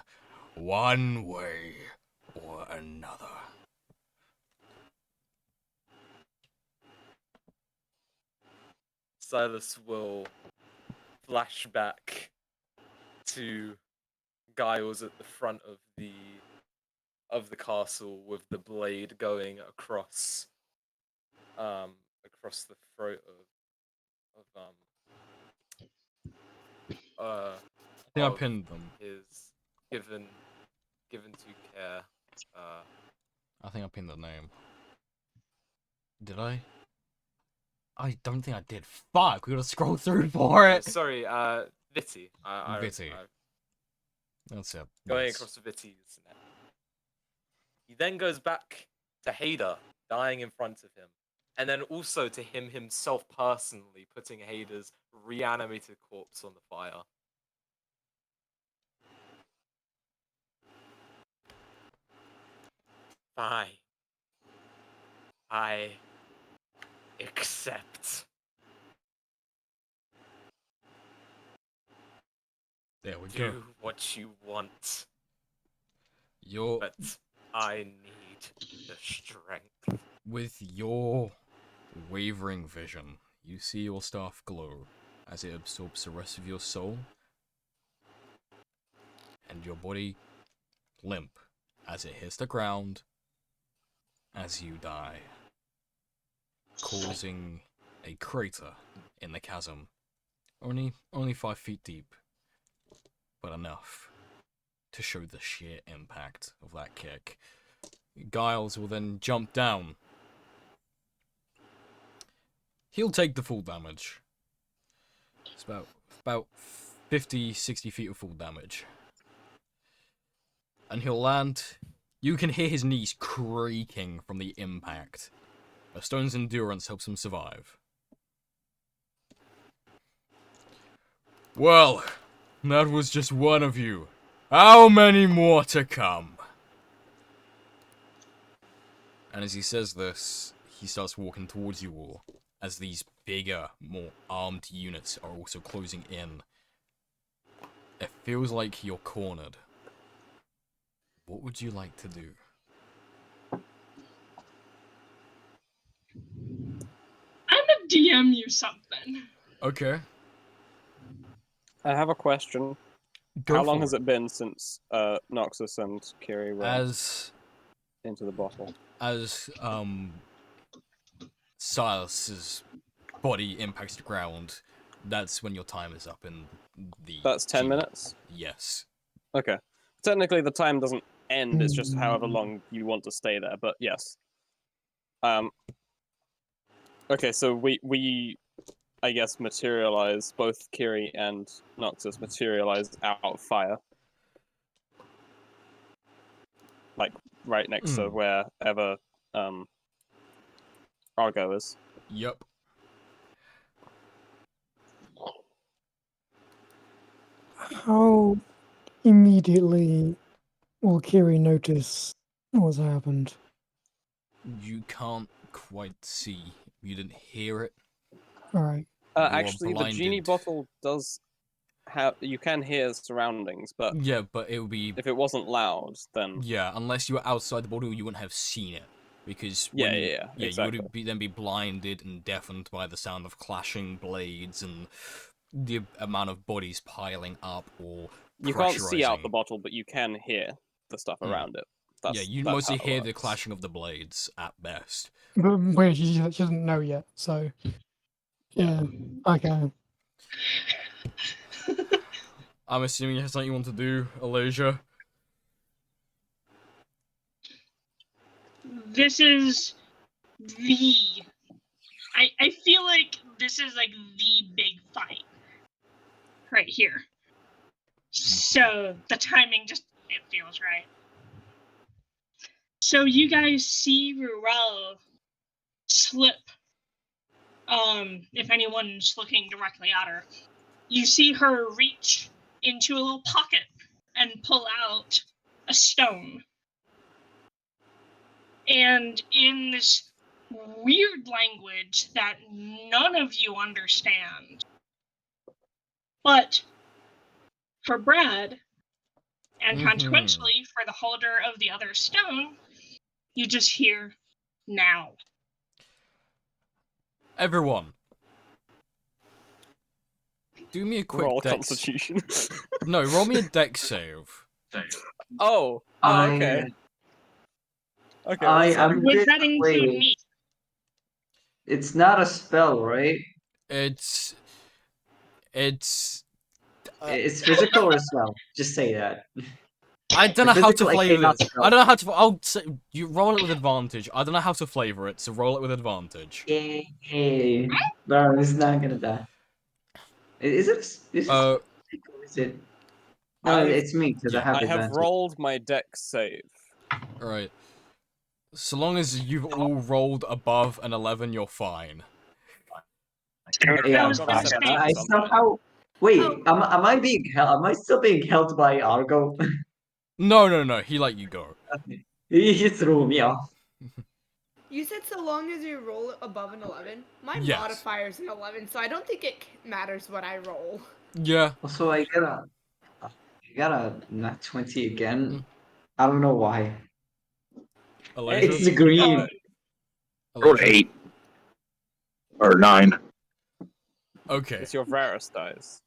one way or another. Silas will flash back to Giles at the front of the castle with the blade going across the throat I think I of pinned them. his given to care. I think I pinned the name. Did I? I don't think I did. Fuck, we gotta scroll through for it. Sorry, Viti. Viti. That's it. Going Yes. across to Viti's neck. He then goes back to Hader, dying in front of him. And then also to him himself personally, putting Hader's reanimated corpse on the fire. Fine. I accept. There we go. Do what you want, Your but I need the strength. with your wavering vision, you see your staff glow as it absorbs the rest of your soul, and your body limp as it hits the ground as you die, causing a crater in the chasm, only 5 feet deep, but enough to show the sheer impact of that kick. Giles will then jump down. He'll take the full damage. It's about 50, 60 feet of full damage. And he'll land. You can hear his knees creaking from the impact. A stone's endurance helps him survive. Well, that was just one of you. How many more to come? And as he says this, he starts walking towards you all, as these bigger, more armed units are also closing in. It feels like you're cornered. What would you like to do? I'm gonna DM you something. Okay. I have a question. Go How long for has it been since Noxus and Kiri were As into the bottle? Silas's body impacts the ground, that's when your time is up in the... That's 10 GM. minutes? Yes. Okay. Technically, the time doesn't end, it's just however long you want to stay there, but yes. Okay, so we I guess, materialize, both Kiri and Noxus materialize out of fire. Like, right next to wherever Argo is. Yep. How immediately will Kiri notice what's happened? You can't quite see. You didn't hear it. Alright. You are Actually, the genie blinded. bottle does have. You can hear surroundings, but Yeah, but it would be... if it wasn't loud, then Yeah, unless you were outside the bottle, you wouldn't have seen it. Because when yeah, you exactly. would then be blinded and deafened by the sound of clashing blades and the amount of bodies piling up or You can't see out pressurizing. the bottle, but you can hear the stuff around it. Yeah, you that's mostly how it hear the works. clashing of the blades at best. But wait, she doesn't know yet, so... Yeah, okay. I'm assuming you have something you want to do, Elijah. This is the... I feel like this is like the big fight. Right here. So the timing just, it feels right. So you guys see Ruel slip. If anyone's looking directly at her, you see her reach into a little pocket and pull out a stone. And in this weird language that none of you understand, but for Brad, and consequentially for the holder of the other stone, you just hear now. Everyone, do me a quick Roll dex. Constitution. No, roll me a dex save. Oh, okay. Okay, I'm Would good. that include Wait, me? it's not a spell, right? It's It's physical or a spell. Just say that. I don't know how to Physical, it flavor cannot it. spell. I don't know how to. I'll say you roll it with advantage. I don't know how to flavor it, so roll it with advantage. Yay. No, it's not gonna die. Is it? Is it? No, it's me because I Yeah. have I have advantage. rolled my dex save. Right. So long as you've all rolled above an 11, you're fine. Okay, That Yeah, I've was got the a fine. 17 same. I something. somehow. Wait, Oh. am I being held? Am I still being held by Argo? No. He let you go. He threw me off. You said so long as you roll above an 11. My Yes. modifier's an 11, so I don't think it matters what I roll. Yeah. Also, I got a nat 20 again. Mm. I don't know why. Elijah. It's the green. Rolled 8 or 9. Okay. It's your Varus dice.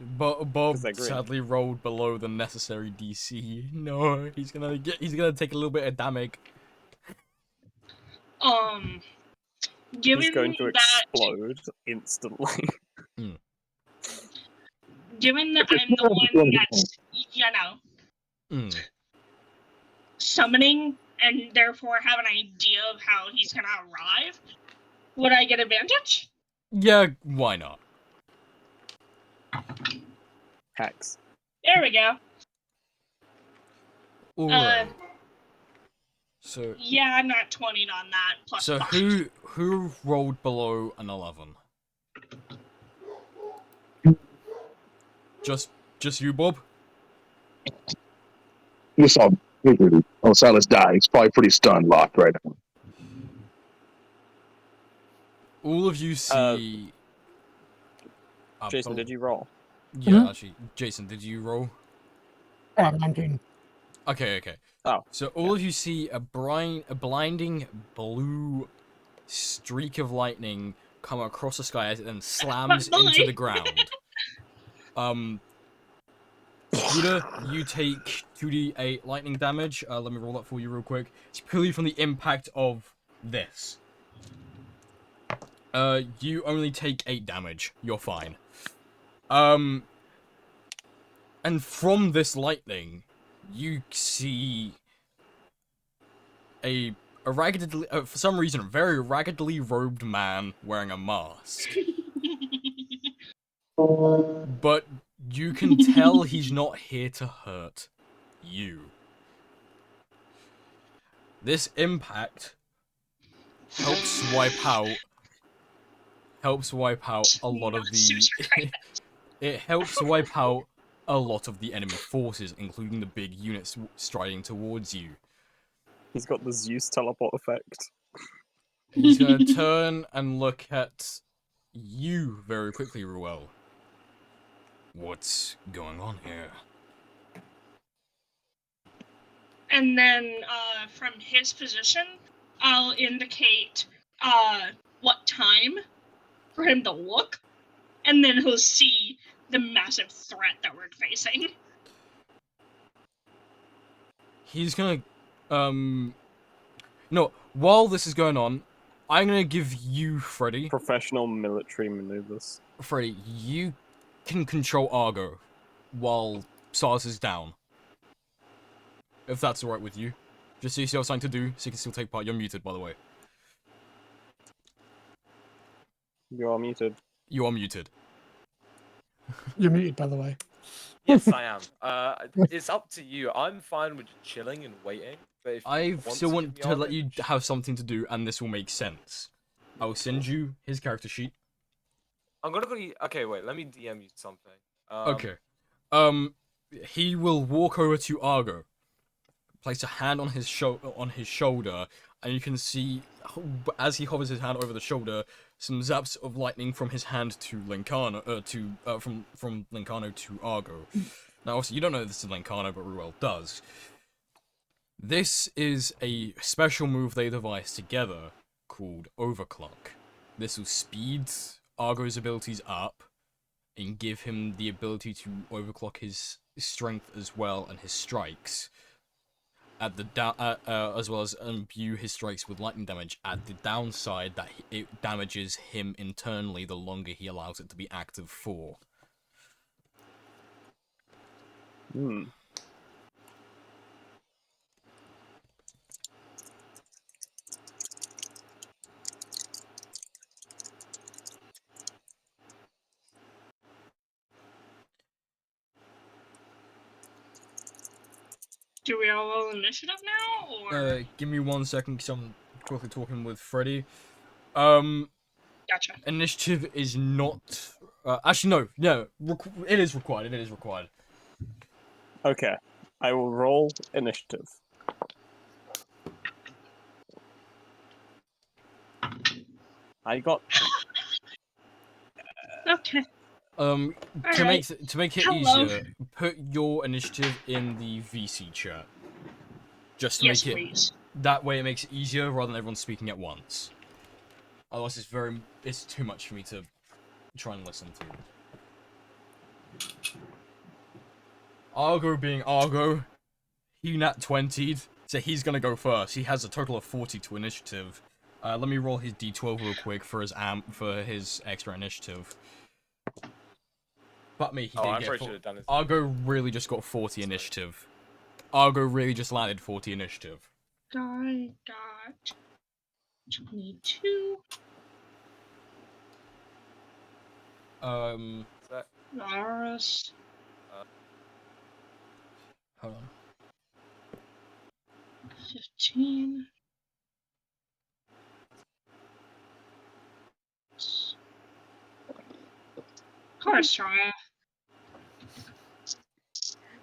Bob they're green. sadly rolled below the necessary DC. No, he's gonna take a little bit of damage. He's Given going to that, explode instantly. given that I'm the one that's, summoning and therefore have an idea of how he's gonna arrive, would I get advantage? Yeah, why not? Hacks. There we go. Alright. So Yeah, I'm not 20 on that. Plus so 5. who rolled below an 11? Just you, Bob? You saw Silas die. He's probably pretty stunned, locked right now. All of you see. Jason, did you roll? Yeah, actually, Jason, did you roll? 19. Okay. Oh. So all of you see a blinding blue streak of lightning come across the sky as it then slams into the ground. Scooter, you take 2d8 lightning damage. Let me roll that for you real quick. It's purely from the impact of this. You only take 8 damage. You're fine. And from this lightning, you see a raggedly, for some reason, a very raggedly robed man wearing a mask. But you can tell he's not here to hurt you. This impact helps wipe out a lot of the it helps wipe out a lot of the enemy forces, including the big units striding towards you. He's got the Zeus teleport effect. He's gonna turn and look at you very quickly, Ruel. What's going on here? And then from his position, I'll indicate what time for him to look, and then he'll see the massive threat that we're facing. He's gonna, no, while this is going on, I'm gonna give you, Freddy. Professional military maneuvers. Freddy, you can control Argo while SARS is down. If that's alright with you. Just so you see what I'm trying to do, so you can still take part. You're muted, by the way. You are muted. You are muted. You're muted, by the way. Yes, I am. It's up to you. I'm fine with chilling and waiting. But if I still give want me to Argo, let you have something to do, and this will make sense. I will send you his character sheet. I'm gonna go. Okay, wait. Let me DM you something. Okay. He will walk over to Argo, place a hand on his shoulder, and you can see as he hovers his hand over the shoulder, some zaps of lightning from his hand to Lincano, from Lincano to Argo. Now, obviously, you don't know this is Lincano, but Ruel does. This is a special move they devised together called Overclock. This will speed Argo's abilities up and give him the ability to overclock his strength as well and his strikes. At the as well as imbue his strikes with lightning damage. At the downside, that it damages him internally the longer he allows it to be active for. Hmm. Do we all roll initiative now, or? Give me 1 second, because I'm quickly talking with Freddy. Gotcha. Initiative is not... actually, no, it is required, it is required. Okay. I will roll initiative. I got... Okay. To make it Hello. easier, put your initiative in the VC chat. Just to Yes, make it... please. That way it makes it easier, rather than everyone speaking at once. Otherwise it's too much for me to try and listen to. Argo being Argo, he nat 20'd, so he's gonna go first. He has a total of 40 to initiative. Let me roll his d12 real quick for his extra initiative. But me, he didn't get 40. Argo really just got 40 initiative. Argo really just landed 40 initiative. I got 22. Lars. Hold on. 15. Of course, Raya.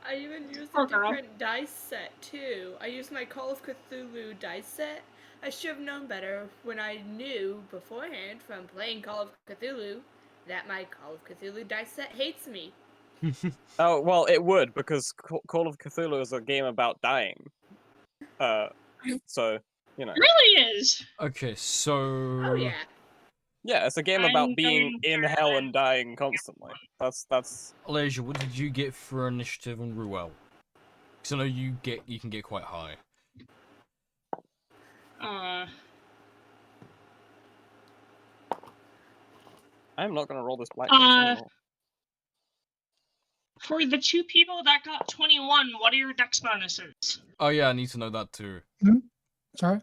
I even used Poor a girl. different dice set too. I used my Call of Cthulhu dice set. I should have known better when I knew beforehand from playing Call of Cthulhu that my Call of Cthulhu dice set hates me. Oh, well, it would, because Call of Cthulhu is a game about dying. So, you know. It really is. Okay, so... Oh yeah. Yeah, it's a game about being in hell and dying constantly. That's... Elijah, what did you get for initiative on Ruel? Because I know you can get quite high. I'm not gonna roll this black dice anymore. For the two people that got 21, what are your dex bonuses? Oh yeah, I need to know that too. Sorry?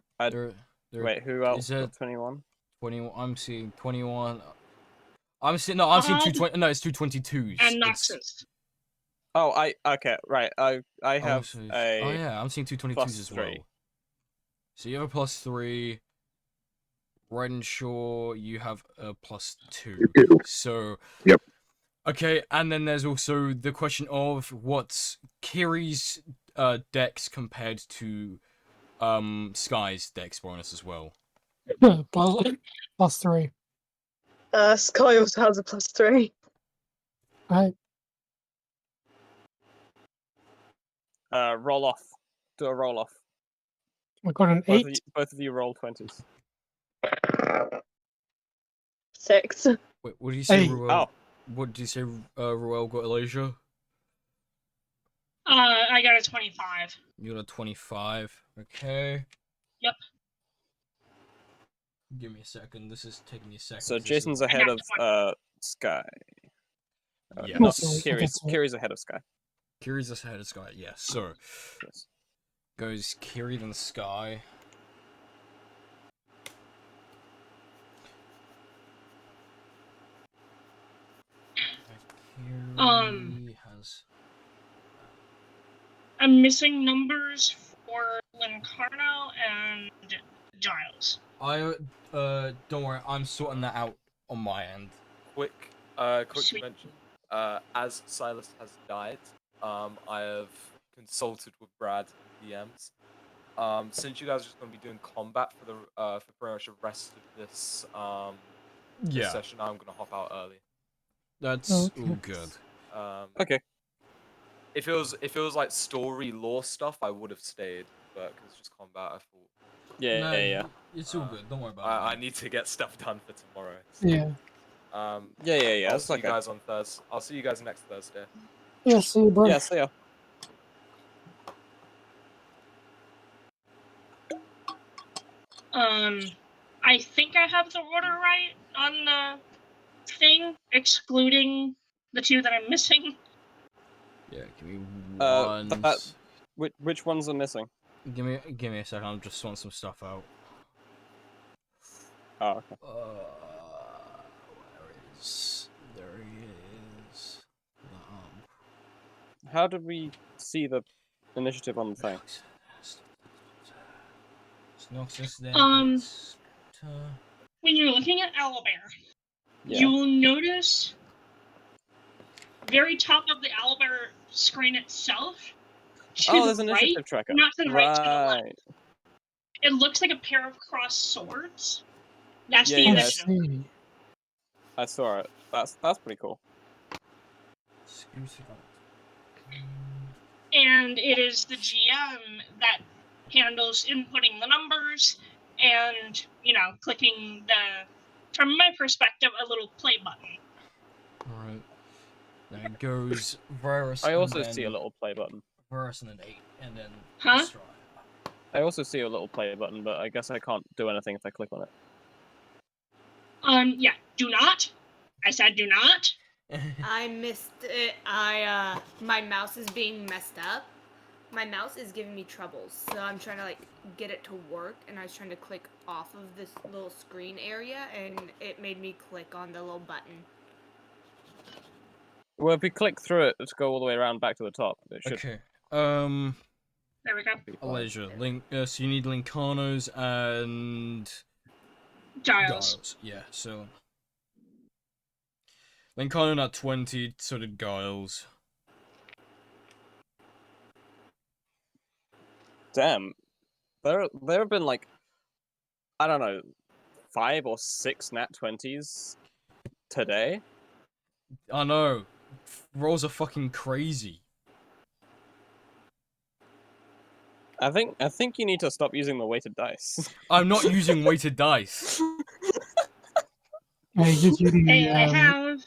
Wait, who else got 21? 21. I'm seeing 21. I'm seeing 220. No, it's 222s. And Noxus. Oh, okay, right. I have a. Oh yeah, I'm seeing 222s as well. So you have a +3. Right and Shaw, you have a +2. So Yep. Okay, and then there's also the question of what's Kiri's dex compared to Sky's dex bonus as well. +3. Sky also has a +3. Right. Roll off. Do a roll off. I got an 8. Both of you roll 20s. 6. Wait, what did you say, Hey. Ruel? Oh. What did you say, Ruel got Elijah? I got a 25. You got a 25. Okay. Yep. Give me a second. This is taking me a second. So This is- Jason's ahead of Sky. Yeah. No, Sorry, Kiri's okay. Kiri's ahead of Sky. Kiri's ahead of Sky. Yeah. So Yes. goes Kiri then Sky. Kiri has. I'm missing numbers for Lincarno and Giles. Don't worry. I'm sorting that out on my end. Quick Sweet. mention. As Silas has died, I have consulted with Brad and DMs. Since you guys are just going to be doing combat for the for pretty much the rest of this this session, I'm going to hop out early. That's Okay. all good. Okay. If it was like story lore stuff, I would have stayed, but because it's just combat, I thought Yeah, No, yeah. It's all good. Don't worry about I it. need to get stuff done for tomorrow. So, Yeah. Yeah. I'll That's see you okay. guys on Thursday. I'll see you guys next Thursday. Yeah, see you, bro. Yeah, see ya. I think I have the order right on the thing, excluding the two that I'm missing. Yeah, give me Uh, one. that- Which ones are missing? Give me a second. I'm just sorting some stuff out. Oh, okay. Where is? There he is. How did we see the initiative on the thing? It's not just there. Um, It's, When you're looking at Owlbear, Yeah. you will notice very top of the Owlbear screen itself. To Oh, the there's an right, initiative tracker. not to the right, to the left. Right. It looks like a pair of crossed swords. That's Yeah, the yeah, I initiative. see. I saw it. That's pretty cool. And it is the GM that handles inputting the numbers and, clicking from my perspective, a little play button. Alright. Then it goes Virus. I also and then see a little play button. Virus and then 8, and then Huh? Strider. I also see a little play button, but I guess I can't do anything if I click on it. Yeah, do not. I said do not. I missed it. My mouse is being messed up. My mouse is giving me troubles, so I'm trying to get it to work, and I was trying to click off of this little screen area, and it made me click on the little button. Well, if we click through it, let's go all the way around back to the top. It should Okay. There we go. be fine. Elijah, so you need Lincarnos and Giles. Yeah, so Lincarno at 20, so did Giles. Damn. There have been I don't know, 5 or 6 nat 20s today. I know. Rolls are fucking crazy. I think you need to stop using the weighted dice. I'm not using weighted dice. Yeah, he gives you the, Hey, I have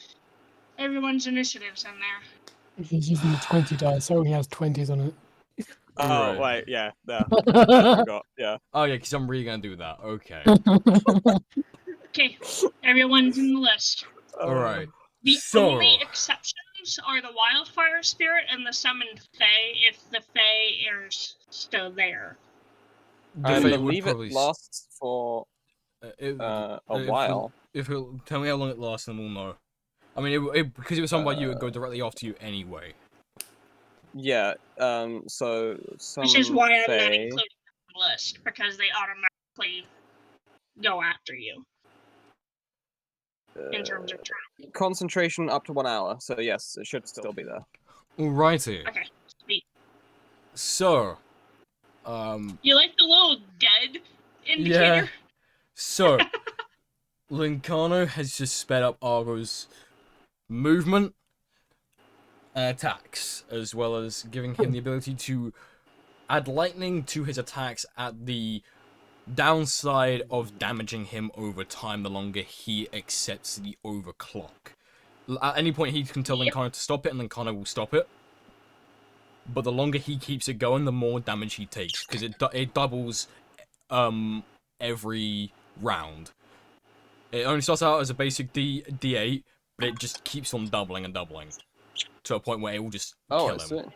everyone's initiatives in there. he's using the 20 dice, so he has 20s on it. Oh, Right. wait, yeah. I forgot. Yeah. Oh yeah, because I'm really gonna do that. Okay. Okay, everyone's in the list. Alright. The So- only exceptions are the wildfire spirit and the summoned fae, if the fae is still there. The I Fae would believe probably it lasts for a while. If it'll tell me how long it lasts, then we'll know. I mean, because it was something by you, it'd go directly off to you anyway. Yeah. So Which is summoned why I'm not fae- including them on the list, because they automatically go after you. in terms of turn. Concentration up to 1 hour, so yes, it should still be there. Alrighty. Okay, sweet. So, You like the little dead indicator? So, Lincano has just sped up Argo's movement and attacks, as well as giving him the ability to add lightning to his attacks at the downside of damaging him over time the longer he accepts the overclock. At any point, he can tell Lincano to stop it, and Lincano will stop it. But the longer he keeps it going, the more damage he takes, because it doubles every round. It only starts out as a basic D8, but it just keeps on doubling and doubling to a point where it will just kill him.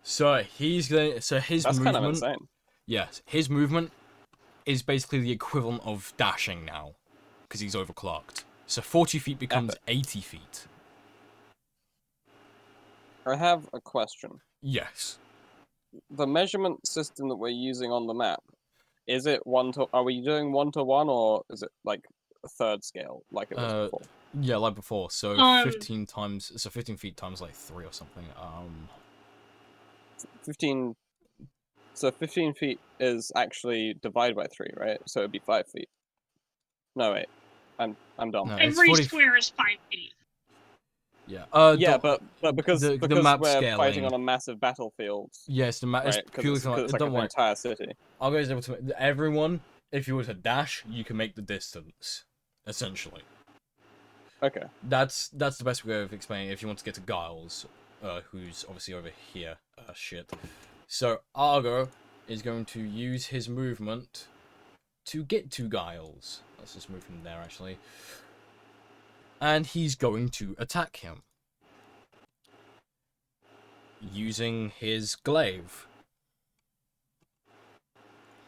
So he's going. So his That's movement. kind of insane. Yes, his movement is basically the equivalent of dashing now, because he's overclocked. So 40 feet becomes 80 feet. I have a question. Yes. The measurement system that we're using on the map, is it are we doing 1-to-1, or is it like a third scale like it was before? Yeah, like before. So 15 times. So 15 feet times like 3 or something. 15. So 15 feet is actually divided by 3, right? So it'd be 5 feet. No, wait. I'm dumb. No, Every square is 5 feet. Yeah. Yeah, but because the because map we're scaling. fighting on a massive battlefield. Yes, the map is Right, purely because it's like don't an worry. entire city. Argo is able to everyone. If you were to dash, you can make the distance, essentially. Okay. That's the best way of explaining it if you want to get to Giles, who's obviously over here. Shit. So Argo is going to use his movement to get to Giles. Let's just move him there, actually. And he's going to attack him. Using his glaive.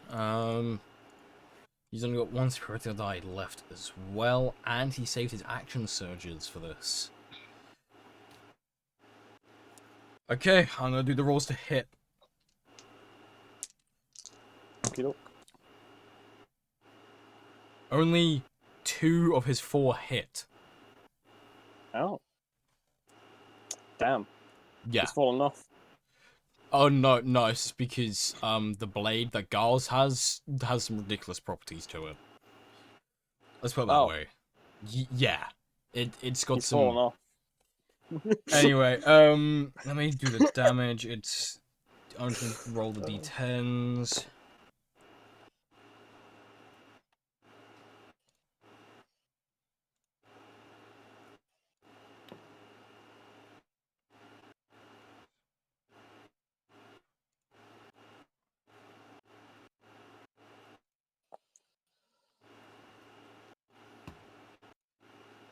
He's only got 1 spiritual die left as well, and he saved his action surges for this. Okay, I'm gonna do the rolls to hit. Okey-doke. Only 2 of his 4 hit. Oh. Damn. Yeah. It's fallen off. Oh no, it's just because the blade that Giles has some ridiculous properties to it. Let's put it that way. Yeah. It's got He's some fallen off. Anyway, let me do the damage. I'm just gonna roll the d10s.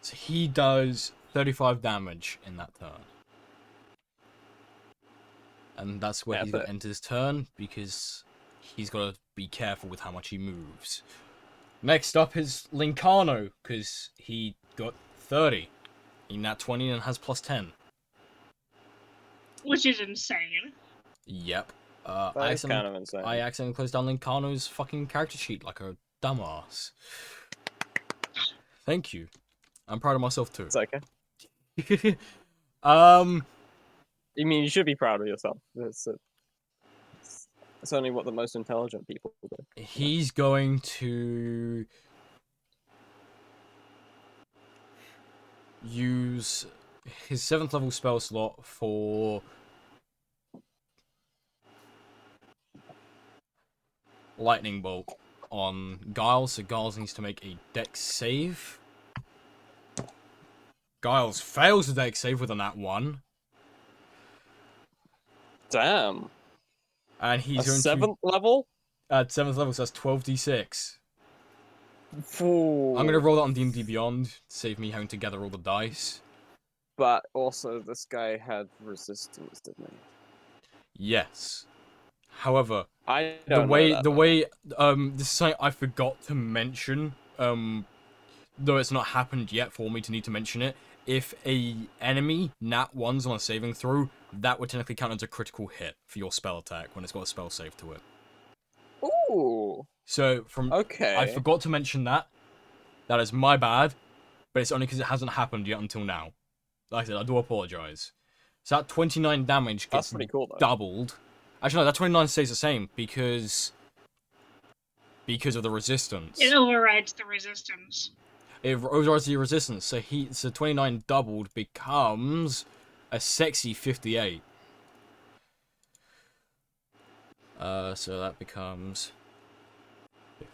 So he does 35 damage in that turn. And that's where he's going to end his turn, because he's got to be careful with how much he moves. Next up is Lincano, because he got 30 in that 20 and has plus 10. Which is insane. Yep. That is kind of insane. I accidentally closed down Lincano's fucking character sheet like a dumbass. Thank you. I'm proud of myself too. It's okay. You mean you should be proud of yourself. It's only what the most intelligent people do. He's going to use his 7th level spell slot for Lightning Bolt on Giles, so Giles needs to make a dex save. Giles fails the dex save with a nat 1. Damn. And he's going 7th level? At 7th level, so that's 12d6. Ooh. I'm going to roll that on D&D Beyond, to save me having to gather all the dice. But also, this guy had resistance, didn't he? Yes. However, I don't the way this is something I forgot to mention, though it's not happened yet for me to need to mention it. If a enemy nat 1s on a saving throw, that would technically count as a critical hit for your spell attack when it's got a spell save to it. Ooh. So I forgot to mention that. That is my bad. but it's only because it hasn't happened yet until now. Like I said, I do apologize. So that 29 damage That's gets pretty cool, though. doubled. Actually, no, that 29 stays the same because of the resistance. It overrides the resistance. It overrides the resistance, so 29 doubled becomes a sexy 58. So that becomes 58.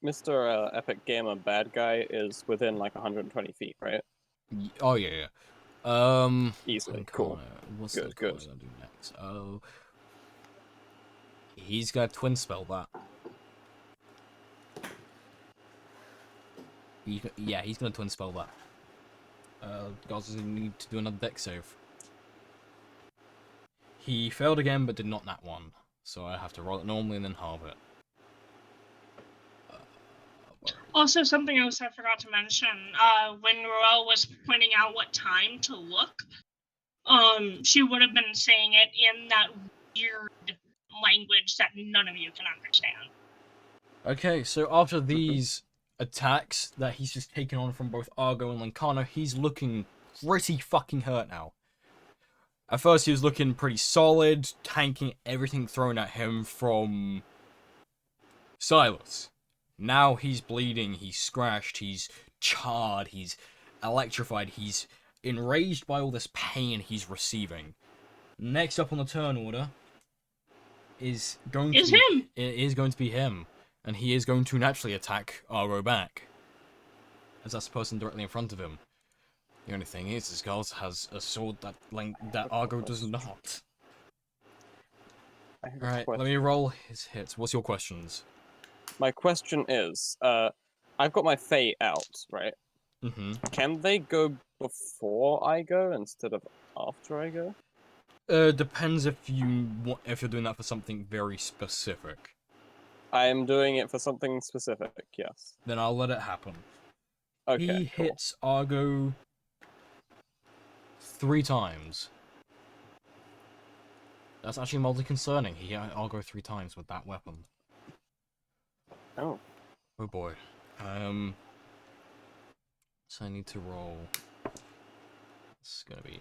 Mr. Epic Gamer Bad Guy is within like 120 feet, right? Oh yeah. Easily. Cool. What's Good, the good. card I'll do next? Oh, he's gonna twin spell that. Yeah, he's gonna twin spell that. Guys, does need to do another deck save. He failed again, but did not nat one, so I have to roll it normally and then halve it. Also, something else I forgot to mention, when Roelle was pointing out what time to look, she would have been saying it in that weird language that none of you can understand. Okay, so after these attacks that he's just taken on from both Argo and Lancano, he's looking pretty fucking hurt now. At first he was looking pretty solid, tanking everything thrown at him from Silas. Now he's bleeding, he's scratched, he's charred, he's electrified, he's enraged by all this pain he's receiving. Next up on the turn order is going to be him. It is going to be him, and he is going to naturally attack Argo back, as that's the person directly in front of him. The only thing is, this girl has a sword that Argo does not. Alright, let me roll his hits. What's your questions? My question is, I've got my Fey out, right? Mm-hmm. Can they go before I go instead of after I go? Depends if you're doing that for something very specific. I am doing it for something specific, yes. Then I'll let it happen. Okay, He cool. hits Argo 3 times. That's actually mildly concerning. He hit Argo 3 times with that weapon. Oh. Oh boy. So I need to roll. It's gonna be.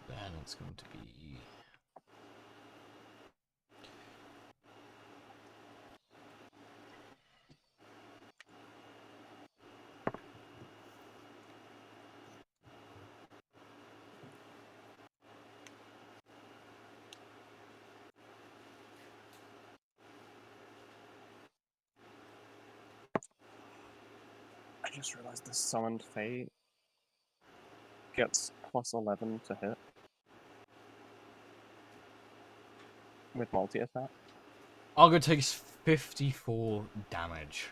Then it's going to be. I just realized the summoned Fey gets plus 11 to hit. With multi-attack. Argo takes 54 damage.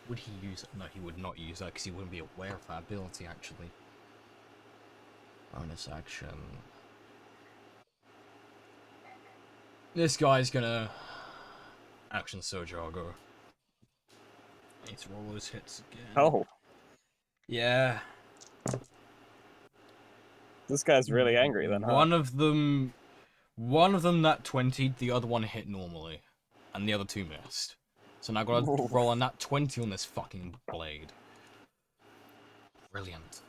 Would he use it? No, he would not use that because he wouldn't be aware of that ability, actually. Bonus action. This guy's gonna action surge Argo. Need to roll those hits again. Oh, Yeah. this guy's really angry then, huh? One of them nat 20, the other one hit normally. And the other 2 missed. So now I've got to Ooh. roll a nat 20 on this fucking blade. Brilliant.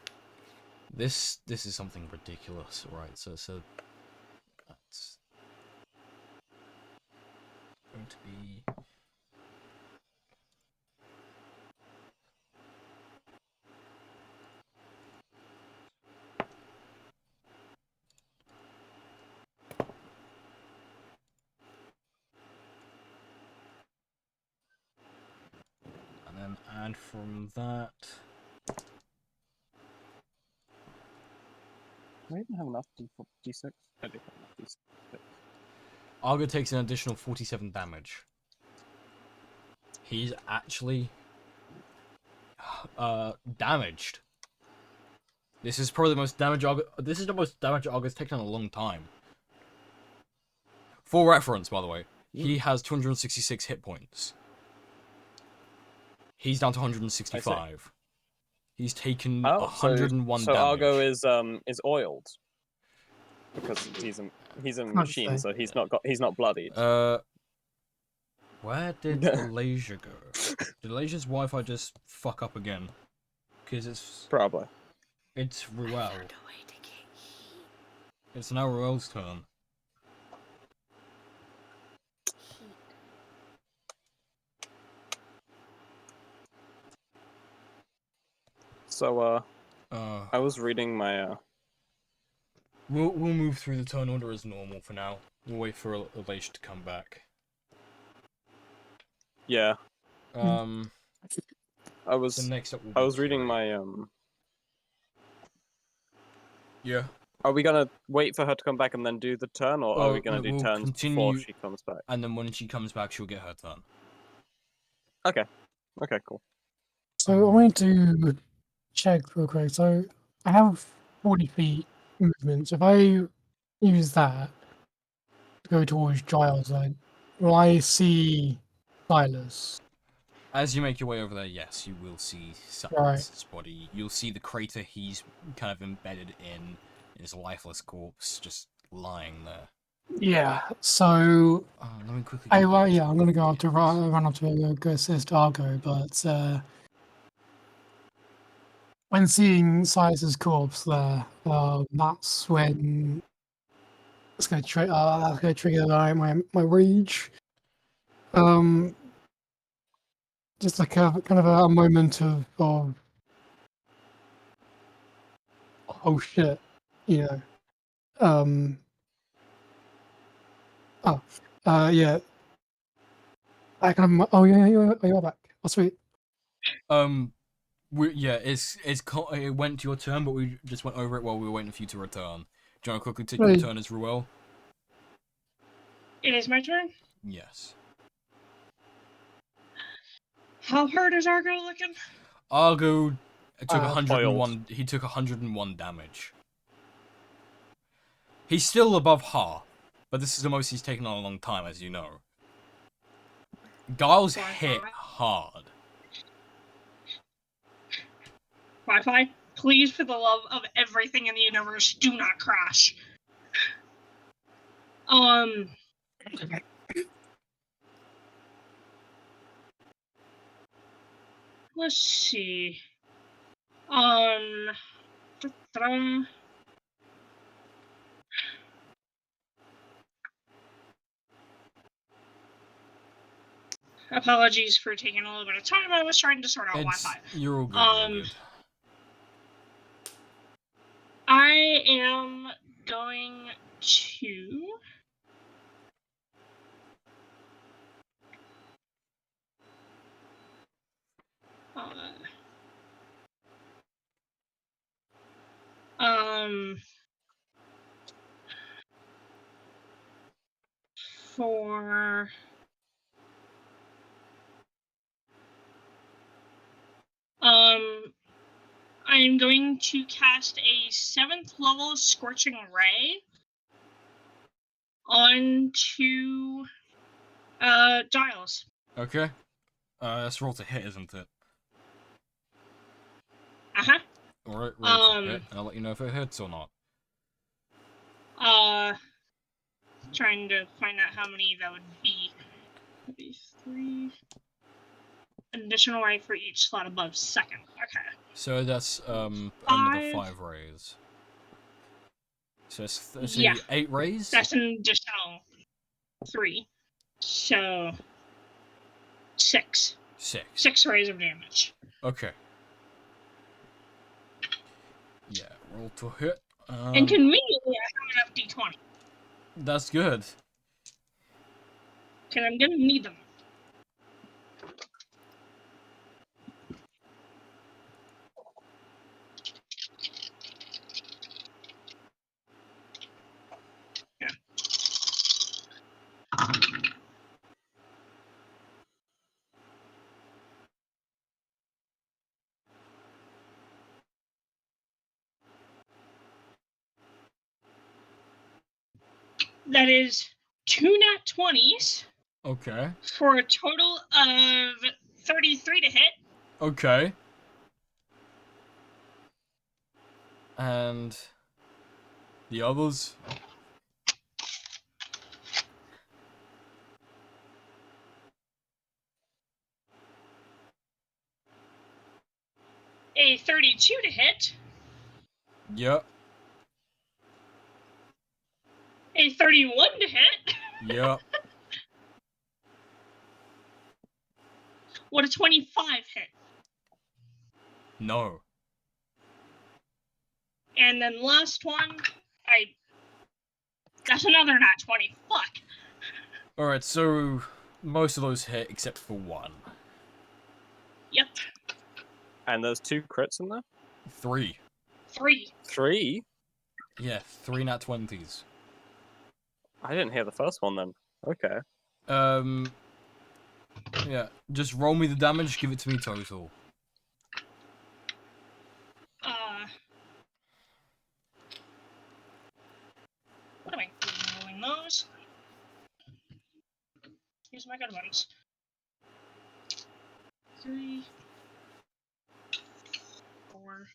This is something ridiculous, right? So that's going to be and then add from that. Do I even have enough D6? I do have enough D6. Argo takes an additional 47 damage. He's actually damaged. This is probably the most damage this is the most damage Argo's taken in a long time. For reference, by the way, he has 266 hit points. He's down to 165. He's taken 101 so damage. Argo is oiled because he's a machine, so he's not bloodied. Where did Alasia go? Did Alasia's Wi-Fi just fuck up again? Because it's Probably. It's Ruel. It's now Ruel's turn. So I was reading my We'll move through the turn order as normal for now. We'll wait for Alasia to come back. Yeah. I was So next up will I be was reading Kiri. my Yeah. Are we gonna wait for her to come back and then do the turn, or are we gonna do we'll turns continue, before she comes back? And then when she comes back, she'll get her turn. Okay. Okay, cool. So I wanted to check real quick. So I have 40 feet movement. So if I use that to go towards Giles, will I see Silas? As you make your way over there, yes, you will see Silas's body. You'll see the crater he's kind of embedded in his lifeless corpse, just lying there. Yeah. So let me quickly. I'm gonna go up to run up to go assist Argo, but when seeing Silas's corpse there, that's when it's gonna trigger my rage. Just like a kind of a moment of oh shit, you know. Yeah. I kind of you're back. Oh sweet. It went to your turn, but we just went over it while we were waiting for you to return. Do you want to quickly take Right. your turn as Ruel? It is my turn? Yes. How hurt is Argo looking? Argo took 101. Foiled. He took 101 damage. He's still above half, but this is the most he's taken in a long time, as you know. Giles hit hard. Wi-Fi, please, for the love of everything in the universe, do not crash. Let's see. Apologies for taking a little bit of time. I was trying to sort out Wi-Fi. You're all good. You're all good. I am going to... for... I'm going to cast a 7th level Scorching Ray onto Giles. Okay. That's roll to hit, isn't it? Uh-huh. Alright, roll to hit. I'll let you know if it hits or not. Trying to find out how many that would be. That'd be 3. Additional ray for each slot above 2nd. Okay. So that's another 5 rays. So it's 8 rays? That's an additional 3. So 6. 6 rays of damage. Okay. Yeah, roll to hit. And conveniently, I have enough d20. That's good. Because I'm gonna need them. Yeah. That is 2 nat 20s Okay. for a total of 33 to hit. Okay. And the others? A 32 to hit. Yep. A 31 to hit. Yep. What a 25 hit. No. And then last one, that's another nat 20. Fuck. Alright, so most of those hit except for one. Yep. And there's 2 crits in there? 3. 3. 3? Yeah, 3 nat 20s. I didn't hear the first one then. Okay. Yeah, just roll me the damage, give it to me total. What am I rolling those? Here's my good ones. 3, 4.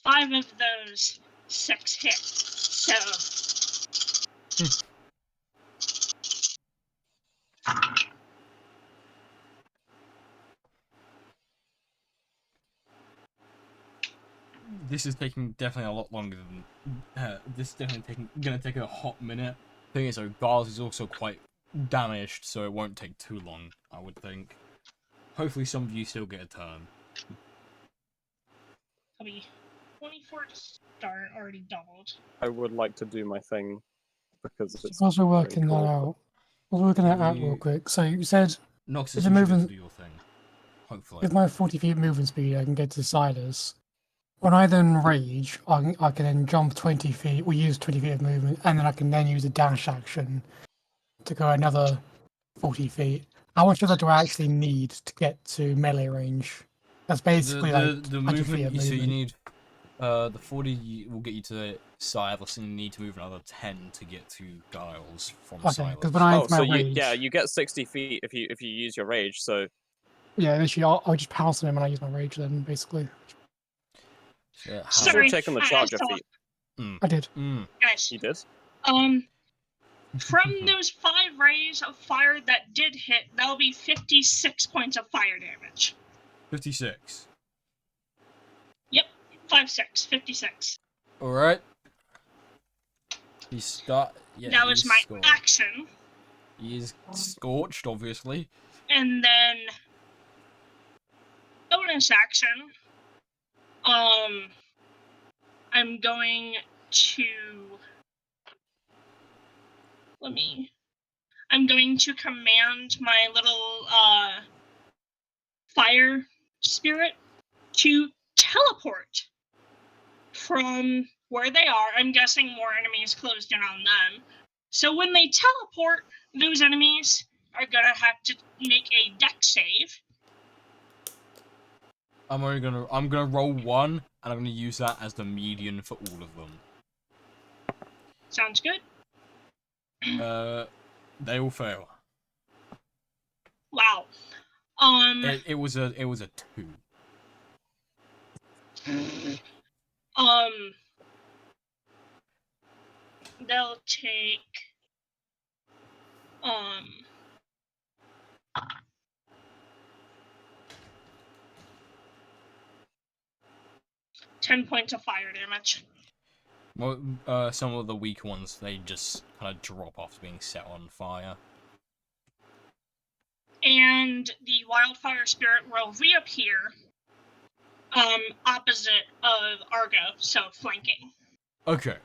Five of those 6 hit. So This is taking definitely a lot longer than this is definitely gonna take a hot minute. Thing is, though, Giles is also quite damaged, so it won't take too long, I would think. Hopefully, some of you still get a turn. I'll be 24 to start, already doubled. I would like to do my thing because it's Whilst we're very working that cool. out, whilst we're working that out real quick. So you said Noxus, Is you it should be able moving- to do your thing. Hopefully. with my 40 feet movement speed, I can get to Silas. When I then rage, I can then jump 20 feet or use 20 feet of movement, and then I can then use a dash action to go another 40 feet. How much of that do I actually need to get to melee range? That's basically like the 100 feet movement, of so you movement. need the 40 will get you to Silas, and you need to move another 10 to get to Giles from Okay, Silas. because when I Oh, enter my so rage, you get 60 feet if you use your rage. So yeah, literally, I'll just pounce on him when I use my rage. Then basically, So, how Still Sorry, taking the I charger saw- feet. I did. Guys, You did? from those 5 rays of fire that did hit, that'll be 56 points of fire damage. 56. 56. Alright. Yeah, That was he's my scorched. action. He is scorched, obviously. And then bonus action. I'm going to I'm going to command my little fire spirit to teleport from where they are. I'm guessing more enemies closed in on them. So when they teleport, those enemies are gonna have to make a dex save. I'm gonna roll 1, and I'm gonna use that as the median for all of them. Sounds good. They all fail. Wow. It was a 2. They'll take 10 points of fire damage. Well, some of the weak ones, they just kind of drop after being set on fire. And the wildfire spirit will reappear opposite of Argo, so flanking. Okay.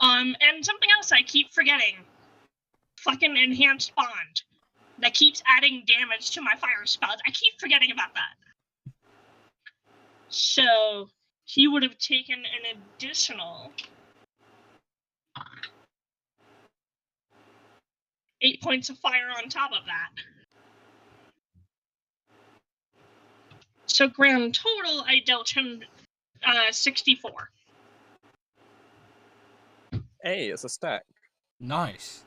And something else I keep forgetting. Fucking enhanced bond. That keeps adding damage to my fire spells. I keep forgetting about that. So he would have taken an additional 8 points of fire on top of that. So grand total, I dealt him 64. Hey, it's a stack. Nice.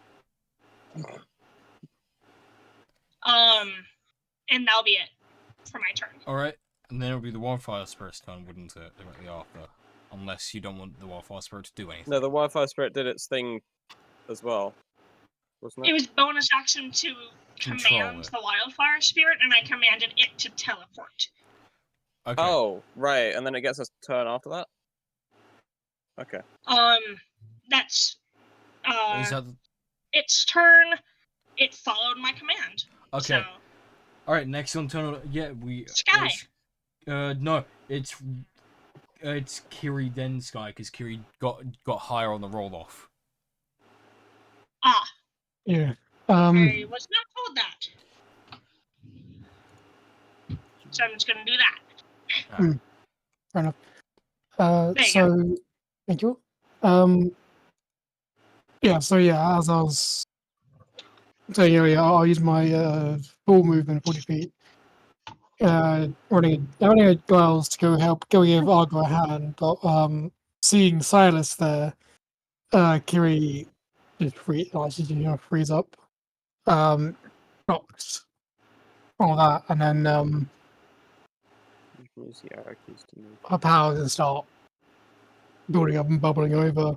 And that'll be it for my turn. Alright, and then it'll be the Wildfire Spirit's turn, wouldn't it, directly after? Unless you don't want the Wildfire Spirit to do anything. No, the Wildfire Spirit did its thing as well, wasn't It it? was bonus action to Control command it. the Wildfire Spirit, and I commanded it to teleport. Okay. Oh, right, and then it gets a turn after that? Okay. That's Is that... its turn. It followed my command. Okay. So, Alright, next on turn... Yeah, Sky. No, it's Kiri then Sky, because Kiri got higher on the roll-off. Yeah. I was not told that. So I'm just gonna do that. Fair enough. There you So, thank you. Yeah, so yeah, as I was saying earlier, I'll use my full movement, 40 feet. Running at Giles to go give Argo a hand, but seeing Silas there, Kiri just freeze up. Shocked. All that, and then You can use the arrow keys to move. her powers and start building up and bubbling over.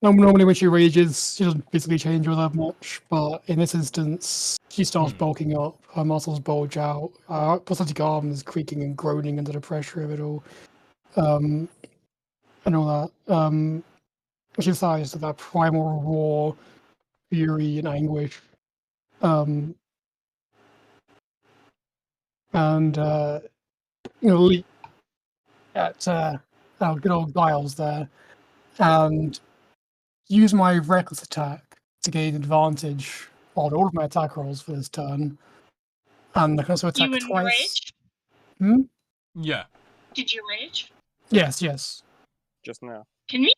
Normally when she rages, she doesn't physically change all that much, but in this instance, she starts bulking up, her muscles bulge out, her prosthetic arm is creaking and groaning under the pressure of it all, and all that. She decides that primal raw fury and anguish. And leap at good old Giles there, and use my reckless attack to gain advantage on all of my attack rolls for this turn. And I can also attack You twice. enraged? Yeah. Did you rage? Yes. Just now. Can you?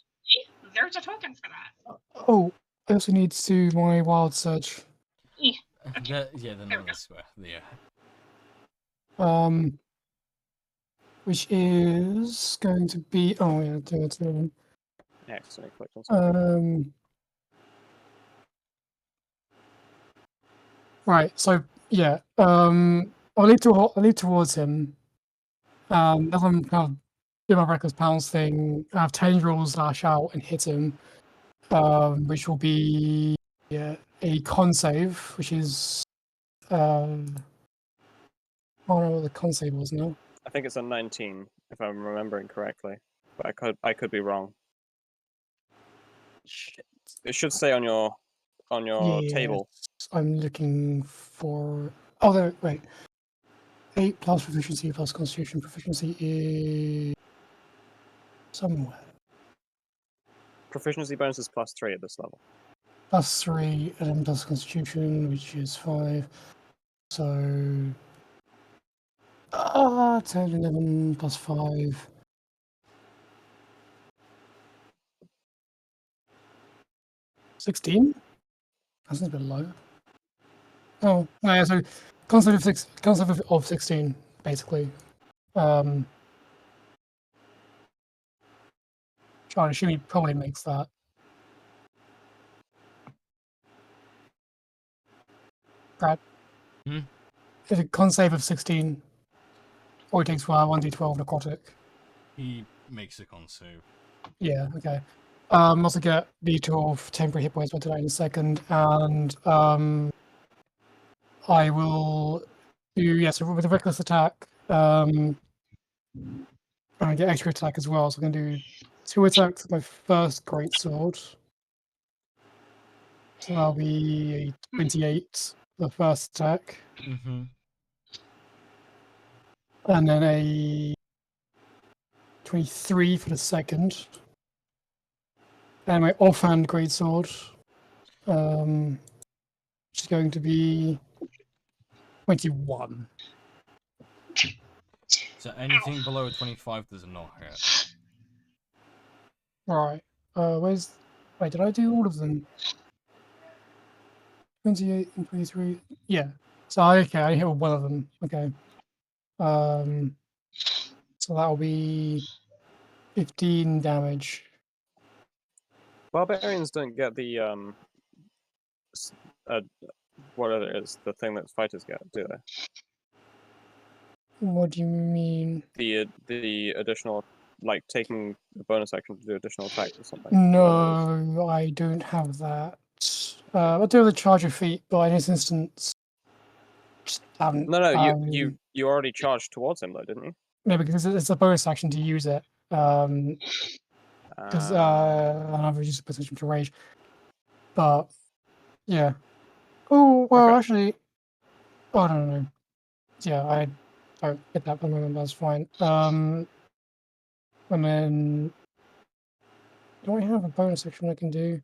There's a token for that. Oh, I also need to do my wild surge. Yeah. Yeah, then There we go. this way. Yeah. Which is going to be do it. Yeah, accidentally clicked on something. Right. So yeah. I'll lead towards him. As I'm kind of doing my reckless pounds thing, I have tendrils lash out and hit him, which will be a con save, which is I don't know what the con save was now. I think it's a 19, if I'm remembering correctly. But I could be wrong. Shit. It should say on your table. I'm looking for. Oh, there. Wait. 8 plus proficiency plus constitution. Proficiency is somewhere. Proficiency bonus is +3 at this level. Plus 3, and then plus constitution, which is 5. So 10, 11 plus 5. 16? That's a bit low. Oh, yeah, so concept of 16, basically. Trying to assume he probably makes that. Brad? It's a con save of 16. Or he takes 1d12 necrotic. He makes a con save. Yeah, okay. Also get d12 temporary hit points, we'll do that in a second. And I will do, so with a reckless attack, I get extra attack as well. So I'm going to do 2 attacks with my first greatsword. So that'll be a 28 for the first attack. Mm-hmm. And then a 23 for the second. And my offhand greatsword, which is going to be 21. So anything below a 25 does not hit. Right. Wait, did I do all of them? 28 and 23. Yeah. So I hit one of them. Okay. So that'll be 15 damage. Barbarians don't get the what it is, the thing that fighters get, do they? What do you mean? The additional, like taking a bonus action to do additional attacks or something. No, I don't have that. I do have the charge of feet, but in this instance, just haven't. No, you already charged towards him though, didn't you? No, because it's a bonus action to use it. Because I've reduced the position to rage. But yeah. Oh well, Okay. actually, oh no. Yeah, I don't get that for the moment. That's fine. And then do I have a bonus action I can do?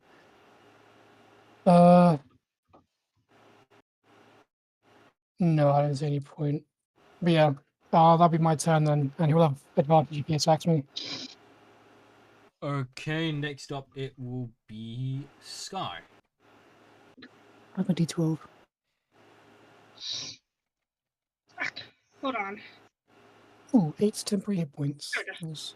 No, I don't see any point. But yeah, that'll be my turn then, and he'll have advantage if he attacks me. Okay, next up it will be Sky. I have a D12. Fuck. Hold on. Ooh, 8 temporary hit points. There we go. Nice.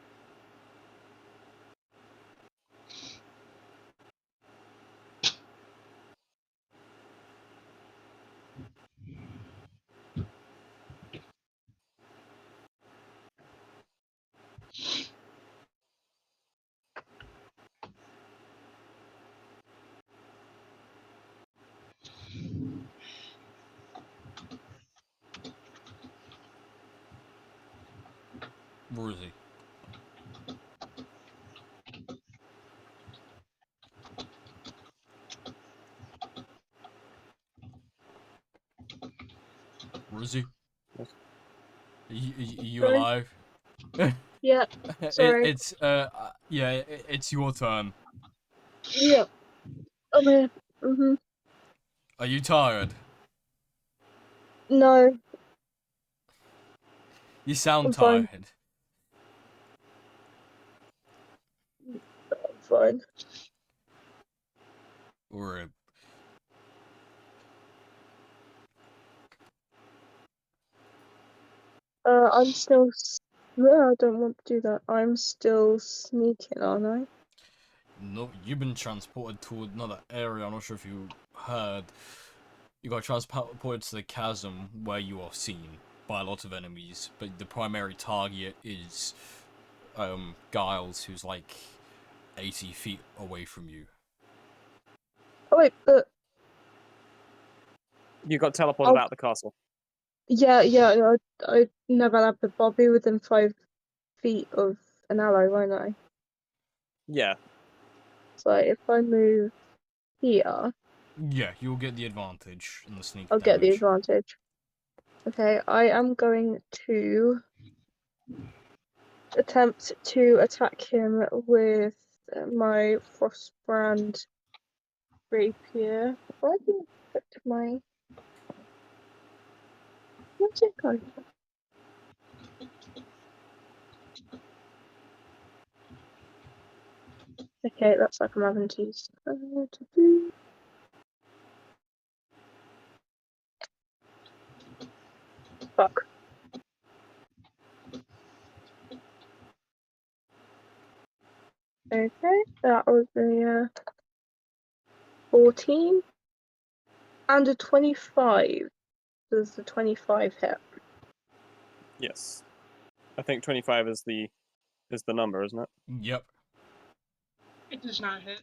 Where is he? Where is he? Yes. Are you Sorry? alive? Yeah, sorry. It's it's your turn. Yeah. I'm here. Mhm. Are you tired? No, You sound I'm fine. tired. I'm fine. Or I'm still. No, I don't want to do that. I'm still sneaking, aren't I? no, you've been transported to another area. I'm not sure if you heard. You got transported to the chasm where you are seen by a lot of enemies, but the primary target is Giles, who's like 80 feet away from you. Oh wait, but You got teleported Oh. out of the castle. yeah, I never left the Bobby within 5 feet of an arrow, won't I? Yeah. So if I move here, Yeah, you'll get the advantage in the sneak I'll get the damage. advantage. Okay, I am going to attempt to attack him with my Frostbrand rapier. Why did I put my... Where's it going? Okay, that's like I'm having to use. Fuck. Okay, that was a 14 and a 25. Does the 25 hit? Yes. I think 25 is the number, isn't it? Yep. It does not hit,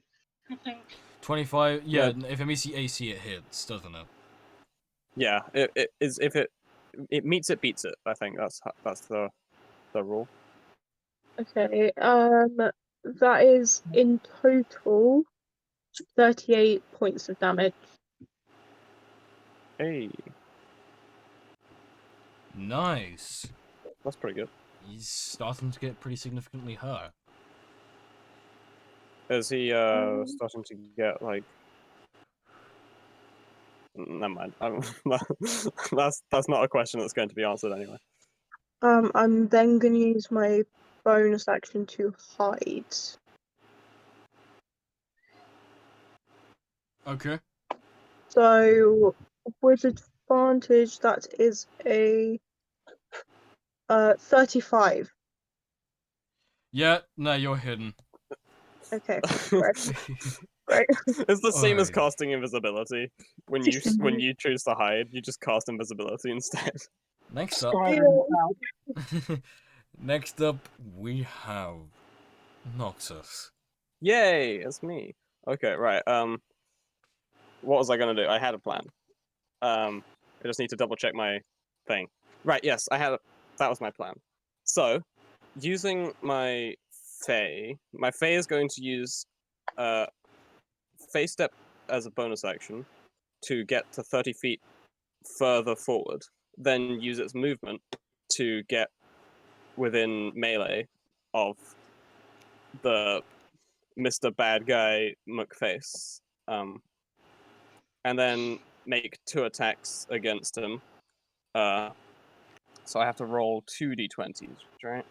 I think. 25. Yeah, No. if it meets the AC, it hits, doesn't it? Yeah. It is if it meets it beats it. I think that's the rule. Okay, that is in total 38 points of damage. Hey, Nice. that's pretty good. He's starting to get pretty significantly hurt. Is he starting to get like? Never mind. That's not a question that's going to be answered anyway. I'm then going to use my bonus action to hide. Okay. So with advantage, that is a 35. Yeah, no, you're hidden. Okay, right. Right. It's the same as Alrighty. casting invisibility. When you choose to hide, you just cast invisibility instead. Next up, Skyrim out. next up, we have Noxus. Yay, it's me. Okay, right. What was I gonna do? I had a plan. I just need to double check my thing. Right, yes, that was my plan. So, using my Fae is going to use Fae Step as a bonus action to get to 30 feet further forward, then use its movement to get within melee of the Mr. Bad Guy McFace. And then make 2 attacks against him. So I have to roll 2d20s, right?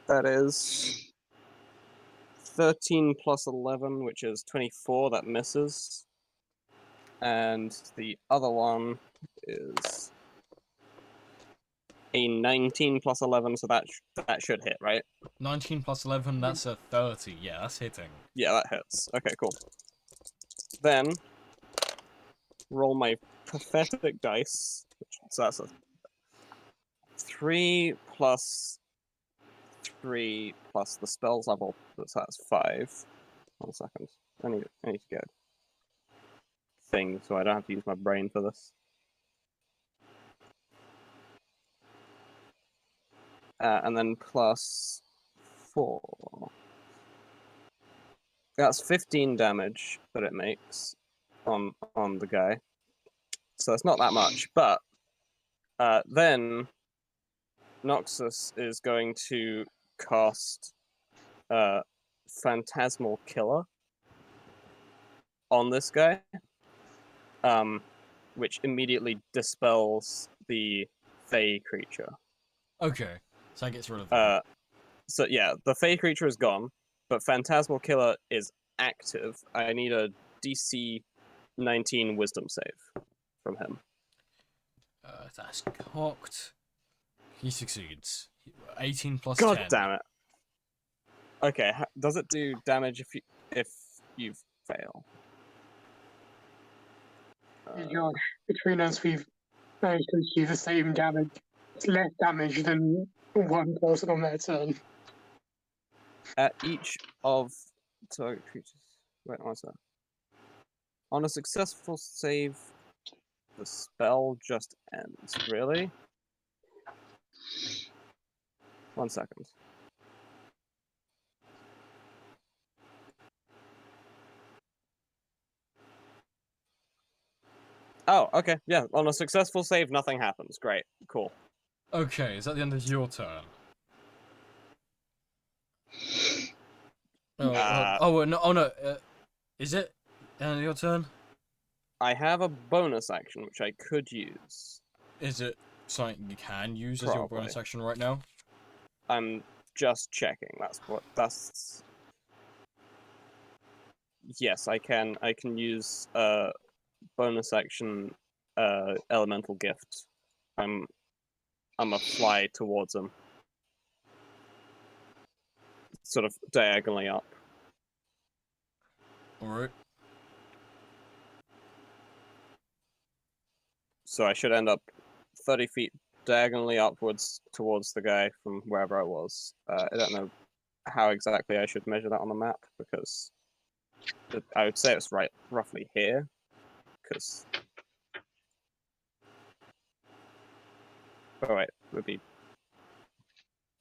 That is 13 plus 11, which is 24, that misses. And the other one is a 19 plus 11, so that should hit, right? 19 plus 11, that's a 30. Yeah, that's hitting. Yeah, that hits. Okay, cool. Then roll my pathetic dice. So that's a 3 plus 3 plus the spells level, so that's 5. 1 second. I need to get things so I don't have to use my brain for this. And then plus 4. That's 15 damage that it makes on the guy. So it's not that much, but then Noxus is going to cast Phantasmal Killer on this guy, which immediately dispels the Fey creature. Okay, so that gets rid of that. So yeah, the Fey creature is gone, but Phantasmal Killer is active. I need a DC 19 Wisdom save from him. That's cocked. He succeeds. 18 plus God 10. damn it. Okay, does it do damage if you fail? Josh, between us, we've managed to achieve the same damage. It's less damage than one person on their turn. At each of target creatures. Wait, what's that? On a successful save, the spell just ends. Really? 1 second. Oh, okay. Yeah, on a successful save, nothing happens. Great. Cool. Okay, is that the end of your turn? Oh, no. Is it the end of your turn? I have a bonus action which I could use. Is it something you can use as your Probably. bonus action right now? I'm just checking. Yes, I can. I can use bonus action elemental gift. I'm a fly towards him, sort of diagonally up. All right. So I should end up 30 feet diagonally upwards towards the guy from wherever I was. I don't know how exactly I should measure that on the map because I would say it's roughly here. Because oh wait, it would be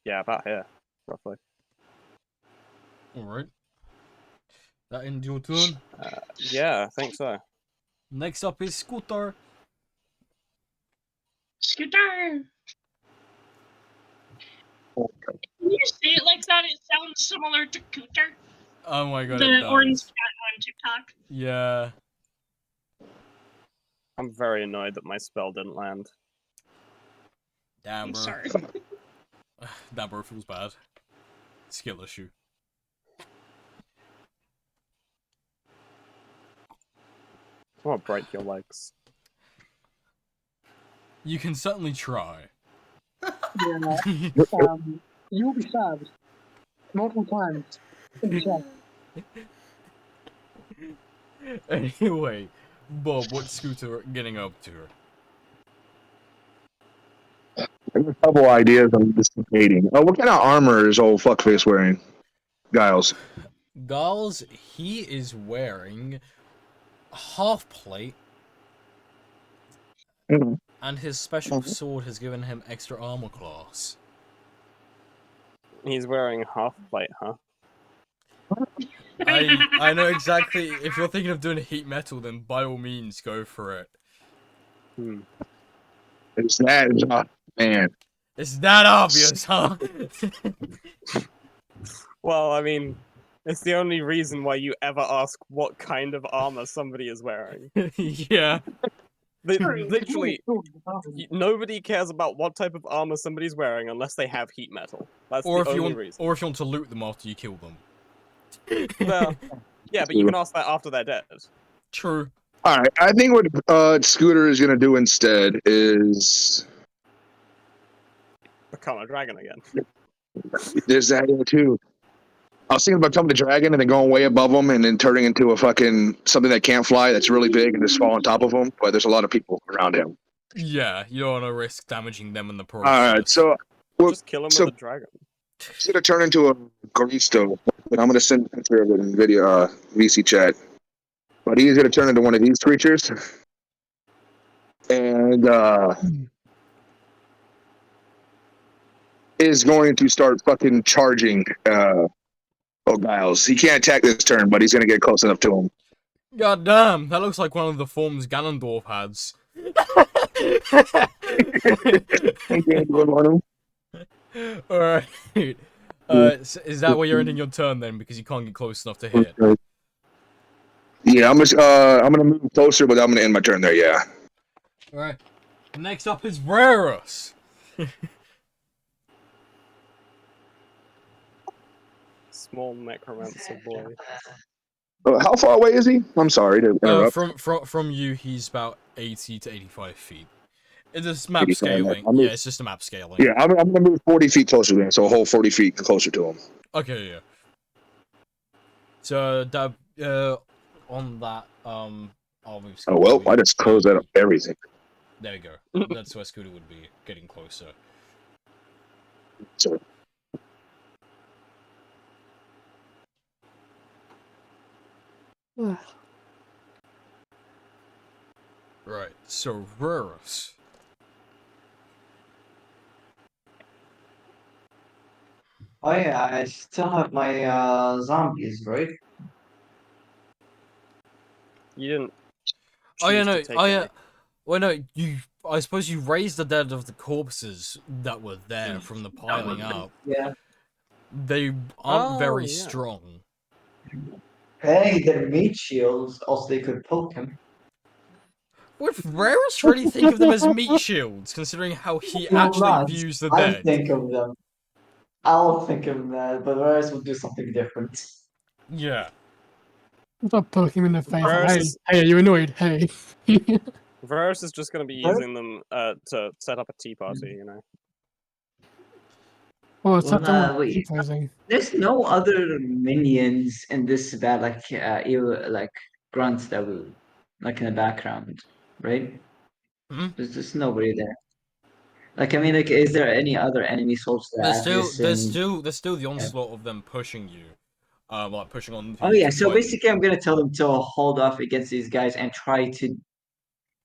about here roughly. All right. That ends your turn. Yeah, I think so. Next up is Scooter. Scooter! When you say it like that, it sounds similar to Cooter, Oh my god, it the orange does. cat on TikTok. Yeah. I'm very annoyed that my spell didn't land. Damn, I'm bro. sorry. Damn, bro, feels bad. Skill issue. I want to break your legs. You can certainly try. Yeah. You'll be stabbed multiple times. In the chest. Anyway, Bob, what's Scooter getting up to? I have a couple ideas I'm just debating. Oh, what kind of armor is old fuckface wearing? Giles. Giles, he is wearing a half plate, Mhm. and his special sword has given him extra armor class. He's wearing half plate, huh? I know exactly. If you're thinking of doing heat metal, then by all means go for it. Hmm. It's that, man. It's that obvious, huh? Well, I mean, it's the only reason why you ever ask what kind of armor somebody is wearing. Yeah. Literally, nobody cares about what type of armor somebody's wearing unless they have heat metal. That's Or the if you only want, reason. or if you want to loot them after you kill them. Well, yeah, but you can ask that after they're dead. True. All right, I think what Scooter is gonna do instead is Become a dragon again. there's that here too. I was thinking about becoming a dragon and then going way above them and then turning into a fucking something that can't fly that's really big and just fall on top of him. But there's a lot of people around him. Yeah, you don't want to risk damaging them in the All right, process. so Just kill him so with a dragon. he's gonna turn into a Garisto, but I'm gonna send a picture of it in video VC chat. But he's gonna turn into one of these creatures, and is going to start fucking charging Giles. He can't attack this turn, but he's gonna get close enough to him. God damn, that looks like one of the forms Ganondorf has. Alright. Is that where you're ending your turn then? Because you can't get close enough to hit. Yeah, I'm gonna move closer, but I'm gonna end my turn there. Yeah. Alright. Next up is Rarus. Small necromancer boy. How far away is he? I'm sorry to interrupt. From you, he's about 80 to 85 feet. It's just map 85, scaling. I'll move- Yeah, it's just a map scaling. Yeah, I'm gonna move 40 feet closer to him, so a whole 40 feet closer to him. Okay, yeah. So that on that I'll move. Oh well, I just closed that up everything. There we go. That's where Scooter would be getting closer. So Right. So Rarus. Oh yeah, I still have my zombies, right? You didn't. Oh yeah, choose to no. take Oh any. yeah. Well, no. You. I suppose you raised the dead of the corpses that were there from the piling up. Yeah. They aren't Oh, very yeah. strong. Hey, they're meat shields, also they could poke him. Would Rarus really think of them as meat shields, considering how he Well, actually not. views the I dead? think of them. I'll think of that, but Varys will do something different. Yeah. Stop poking him in the face. Like, Varus hey, is- hey, are you annoyed? Hey. Varus is just going to be Huh? using them to set up a tea party, you know. Well, it's Well, not the wait. one. There's no other minions in this bad, like like grunts that will, like in the background, right? Hmm? There's just nobody there. Like, I mean, like, is there any other enemy souls that There's have still, this there's in? still, there's still the onslaught of them pushing you, like pushing on Oh you yeah, to so fight them. basically, I'm gonna tell them to hold off against these guys and try to,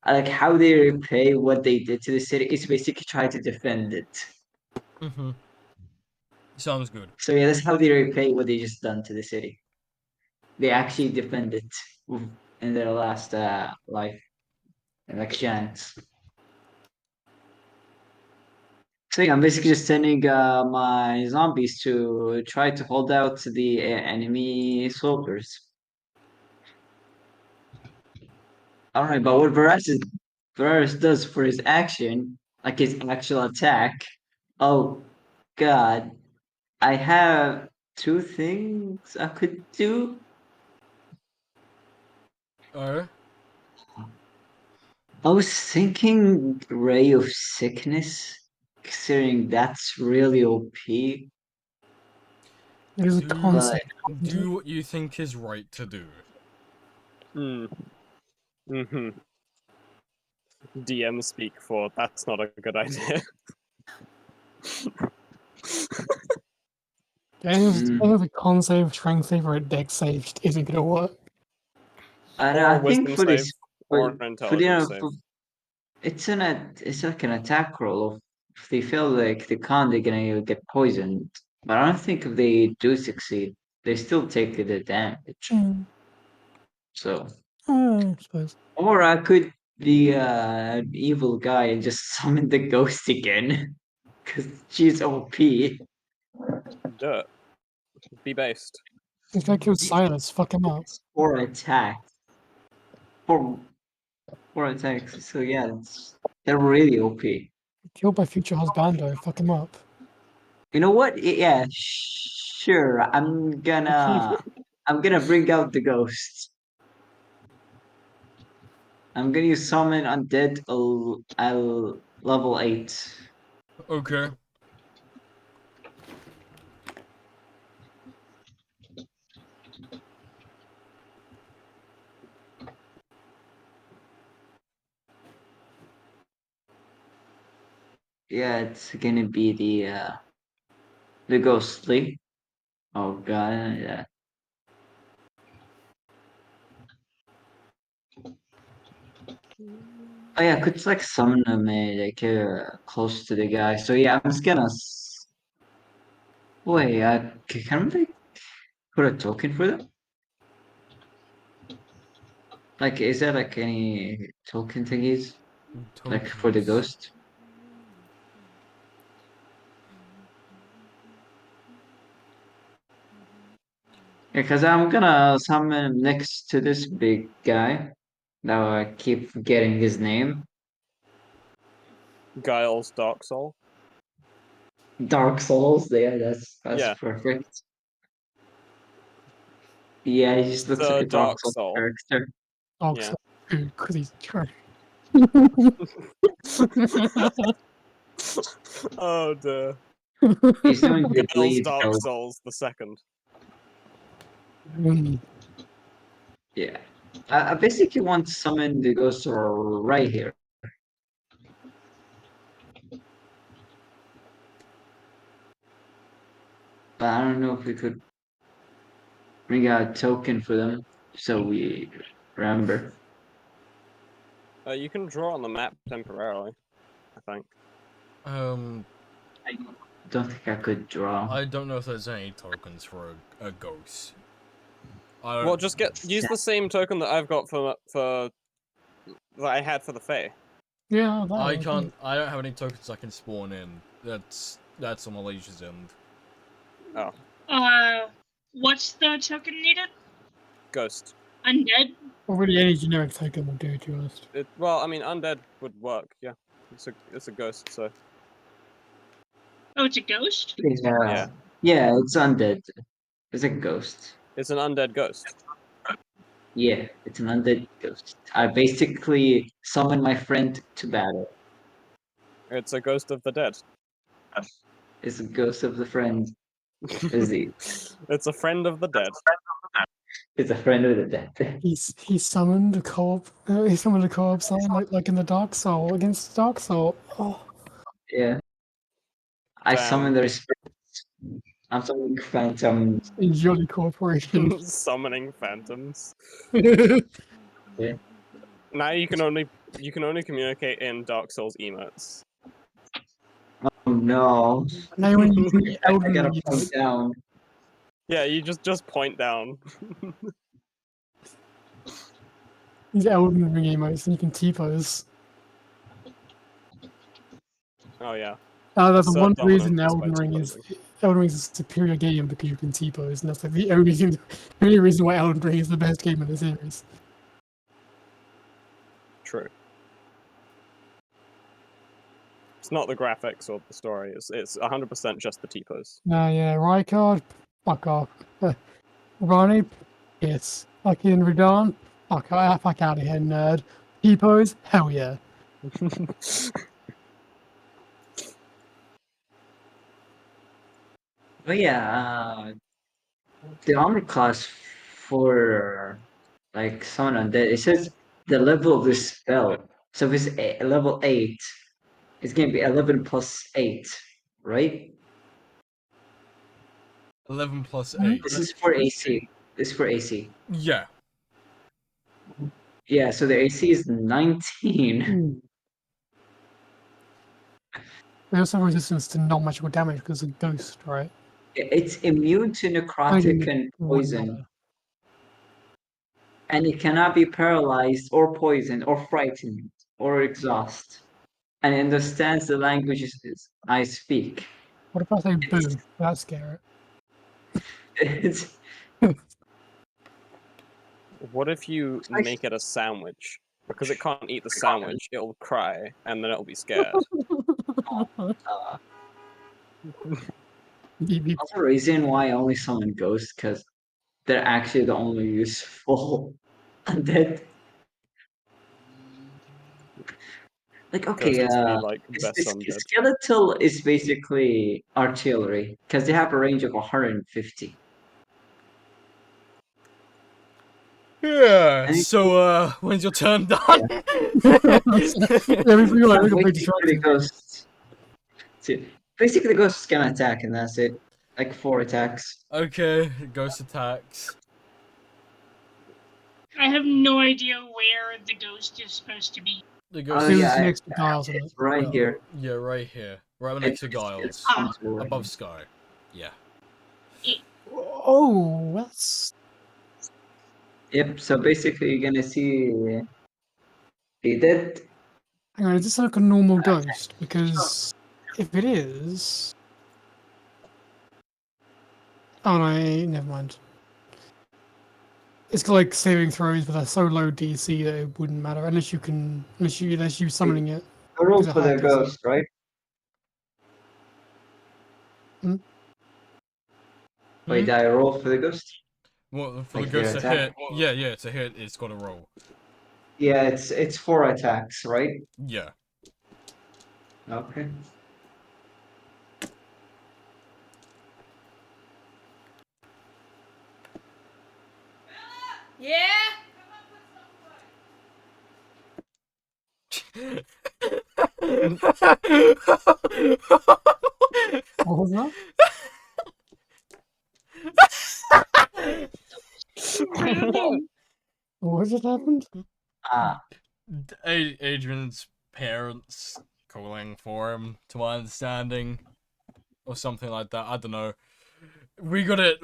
like, how they repay what they did to the city is basically try to defend it. Mm-hmm. Sounds good. So yeah, that's how they repay what they just done to the city. They actually defend it in their last life, like chance. So yeah, I'm basically just sending my zombies to try to hold out the enemy soldiers. All right, but what Varus does for his action, like his actual attack, oh god, I have two things I could do. Oh. I was thinking Ray of Sickness, considering that's really OP. It is a Do, concept. do what you think is right to do. Hmm. Mm-hmm. DM speak for that's not a good idea. Getting the con save, strength save, or a dex save just isn't gonna work. And Or I a think wisdom for save, this, or an for intelligence save. it's like an attack roll. If they fail like the con, they're gonna get poisoned. But I don't think if they do succeed, they still take the damage. So, I suppose. or I could be an evil guy and just summon the ghost again, because she's OP. Do it. Be based. This guy kills Silas, fuck him up. Or attack. For attacks. So yeah, they're really OP. Killed by future husbando, fuck him up. You know what? Yeah, sure. I'm gonna bring out the ghosts. I'm gonna use summon undead I'll level 8. Okay. Yeah, it's gonna be the ghostly. Oh god, yeah. Oh yeah, I could like summon them close to the guy. So yeah, I'm just gonna wait. Can we put a token for them? Like, is there like any token thingies like for the Tokens. ghost? Yeah, because I'm gonna summon him next to this big guy. Now I keep forgetting his name. Guile's Dark Soul. Dark Souls. Yeah, that's Yeah. perfect. Yeah, he just looks like The a Dark Dark Souls Soul. character. Oh, Yeah. so good, because he's trash. Oh dear. He's doing the Guile's bleed Dark code. Souls the second. Yeah. I basically want to summon the ghost right here. But I don't know if we could bring out a token for them so we remember. You can draw on the map temporarily, I think. I don't think I could draw. I don't know if there's any tokens for a ghost. I don't, Well, just use the same token that I've got for that I had for the Fae. Yeah, that I was can't. I don't have any tokens I can spawn in. That's on my Legion's end. Oh, What's the token needed? ghost. Undead? Well, really, any generic token will do, to be honest. Well, I mean, undead would work. Yeah, it's a ghost. So Oh, it's a ghost? yeah, Yeah, it's undead. It's a ghost. it's an undead ghost. Yeah, it's an undead ghost. I basically summon my friend to battle. It's a ghost of the dead. It's a ghost of the friend. Is he? It's a friend of the dead. It's a friend of the dead. He summoned a co-op. He summoned a co-op sign like in the Dark Soul against Dark Soul. Oh, Yeah. I Damn. summon their spirits. I'm summoning phantoms. Jolly Corporation. Summoning phantoms. Yeah. Now you can only communicate in Dark Souls emotes. Oh no. Now when you do I Elden gotta Ring, point down. Yeah, you just point down. these Elden Ring emotes, and you can T-pose. Oh yeah. That's the one Assert reason dominance by Elden Ring is T-posing. a superior game, because you can T-pose, and that's like the only reason why Elden Ring is the best game in the series. True. It's not the graphics or the story. It's 100% just the T-pose. Yeah, Rykard, fuck off. Ronnie, yes. Fucking Radon, fuck out of here, nerd. T-pose? Hell yeah. But yeah, the armor class for like someone undead, it says the level of the spell. So if it's level 8, it's gonna be 11 plus 8, right? 11 plus Mhm. 8. This is for AC. This is for AC. Yeah. Yeah, so the AC is 19. Hmm. They also have resistance to non-magical damage because it's a ghost, right? It's immune to necrotic and Wouldn't poison, matter. and it cannot be paralyzed or poisoned or frightened or exhaust. And it understands the languages I speak. What if I say It's, boo? That's scary. it's What if you like- make it a sandwich? Because it can't eat the sandwich, it'll cry and then it'll be scared. uh, Beep, beep. also reason why I only summon ghosts because they're actually the only useful undead. Like okay, Ghosts be like best it's undead. skeletal is basically artillery because they have a range of 150. Yeah. And So, when's your turn done? Yeah, we feel like we can play waiting for the distracted. ghosts. So basically, the ghosts can attack, and that's it. Like 4 attacks. Okay, ghost attacks. I have no idea where the ghost is supposed to be. The Oh ghost It yeah, was next to Giles, isn't it's it? right here. Yeah, right here. Right next to Giles. It's right Above here. Sky. Yeah. Oh, that's Yep. So basically, you're gonna see the dead. hang on. Is this like a normal ghost? Because if it is, oh no, never mind. It's like saving throws, but they're so low DC that it wouldn't matter unless you summoning it. The roll Is it for high the DC? ghost, right? Hmm? Wait, did I roll for the ghost? What, for Like the their ghost to attack? hit? Yeah, it's a hit. It's got to roll. Yeah, it's 4 attacks, right? Yeah. Okay. Yeah. What was that? What just happened? Ah, Adrian's parents calling for him, to my understanding, or something like that. I don't know. We gotta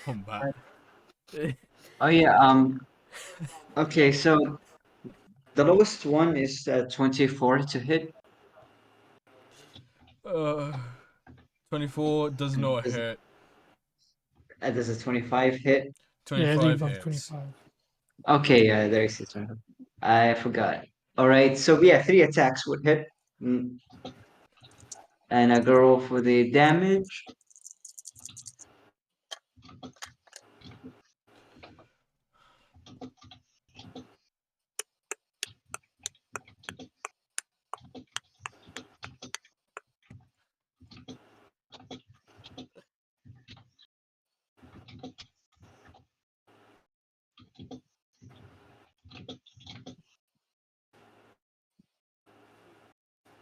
come back. oh yeah. Okay, so the lowest one is 24 to hit. 24 does not Does, hit. does a 25 hit? Yeah, anything 25 above hits. 25. Okay, yeah, there is 25. I forgot. All right, so yeah, 3 attacks would hit. Mm. And I go roll for the damage.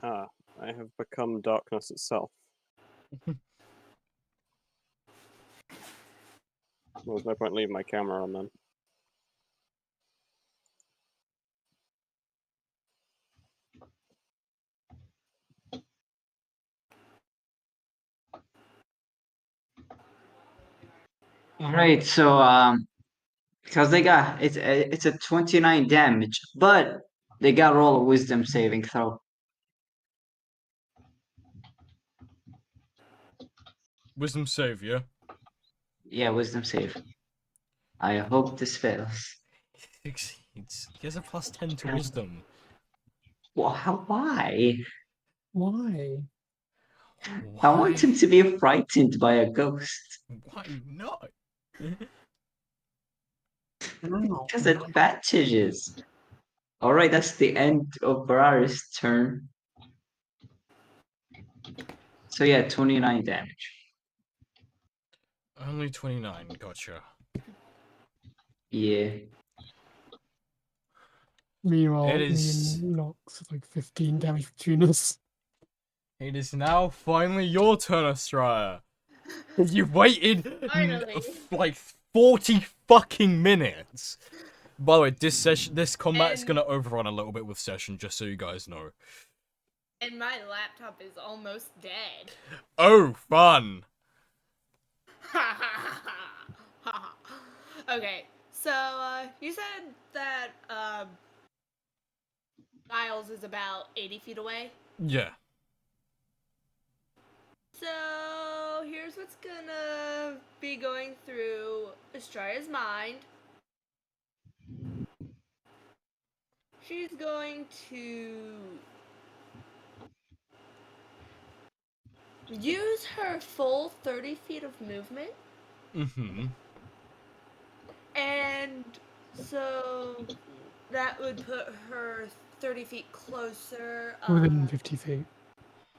Ah, I have become darkness itself. Well, there's no point leaving my camera on then. All right, so because they got it's a 29 damage, but they got roll a wisdom saving throw. Wisdom save, yeah? Yeah, wisdom save. I hope this fails. Succeeds. He has a plus 10 to wisdom. Well, why? Why? I want Why? him to be frightened by a ghost. Why not? Because it fat changes. All right, that's the end of Barara's turn. So yeah, 29 damage. Only 29, gotcha. Yeah. Meanwhile, It me is- and Nox have like 15 damage between us. It is now finally your turn, Astraya. You've waited Finally. like 40 fucking minutes. By the way, this combat is And- gonna overrun a little bit with session, just so you guys know. And my laptop is almost dead. Oh, fun! Okay, so you said that Giles is about 80 feet away. Yeah. So here's what's gonna be going through Astraya's mind. She's going to use her full 30 feet of movement. Mm-hmm. And so that would put her 30 feet closer. Within 50 feet.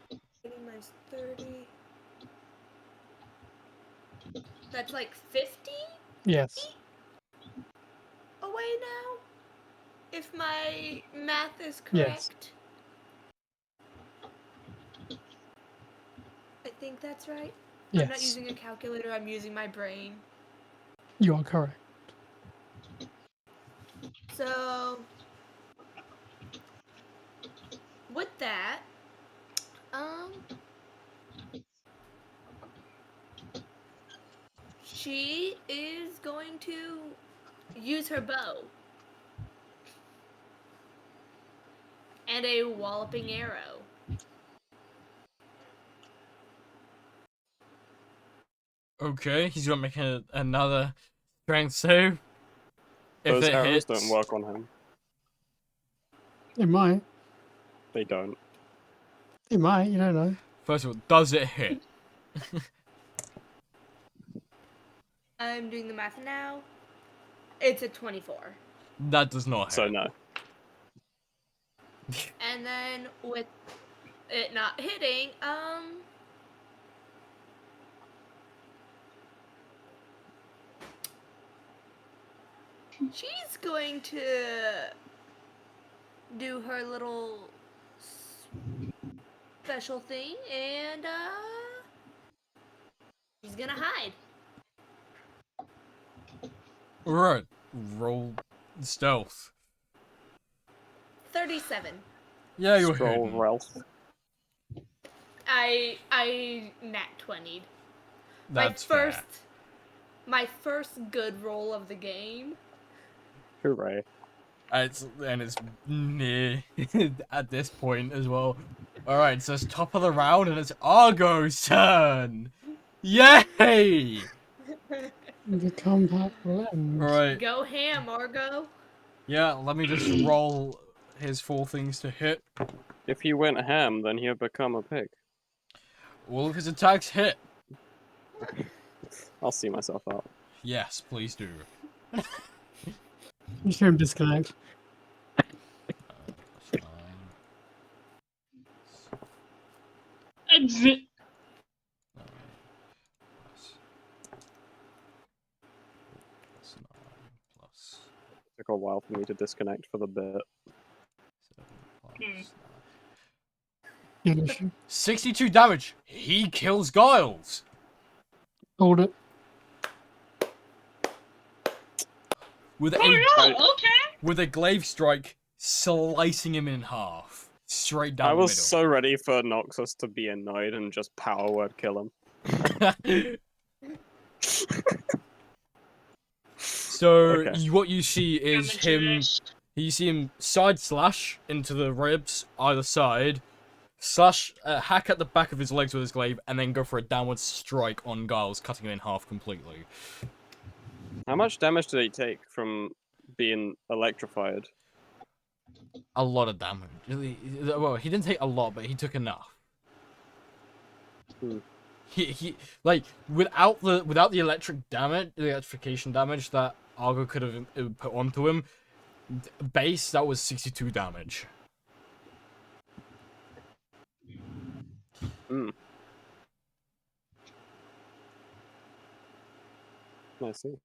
30 minus 30. That's like 50 Yes. away now? If my math is Yes. correct. I think that's right. I'm not Yes. using a calculator, I'm using my brain. You are correct. So, with that, she is going to use her bow and a walloping arrow. Okay, he's gonna make another strength save. If Those it arrows hits, don't work on him. It might. They don't. It might, you don't know. First of all, does it hit? I'm doing the math now. It's a 24. That does not hit. So no. And then with it not hitting, she's going to do her little special thing and she's gonna hide. Right. Roll stealth. 37. Yeah, you're Scroll hidden. Ralph. I nat 20'd. That's fair. My first good roll of the game. Hooray. It's near at this point as well. All right, so it's top of the round and it's Argo's turn. Yay! The combat will end. All right. Go ham, Argo. Yeah, let me just roll his 4 things to hit. If he went ham, then he'd become a pig. All of his attacks hit. I'll see myself out. Yes, please do. You show him disconnect. Plus 9. Exit. 9 plus 9 plus Took a while for me to disconnect for the bit. 7 plus Yeah, issue. 62 damage. He kills Giles. Hold it. With Oh a no, okay. with a glaive strike, slicing him in half, straight down I was the so ready for Noxus to be annoyed and just power word kill him. middle. So Okay. what you see is Damage him. this. You see him side slash into the ribs either side, slash hack at the back of his legs with his glaive, and then go for a downward strike on Giles, cutting him in half completely. How much damage did he take from being electrified? A lot of damage. Well, he didn't take a lot, but he took enough. Hmm. He like without the electrification damage that Argo could have put onto him, Base, that was 62 damage. I see.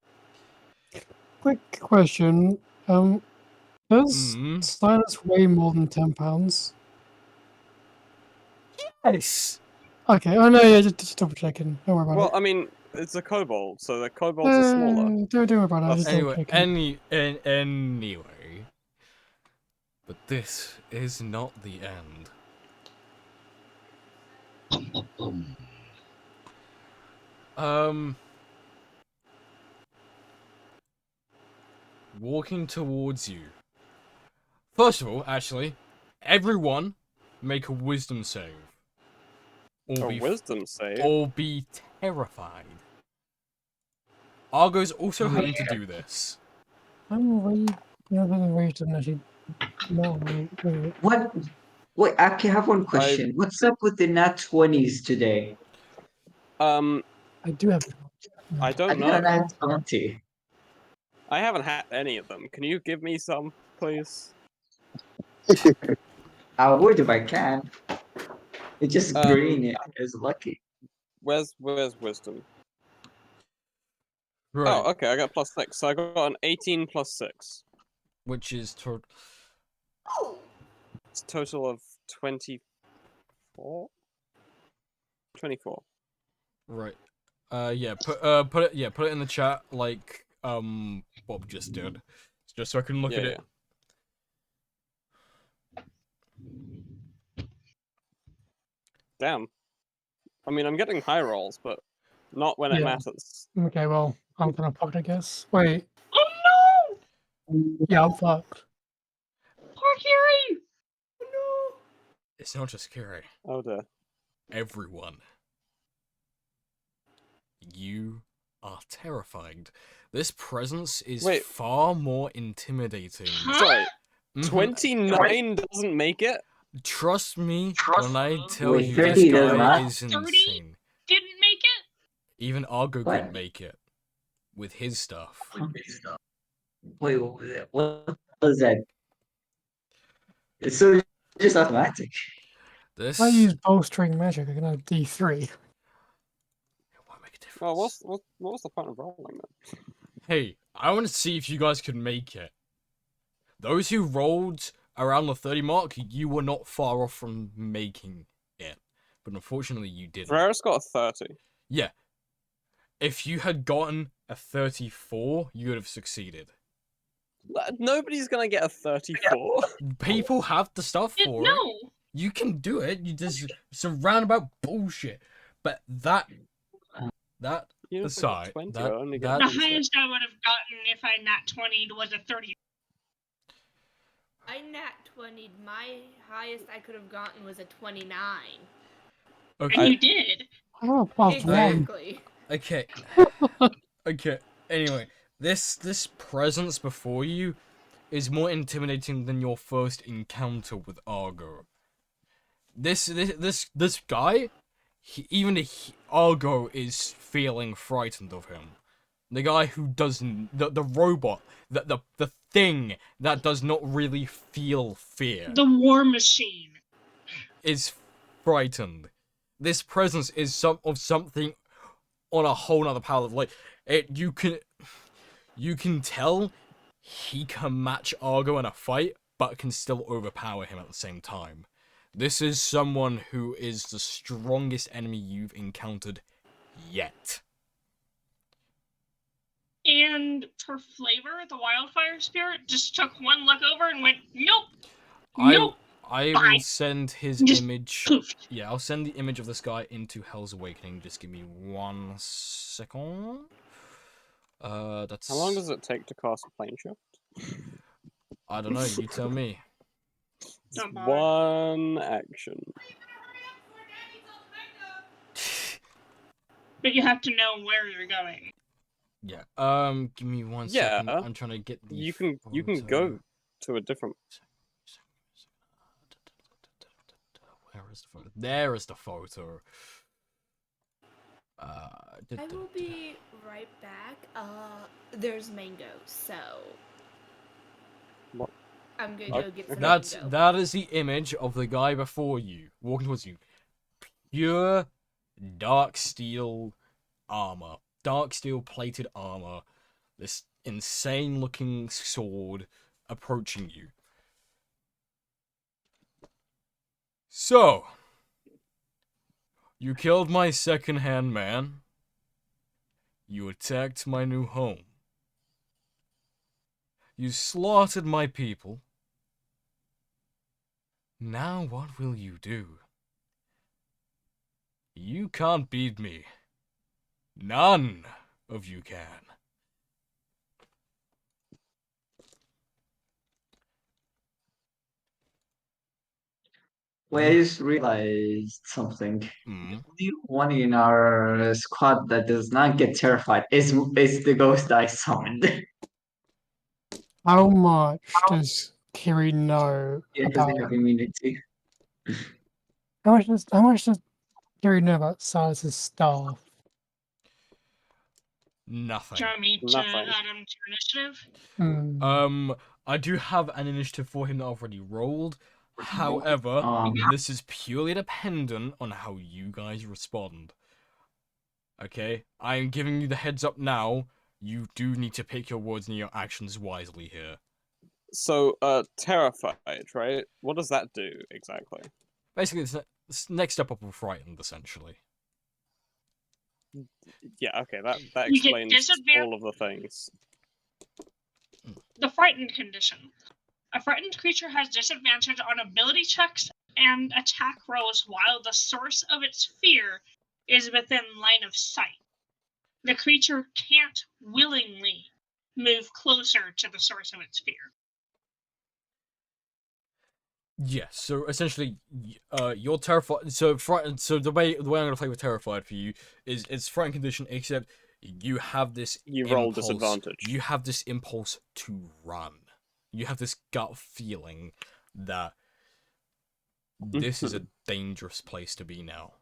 Quick question. Does Mm. Stylus weigh more than £10? Yes. Okay. Oh no, yeah, just double checking. Don't worry about Well, it. I mean, it's a kobold, so the kobolds are smaller. Don't worry about it. I Plus- just double Anyway, checking. anyway. But this is not the end. Walking towards you. First of all, actually, everyone make a wisdom save. Or A be wisdom save. or be terrified. Argo's also going to do this. I'm really. No, the rate doesn't actually. No, wait. What? Wait, I can have one question. What's up with the nat 20s today? I I do have. don't I got a know. nat 20. I haven't had any of them. Can you give me some, please? I would if I can. It's just Um, green. It's lucky. Where's wisdom? Right. Oh, okay, I got +6, so I got an 18 plus 6. Which is Oh, It's a total of 24? 24. right. Yeah, put it in the chat like Bob just did. Just so I can look at it. Damn. I mean, I'm getting high rolls, but not when it Yeah. matters. Okay, well, I'm gonna fucked, I guess. Wait. Oh Yeah, I'm fucked. no! Poor Kiri! no. It's not just Kiri. Oh dear. Everyone. You are terrified. This presence is Wait. far more intimidating. Huh? Sorry, Mhm. 29 doesn't make it? Trust me when I tell Wait, you 30 this does guy not? is 30? insane. Didn't make it? Even Argo What? couldn't make it with his stuff. Wait, what was that? It's so just automatic. This If I use bowstring magic, I can have D3. it won't make a difference. Well, what was the point of rolling then? Hey, I want to see if you guys can make it. Those who rolled around the 30 mark, you were not far off from making it. But unfortunately, you didn't. Ferreris got a 30. Yeah. If you had gotten a 34, you would have succeeded. Nobody's gonna get a 34. People have the stuff for it. No! You can do it. You just it's a roundabout bullshit. But that You aside, 20, that- I only that- get The highest I would have gotten if I nat 20'd was a 30. I nat 20'd. My highest I could have gotten was a 29. okay. And you did. I have a plus one. Exactly. Okay. Okay. Anyway, this presence before you is more intimidating than your first encounter with Argo. This guy, Argo is feeling frightened of him. The guy who doesn't, the robot, the thing that does not really feel fear, The war machine. is frightened. This presence is something on a whole nother power of like you can tell he can match Argo in a fight, but can still overpower him at the same time. This is someone who is the strongest enemy you've encountered yet. And for flavor, the wildfire spirit just took one look over and went, nope. I Nope. will Bye. send his Just image. poofed. Yeah, I'll send the image of this guy into Hell's Awakening. Just give me 1 second. That's. How long does it take to cast a plane shift? I don't know. You tell me. It's Don't bother. one action. But you have to know where you're going. Yeah. Give me 1 Yeah, second. I'm trying to get the. You can photo. go to a different. Where is the photo? There is the photo. I will be right back. There's mango, so I'm gonna Okay. go get some That's lingo. that is the image of the guy before you, walking towards you. Pure dark steel armor, dark steel plated armor. This insane looking sword approaching you. So, you killed my second-hand man. You attacked my new home. You slaughtered my people. Now what will you do? You can't beat me. None of you can. Wait, I just realized something. Hmm. The only one in our squad that does not get terrified is the ghost I summoned. How much does Kiri know It doesn't about? have immunity. How much does Kiri know about Silas's staff? Do Nothing. you want me to Nothing. add him to initiative? Hmm. I do have an initiative for him that I've already rolled. However, Um, this is purely dependent on how you guys respond. Okay? I am giving you the heads up now. You do need to pick your words and your actions wisely here. So, terrified, right? What does that do exactly? Basically, it's next step up from frightened, essentially. Yeah, okay, that You get explains disadvantage. all of the things. The frightened condition. A frightened creature has disadvantage on ability checks and attack rolls while the source of its fear is within line of sight. The creature can't willingly move closer to the source of its fear. Yes, so essentially, you're terrified. So frightened. So the way I'm gonna play with terrified for you is it's frightened condition, except you have this You roll impulse. disadvantage. You have this impulse to run. You have this gut feeling that this is a dangerous place to be now.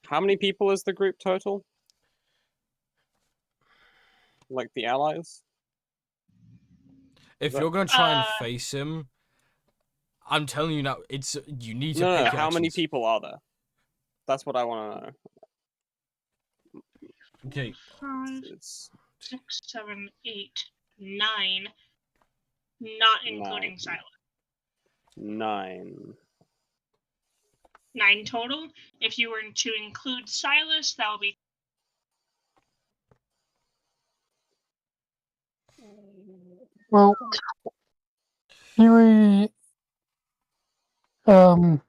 How many people is the group total? Like the allies? If that- you're gonna try and face him, I'm telling you now, you need to No, pick no, your how many actions. people are there? That's what I want to know. Okay, 5, It's 6, 7, 8, 9, not including 9. Silas. 9. 9 total. If you were to include Silas, that would be Well, Kiri is going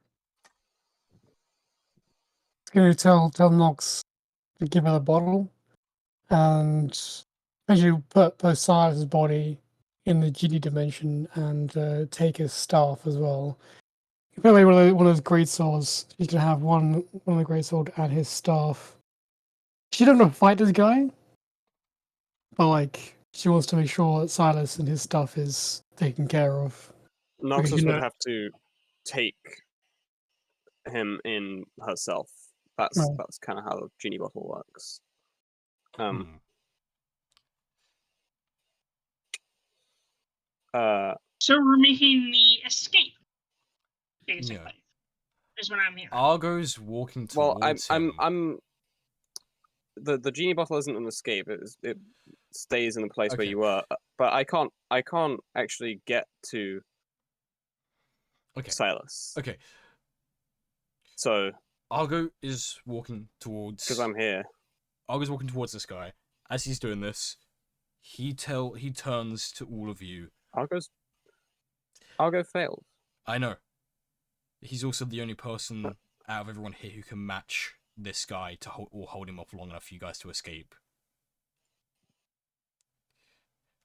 to tell Nox to give her the bottle, and as you put Silas's body in the genie dimension and take his staff as well. You put away one of those great swords. You can have one of the great sword and his staff. She don't know how to fight this guy, but like she wants to make sure that Silas and his stuff is taken care of. Noxus you would know- have to take him in herself. That's Right. that's kind of how the genie bottle works. hmm. so we're making the escape, basically, is what I'm hearing. Argo's walking Well, towards him. I'm. The genie bottle isn't an escape. It stays in the place where Okay. you were. But I can't actually get to Okay. Silas. Okay. So Argo is walking towards. because I'm here. Argo's walking towards this guy. As he's doing this, he turns to all of you. Argo failed. I know. He's also the only person out of everyone here who can match this guy to hold him off long enough for you guys to escape.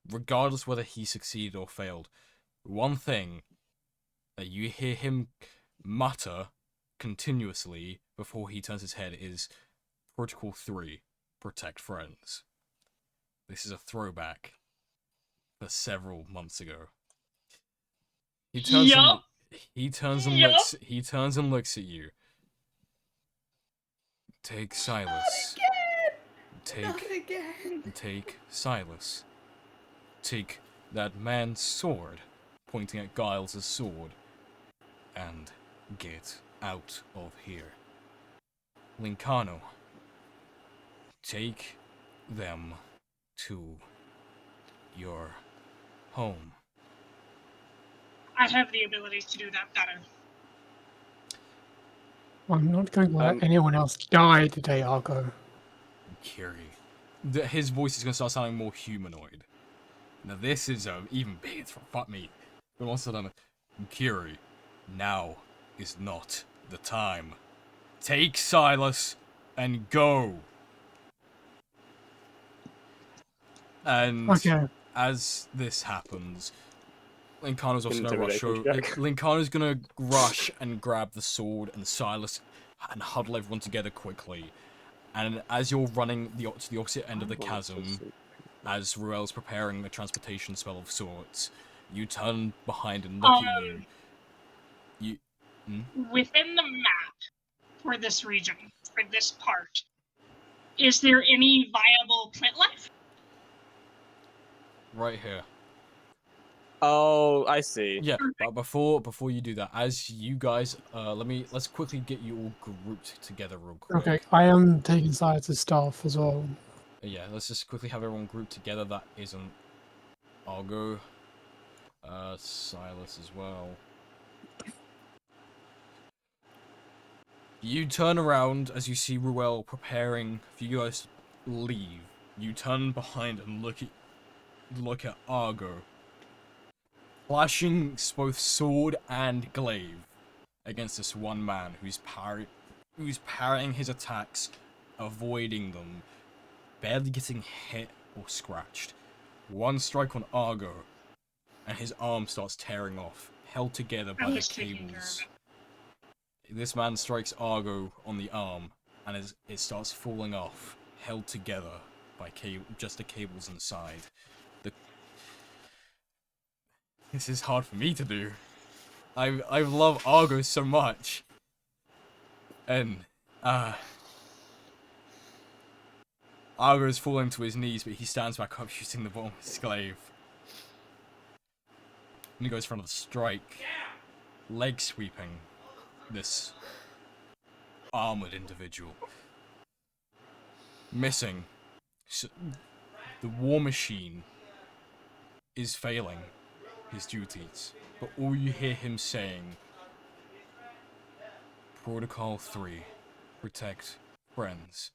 Regardless whether he succeeded or failed, one thing that you hear him mutter continuously before he turns his head is Protocol 3, protect friends. This is a throwback for several months ago. He turns and looks. He turns and looks at you. Take Silas. Not again. Take Silas. Take that man's sword. pointing at Giles' sword, and get out of here. Lincano, take them to your home. I have the abilities to do that better. I'm not going to let anyone else die today, Argo. Kiri. His voice is going to start sounding more humanoid. Now this is even bigger. Fuck me. But once I'm done, Kiri, now is not the time. Take Silas and go. And Okay. as this happens, Lincano's also gonna rush Intimidation over. check. Lincano's gonna rush and grab the sword and Silas and huddle everyone together quickly. And as you're running to the opposite end of the chasm, as Ruel's preparing a transportation spell of sorts, you turn behind and look at you. Within the map for this region, for this part, is there any viable plant life? Right here. Oh, I see. Yeah, but before you do that, as you guys, let's quickly get you all grouped together real quick. Okay, I am taking Silas' staff as well. Yeah, let's just quickly have everyone grouped together. That isn't Argo. Silas as well. You turn around as you see Ruel preparing for you guys to leave. You turn behind and look at Argo, flashing both sword and glaive against this one man who's parrying his attacks, avoiding them, barely getting hit or scratched. One strike on Argo, and his arm starts tearing off, held together by the cables. This man strikes Argo on the arm, and it starts falling off, held together by just the cables inside. This is hard for me to do. I love Argo so much. And, Argo is falling to his knees, but he stands back up using the bottom of his glaive. And he goes for another strike. Leg sweeping this armored individual. Missing. So, the war machine is failing his duties, but all you hear him saying, Protocol 3, protect friends.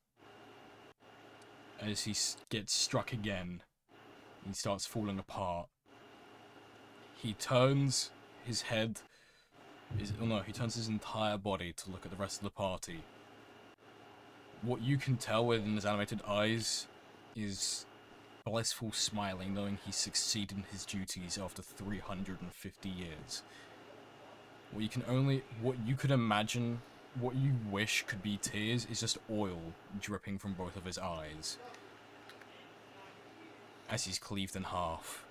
As he gets struck again, he starts falling apart. He turns his head, he turns his entire body to look at the rest of the party. What you can tell within his animated eyes is blissful smiling, knowing he succeeded in his duties after 350 years. What you could imagine, what you wish could be tears, is just oil dripping from both of his eyes as he's cleaved in half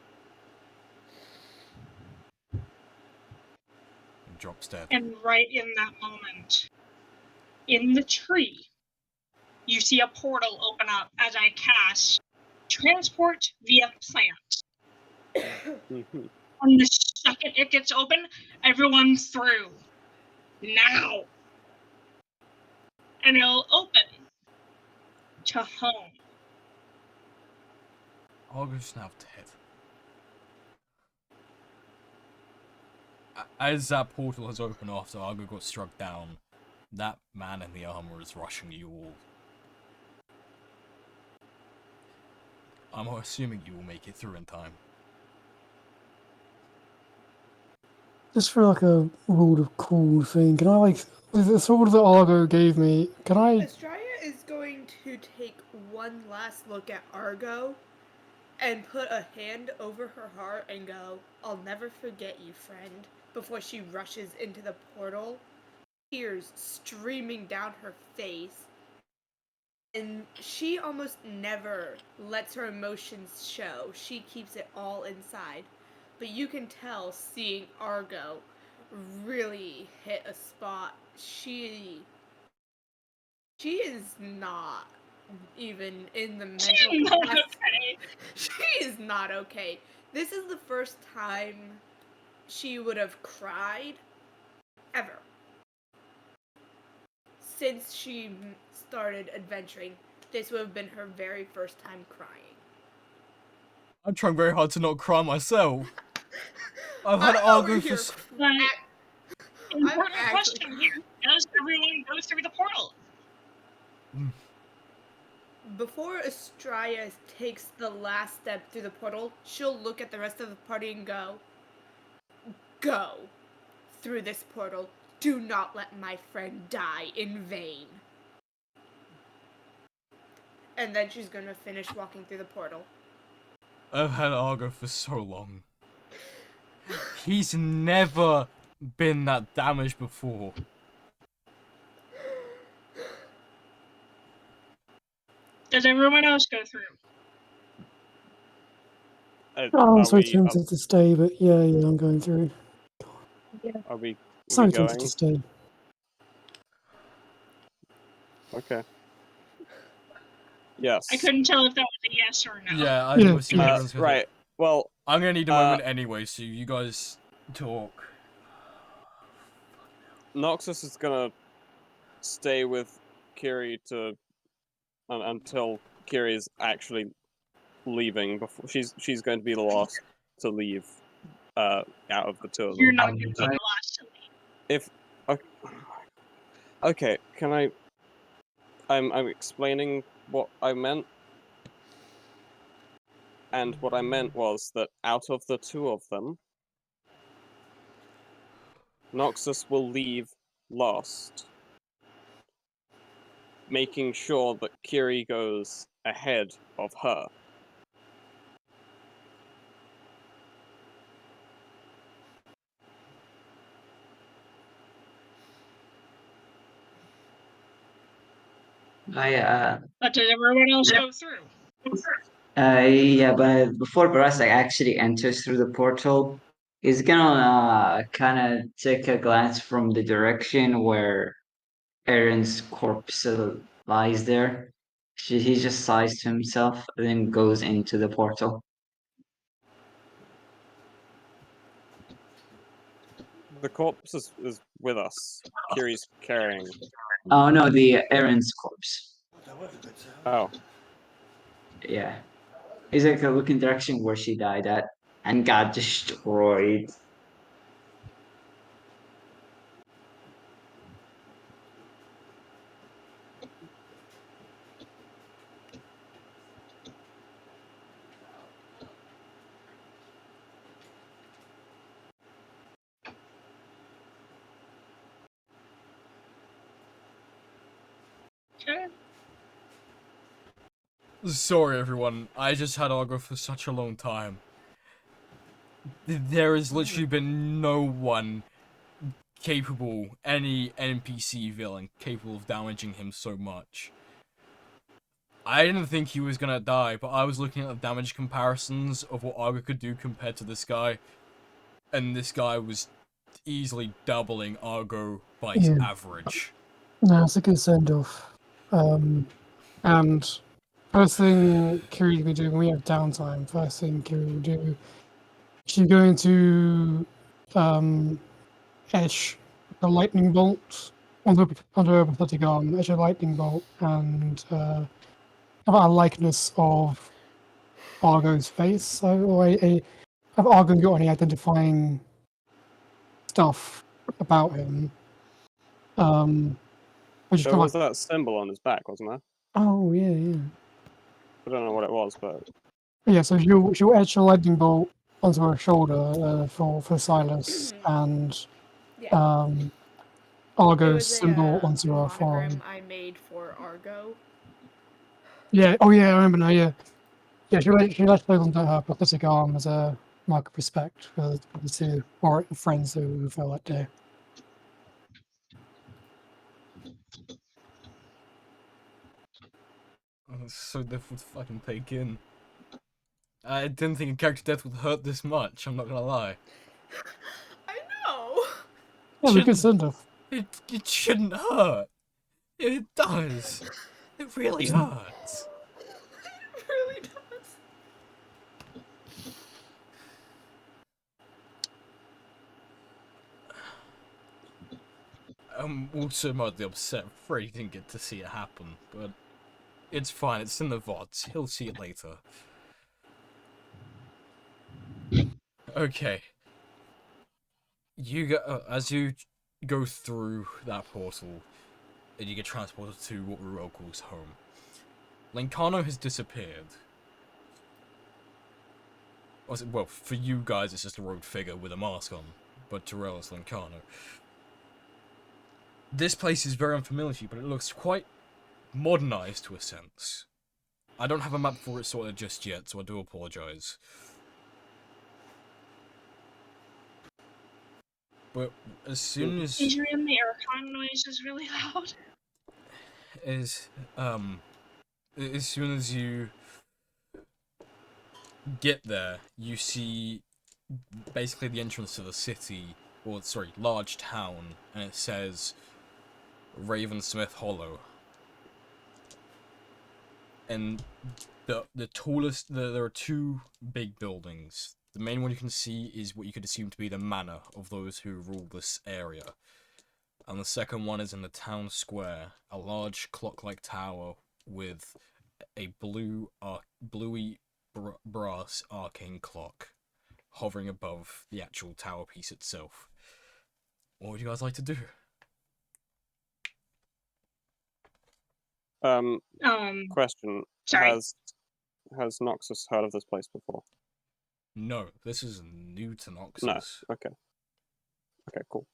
and drops dead. And right in that moment, in the tree, you see a portal open up as I cast Transport via Plant. And the second it gets open, everyone through. Now. And it'll open to home. Argo's now dead. As that portal has opened after Argo got struck down, that man in the armor is rushing you all. I'm assuming you will make it through in time. Just for like a rule of cool thing, can I the sword that Argo gave me, can I... Estrella is going to take one last look at Argo and put a hand over her heart and go, I'll never forget you, friend, before she rushes into the portal, tears streaming down her face. And she almost never lets her emotions show. She keeps it all inside. But you can tell, seeing Argo really hit a spot, she is not even in the mental She's not capacity. okay. She is not okay. This is the first time she would have cried ever. Since she started adventuring, this would have been her very first time crying. I'm trying very hard to not cry myself. I've had I'm Argo over for. here But important actually question here: does everyone go through the portal? Before Estrella takes the last step through the portal, she'll look at the rest of the party and go through this portal. Do not let my friend die in vain. And then she's gonna finish walking through the portal. I've had Argo for so long. He's never been that damaged before. Does everyone else go through? I'm Are so we, tempted to stay, but yeah, I'm going through. are we So tempted going? to stay. Okay. Yes. I couldn't tell if that was a yes or no. Yeah, I Yeah, must assume yeah. everyone's gonna say- Right. Well, I'm gonna need a moment anyway, so you guys talk. Noxus is gonna stay with Kiri until Kiri's actually leaving. Before she's going to be the last to leave. Out of the two of them. You're not going to be the last to leave. If okay, can I? I'm explaining what I meant, and what I meant was that out of the two of them, Noxus will leave last, making sure that Kiri goes ahead of her. But does everyone else go through? Yeah, but before Barasa actually enters through the portal, he's gonna kind of take a glance from the direction where Aaron's corpse lies there. He just sighs to himself, then goes into the portal. The corpse is with us. Kiri's carrying. Oh no, the Aaron's corpse. Oh, Yeah. He's like looking direction where she died at and got destroyed. Okay. Sorry, everyone. I just had Argo for such a long time. There has literally been no one capable, any NPC villain capable of damaging him so much. I didn't think he was gonna die, but I was looking at the damage comparisons of what Argo could do compared to this guy, and this guy was easily doubling Argo by his Yeah. average. No, it's a good send off. And first thing Kiri will be doing when we have downtime, first thing Kiri will do, she's going to etch a lightning bolt onto her pathetic arm, etch a lightning bolt, and have a likeness of Argo's face. So, or have Argo got any identifying stuff about him? Which is there kind of was like, that symbol on his back, wasn't there? oh yeah. I don't know what it was, but Yeah, so she'll etch a lightning bolt onto her shoulder for Silas, and Yeah. It Argo's was symbol a onto her monogram forearm. I made for Argo. Yeah, oh yeah, I remember now, yeah. Yeah, she'll etch those onto her prosthetic arm as a mark of respect for the two friends who fell that day. It's so difficult to fucking take in. I didn't think a character death would hurt this much, I'm not gonna lie. I know. Yeah, we good send off. It shouldn't hurt. It does. It really hurts. It really does. I'm also mildly upset. Afraid he didn't get to see it happen, but it's fine. It's in the VODs. He'll see it later. Okay. You go as you go through that portal, and you get transported to what Ruel calls home. Lencano has disappeared. Well, for you guys, it's just a rogue figure with a mask on, but to Ruel, it's Lencano. This place is very unfamiliar to you, but it looks quite modernized to a sense. I don't have a map for it sorted just yet, so I do apologize. But as soon as Adrian, the aircon noise is really loud. as soon as you get there, you see basically the entrance to the city, or sorry, large town, and it says Ravensmith Hollow. And the tallest, there are two big buildings. The main one you can see is what you could assume to be the manor of those who rule this area. And the second one is in the town square, a large clock-like tower with a bluey brass arcane clock hovering above the actual tower piece itself. What would you guys like to do? Question: Sorry. Has Noxus heard of this place before? No, this is new to Noxus. No. Okay. Okay. Cool.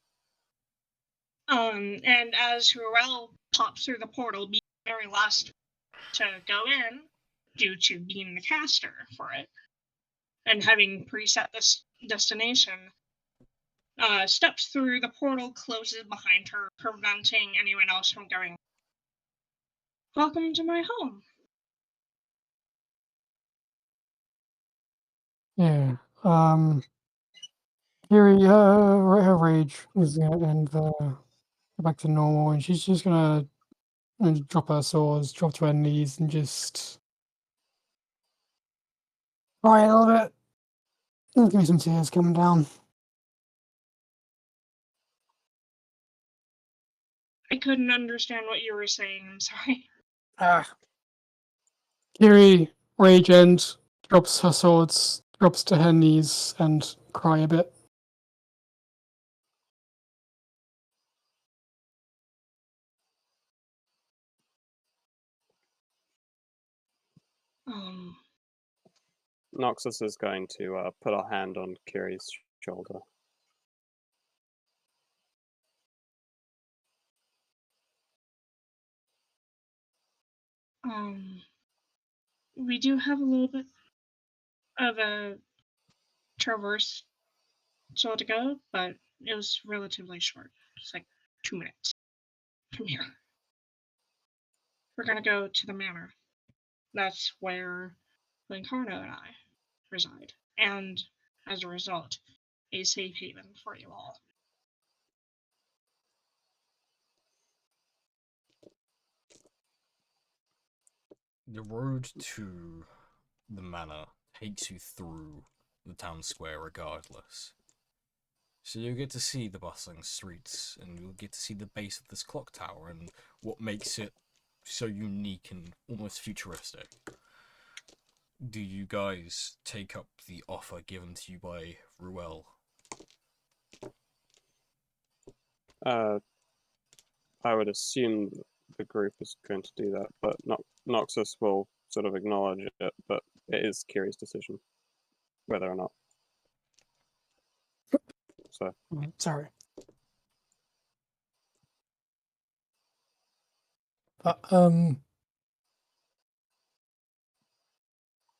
And as Ruel pops through the portal, being the very last to go in, due to being the caster for it, and having preset this destination, steps through the portal, closes behind her, preventing anyone else from going. Welcome to my home. Yeah. Kiri, her rage is gonna end go back to normal, and she's just gonna drop her swords, drop to her knees, and just cry a little bit. Give me some tears coming down. I couldn't understand what you were saying, I'm sorry. Kiri, rage end, drops her swords, drops to her knees, and cry a bit. Noxus is going to put her hand on Kiri's shoulder. We do have a little bit of a traverse still to go, but it was relatively short. It's like 2 minutes from here. We're gonna go to the manor. That's where Lincarno and I reside, and as a result, a safe haven for you all. The road to the manor takes you through the town square regardless. So you'll get to see the bustling streets, and you'll get to see the base of this clock tower, and what makes it so unique and almost futuristic. Do you guys take up the offer given to you by Ruel? I would assume the group is going to do that, but Noxus will sort of acknowledge it, but it is Kiri's decision whether or not. So Sorry. But,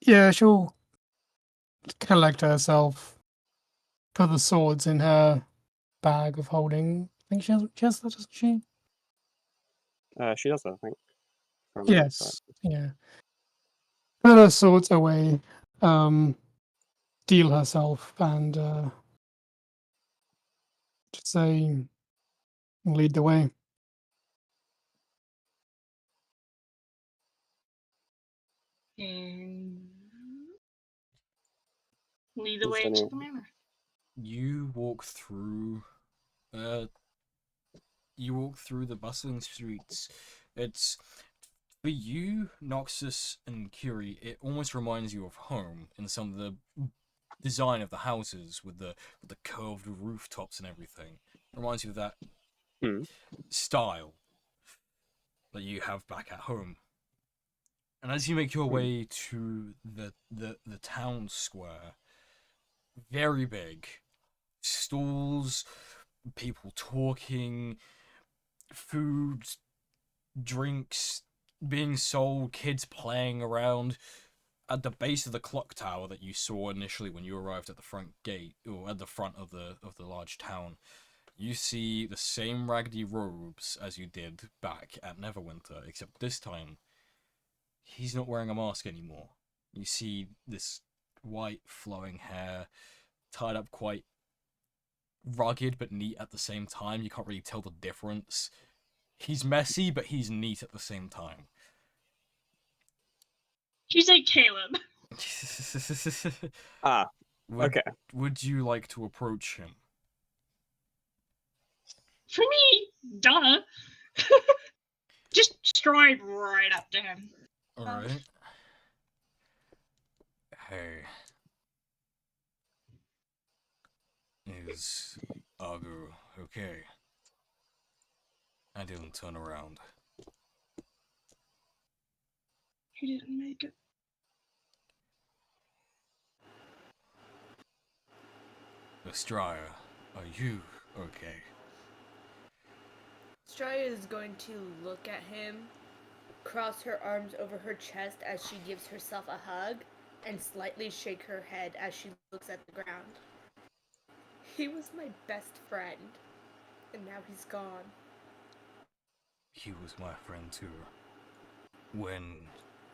yeah, she'll collect herself, put the swords in her bag of holding. I think she has that, doesn't she? she does, I think. if I remember Yes. Yeah. Put her swords away, deal herself, and just say, lead the way. And lead the Is way any- to the manor. You walk through you walk through the bustling streets. It's for you, Noxus and Curie. It almost reminds you of home in some of the design of the houses with the curved rooftops and everything. Reminds you of that style that you have back at home. And as you make your way to the town square, very big, stalls, people talking, food, drinks being sold, kids playing around. At the base of the clock tower that you saw initially when you arrived at the front gate, or at the front of the large town, you see the same raggedy robes as you did back at Neverwinter, except this time he's not wearing a mask anymore. You see this white flowing hair tied up quite rugged but neat at the same time. You can't really tell the difference. He's messy, but he's neat at the same time. He's like Caleb. Okay. Would you like to approach him? For me, duh. Just stride right up to him. Alright. Hey. Is Agu okay? I didn't turn around. He didn't make it. Estraya, are you okay? Straya is going to look at him, cross her arms over her chest as she gives herself a hug, and slightly shake her head as she looks at the ground. He was my best friend, and now he's gone. He was my friend too. When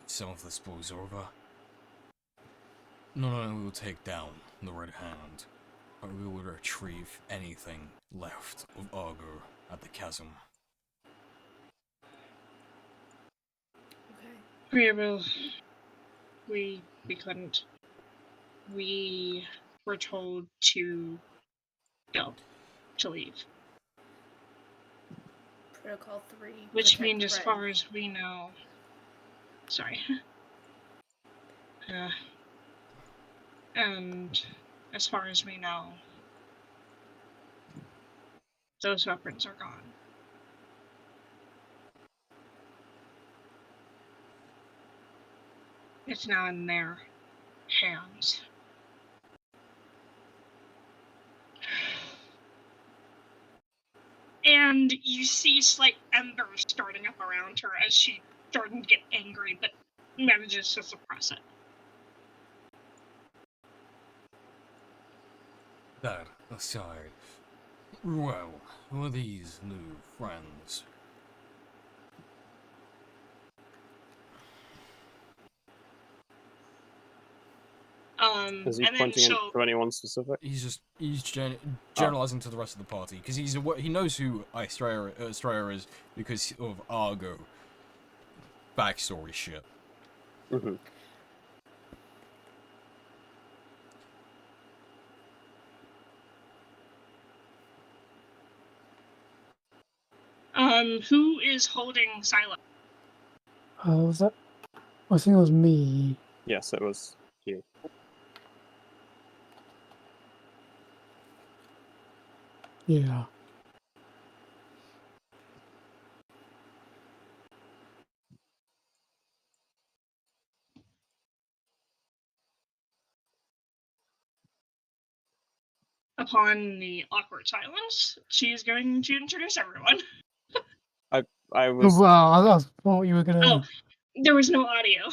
some of this blows over, not only will we take down the Red Hand, but we will retrieve anything left of Argo at the chasm. Okay. We couldn't. We were told to go, to leave. Protocol 3. Which protect means, as Fred. far as we know... Sorry. And as far as we know, those weapons are gone. It's now in their hands. And you see slight embers starting up around her as she starting to get angry, but manages to suppress it. That aside, well, who are these new friends? Is he And then pointing she'll... to anyone specific? He's generalizing to the rest of the party because he knows who Estrella is because of Argo backstory shit. Mm-hmm. Who is holding Silent? Was that? I think it was me. Yes, it was you. Yeah. Upon the awkward silence, she is going to introduce everyone. I was Well, I thought you were gonna. Oh, there was no audio.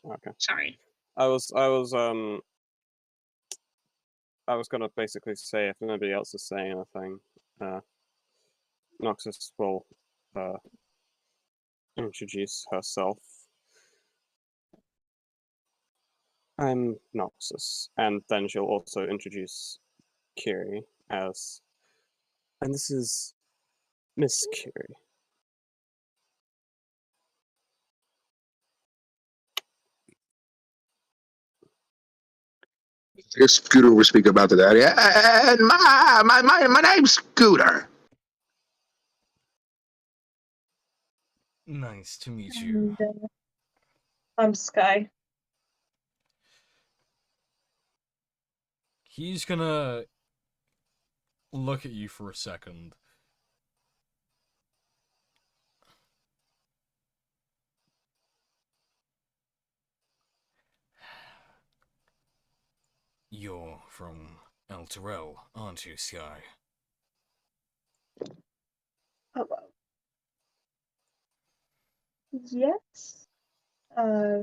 okay. Sorry. I was gonna basically say if nobody else is saying anything, Noxus will introduce herself. I'm Noxus, and then she'll also introduce Kiri as, and this is Miss Kiri. I guess Scooter will speak about that. Yeah, and my name's Scooter. Nice to meet you. And, I'm Sky. He's gonna look at you for a second. You're from El Terrell, aren't you, Sky? Oh, well. Yes. I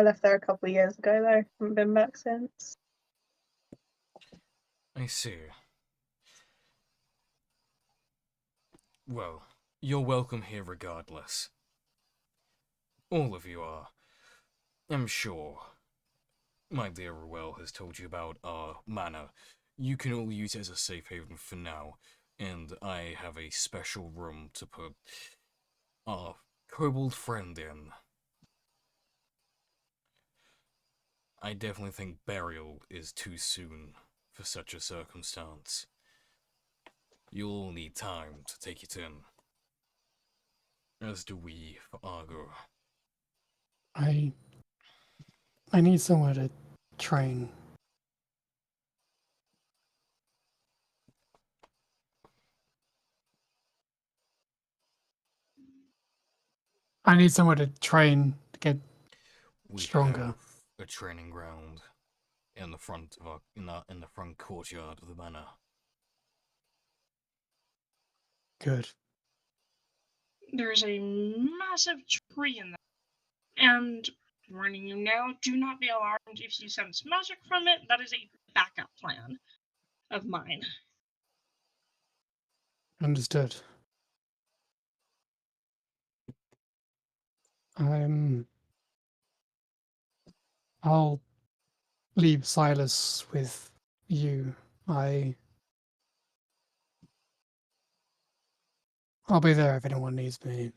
left there a couple of years ago, though. Haven't been back since. I see. Well, you're welcome here regardless. All of you are. I'm sure. My dear Ruel has told you about our manor. You can all use it as a safe haven for now, and I have a special room to put our kobold friend in. I definitely think burial is too soon for such a circumstance. You'll need time to take it in. As do we for Argo. I need somewhere to train. I need somewhere to train to get We stronger. have a training ground in the front of in the front courtyard of the manor. Good. There's a massive tree in there. And warning you now, do not be alarmed if you sense magic from it. That is a backup plan of mine. Understood. I'll leave Silas with you. I'll be there if anyone needs me.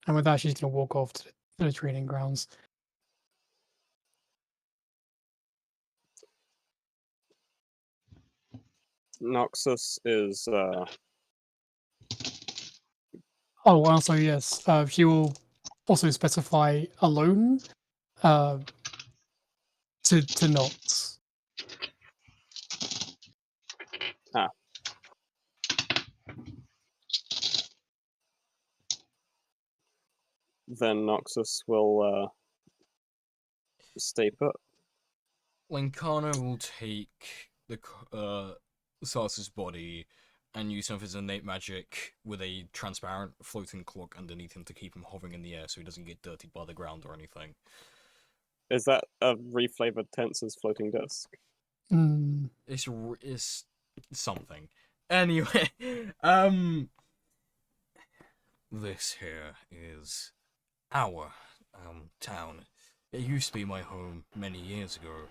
And with that, she's gonna walk off to the training grounds. Noxus is Oh, also yes, she will also specify alone, to Nox. then Noxus will stay put. Lenkana will take the Sars's body and use some of his innate magic with a transparent floating cloak underneath him to keep him hovering in the air so he doesn't get dirtied by the ground or anything. Is that a reflavored Tensor's floating disc? Mm. It's something. Anyway, this here is our town. It used to be my home many years ago,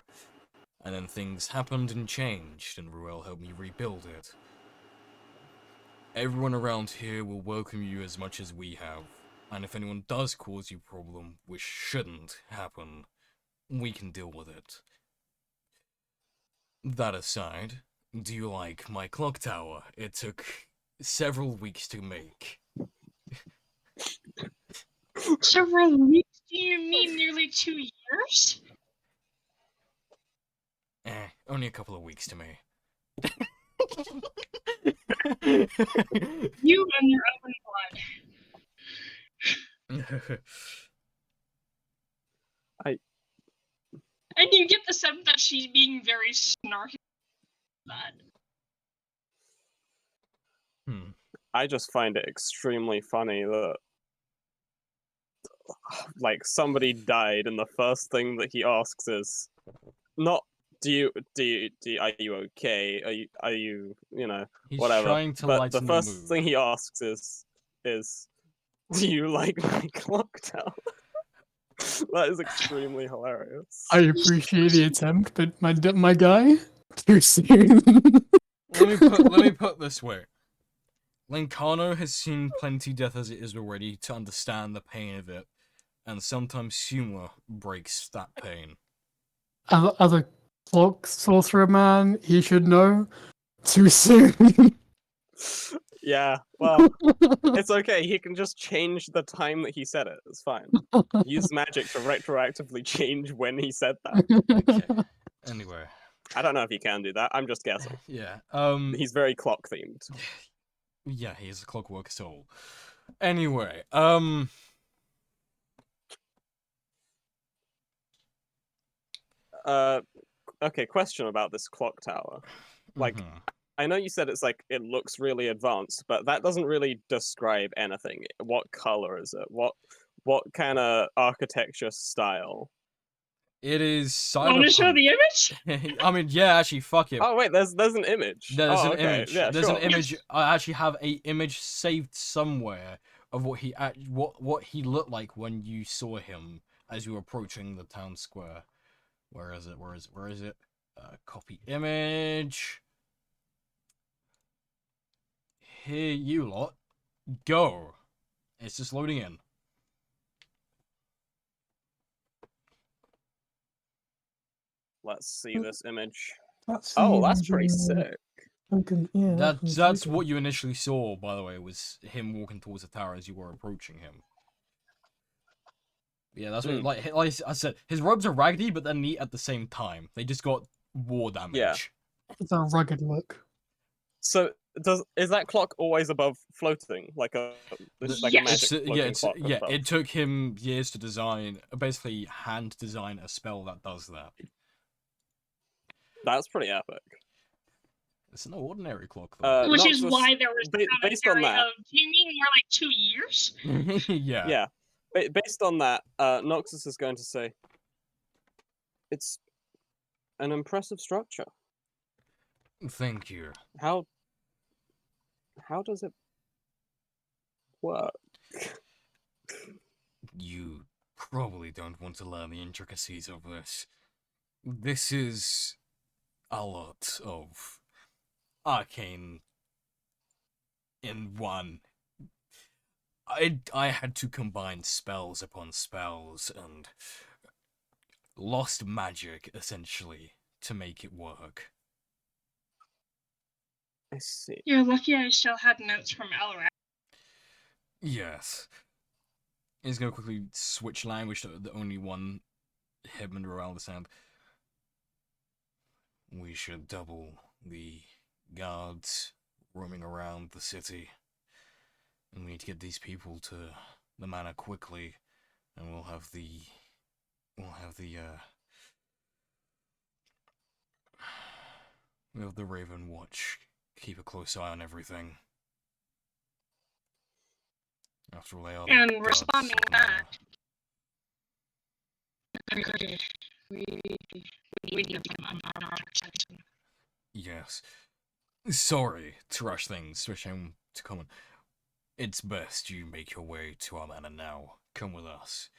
and then things happened and changed, and Ruel helped me rebuild it. Everyone around here will welcome you as much as we have, and if anyone does cause you problem, which shouldn't happen, we can deal with it. That aside, do you like my clock tower? It took several weeks to make. Several weeks? Do you mean nearly 2 years? Only a couple of weeks to me. You and your own blood. And you get the sense that she's being very snarky about that. I just find it extremely funny that like somebody died and the first thing that he asks is not are you okay? Are you He's whatever. trying to But lighten the the first mood. thing he asks is do you like my clock tower? That is extremely hilarious. I appreciate the attempt, but my guy, too soon. Let me put this way. Lenkano has seen plenty death as it is already to understand the pain of it, and sometimes humor breaks that pain. Other clock sorcerer man, he should know. Too soon. Yeah, well, it's okay. He can just change the time that he said it. It's fine. Use magic to retroactively change when he said that. Okay. Anyway, I don't know if he can do that. I'm just guessing. yeah. He's very clock themed. Yeah, he's a clockwork soul. Anyway, Okay, question about this clock tower. Like, mhm. I know you said it's like it looks really advanced, but that doesn't really describe anything. What color is it? What kind of architecture style? It is Want to show cyberpunk. the image? I mean, yeah, actually, fuck it. Oh wait, there's an image. There's Oh, an okay. image. Yeah, There's sure. an image. I actually have a image saved somewhere of what he looked like when you saw him as you were approaching the town square. Where is it? Where is it? Where is it? Copy image. Here you lot go. It's just loading in. Let's see this image. That's the Oh, that's image pretty in sick. Token. Yeah, That's from what you initially saw, by the way, was him walking towards the tower as you were approaching him. Yeah, that's what like I said. His robes are raggedy, but they're neat at the same time. They just got war damage. Yeah. It's a rugged look. So is that clock always above floating like a this is like a Yes. magic floating clock? Yeah. above? It took him years to design, basically hand design a spell that does that. That's pretty epic. It's an ordinary clock, though. Which is Noxus, why there was based on commentary that. of, do you mean more like 2 years? Yeah. Yeah. Based on that, Noxus is going to say it's an impressive structure. Thank you. How does it work? You probably don't want to learn the intricacies of this. This is a lot of arcane in one. I had to combine spells upon spells and lost magic, essentially, to make it work. I see. You're lucky I still had notes from Elrac. Yes. He's gonna quickly switch language to the only one him and Roel understand. We should double the guards roaming around the city. And we need to get these people to the manor quickly, and we'll have the Raven Watch keep a close eye on everything. After all, they are the And guards responding of the manor. back. We need to get on our section. Yes. Sorry to rush things, switching to common. It's best you make your way to our manor now. Come with us.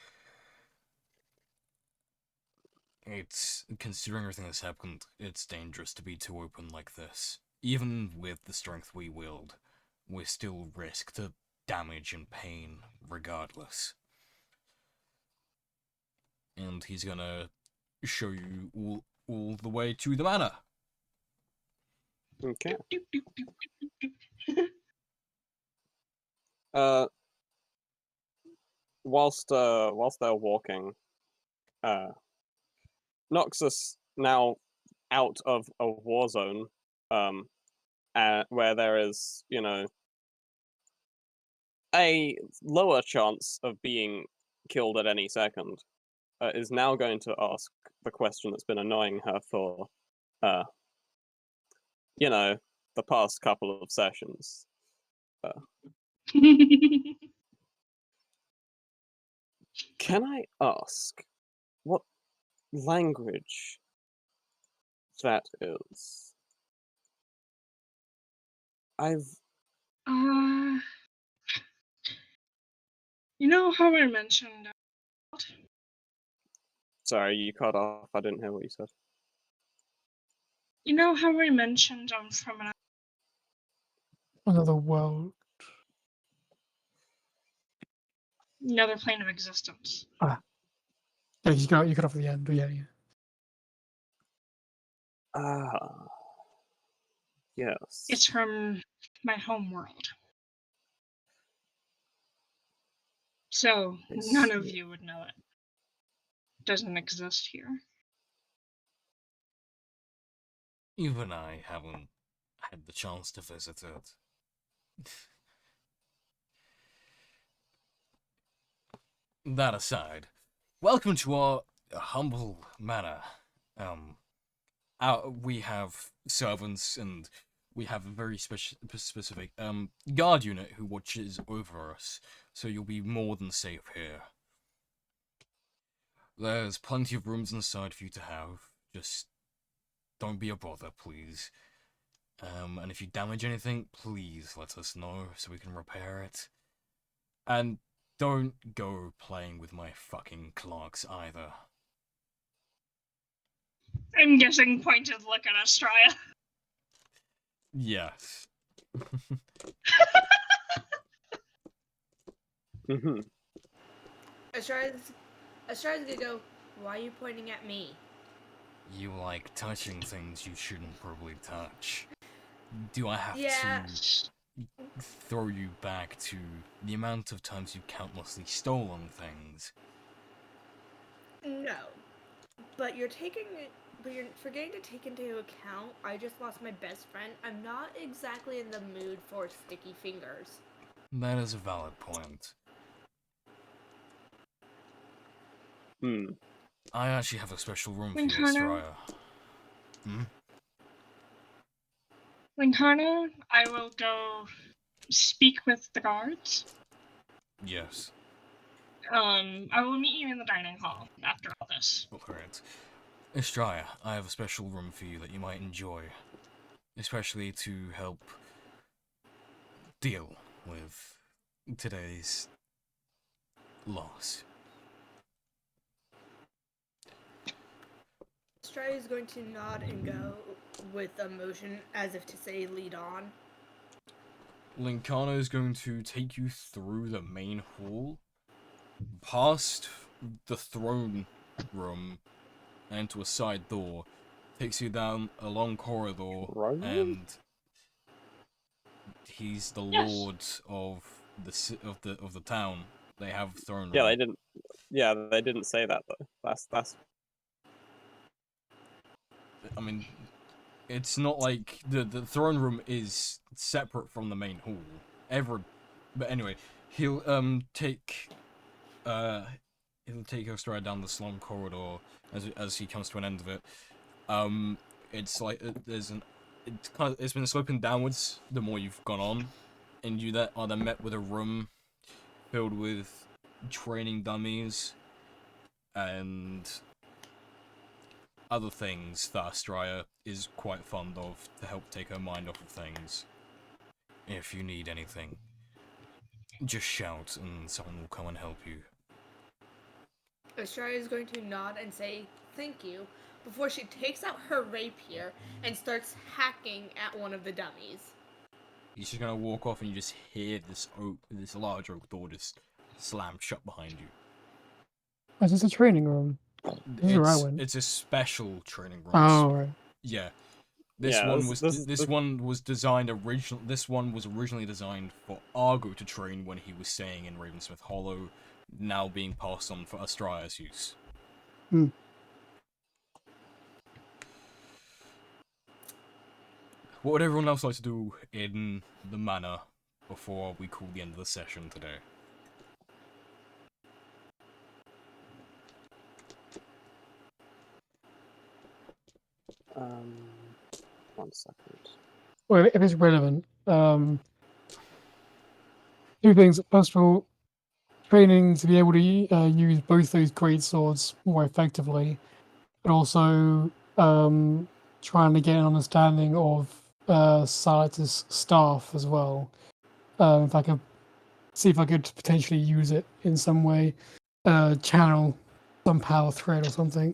It's, considering everything that's happened, it's dangerous to be too open like this. Even with the strength we wield, we still risk the damage and pain regardless. And he's gonna show you all the way to the manor. Okay. Doop, doop, doop, doop, doop. Whilst they're walking, Noxus now out of a war zone, where there is, you know, a lower chance of being killed at any second, is now going to ask the question that's been annoying her for, you know, the past couple of sessions. Can I ask what language that is? You know how I mentioned Sorry, you cut off. I didn't hear what you said. you know how I mentioned I'm from Another world. another plane of existence. Yeah, you got off at the end. Yeah. Ah, yes. It's from my home world. So I none of see. you would know it. Doesn't exist here. Even I haven't had the chance to visit it. That aside, welcome to our humble manor. We have servants and we have a very specific guard unit who watches over us, so you'll be more than safe here. There's plenty of rooms inside for you to have. Just don't be a bother, please. And if you damage anything, please let us know so we can repair it. And don't go playing with my fucking clocks either. I'm guessing pointed look at Astraya. Yes. Mm-hmm. Astraya's gonna go, why are you pointing at me? You like touching things you shouldn't probably touch. Do I have Yeah. to throw you back to the amount of times you've countlessly stolen things? No. But you're forgetting to take into account I just lost my best friend. I'm not exactly in the mood for sticky fingers. That is a valid point. Hmm. I actually have a special room for you, Linkana? Astraya. Linkana, I will go speak with the guards. Yes. I will meet you in the dining hall after all this. Alright. Astraya, I have a special room for you that you might enjoy. Especially to help deal with today's loss. Astraya is going to nod and go with a motion as if to say lead on. Linkana is going to take you through the main hall, past the throne room, and to a side door. Takes you down a long corridor, Throne room? and he's the Yes. lord of the town. They have throne room. Yeah, they didn't. Yeah, they didn't say that though. That's. I mean, it's not like the throne room is separate from the main hall. But anyway, he'll take Astraya down this long corridor as he comes to an end of it. It's like it's been sloping downwards the more you've gone on, and you are then met with a room filled with training dummies and other things that Astraya is quite fond of to help take her mind off of things. If you need anything, just shout and someone will come and help you. Astraya is going to nod and say thank you before she takes out her rapier and starts hacking at one of the dummies. He's just gonna walk off and you just hear this large oak door just slam shut behind you. Is this a training room? This is where I went. It's a special training room. Oh, right. Yeah. Yeah, This one was originally designed for Argo to train when he was staying in Ravensmith Hollow, now being passed on for Astraya's use. Hmm. What would everyone else like to do in the manor before we call the end of the session today? Um, 1 second. Well, if it's relevant, two things. First of all, training to be able to use both those great swords more effectively, but also trying to get an understanding of Silas's staff as well. If I could see if I could potentially use it in some way, channel some power thread or something.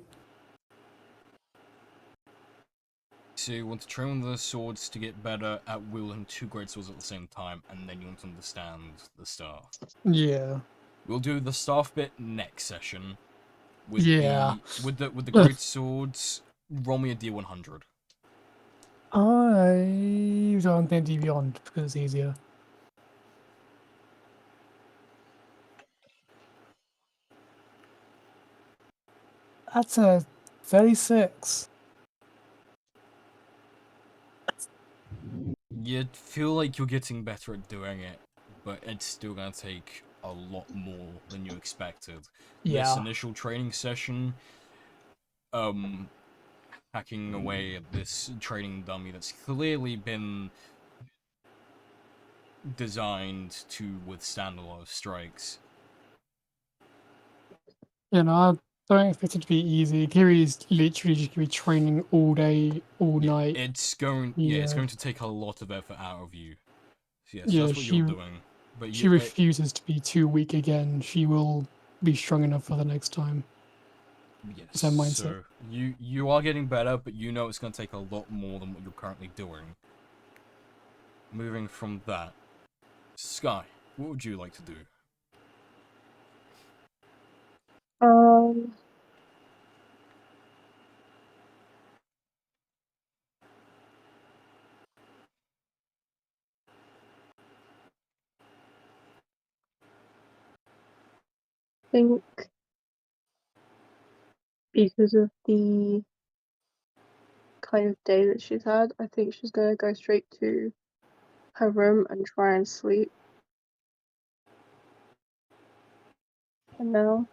So you want to train the swords to get better at wielding two great swords at the same time, and then you want to understand the staff. Yeah. We'll do the staff bit next session. With Yeah. with the great swords, roll me a D100. I don't think D Beyond because it's easier. That's a 36. You feel like you're getting better at doing it, but it's still gonna take a lot more than you expected. This Yeah. initial training session, hacking away at this training dummy that's clearly been designed to withstand a lot of strikes. You know, I don't expect it to be easy. Kiri's literally just gonna be training all day, all night. It's going to take a lot of effort out of you. So yes, Yeah, that's what you're doing. But she refuses to be too weak again. She will be strong enough for the next time. yes. It's her mindset. So you are getting better, but you know it's going to take a lot more than what you're currently doing. Moving from that, Sky, what would you like to do? think because of the kind of day that she's had, I think she's gonna go straight to her room and try and sleep. And now,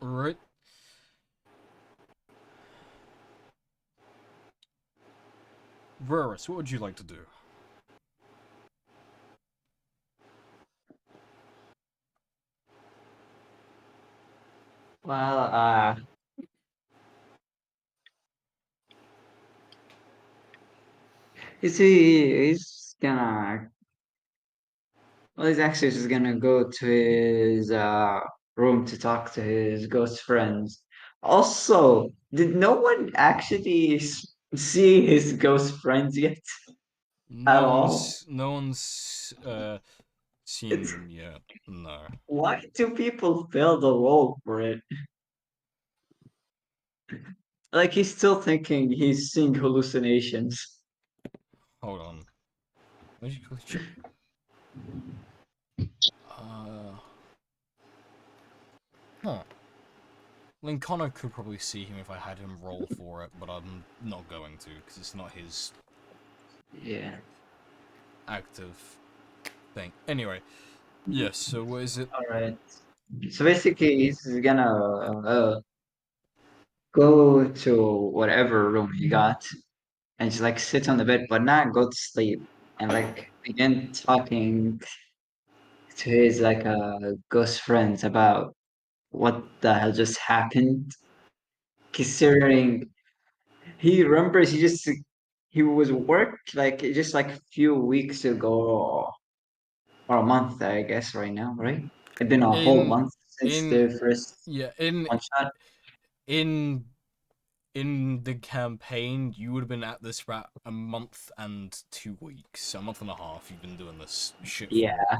Alright. Rurus, what would you like to do? Well, he's gonna. Well, he's actually just gonna go to his room to talk to his ghost friends. Also, did no one actually see his ghost friends yet at all? No one's seen It's them yet. No. why do people fail the role for it? Like he's still thinking he's seeing hallucinations. Hold on. Let me quickly check. Huh. Lincano could probably see him if I had him roll for it, but I'm not going to, because it's not his Yeah. active thing. Anyway, yes, so what is it? All right. So basically, he's gonna go to whatever room he got and just like sit on the bed, but not go to sleep, and like begin talking to his like ghost friends about what the hell just happened. Considering he remembers he was worked like just like a few weeks ago or a month, I guess, right now, right? It's been a whole In month since in the first yeah, one shot. in in the campaign, you would have been at this for about a month and 2 weeks, a month and a half. You've been doing this shit Yeah, for.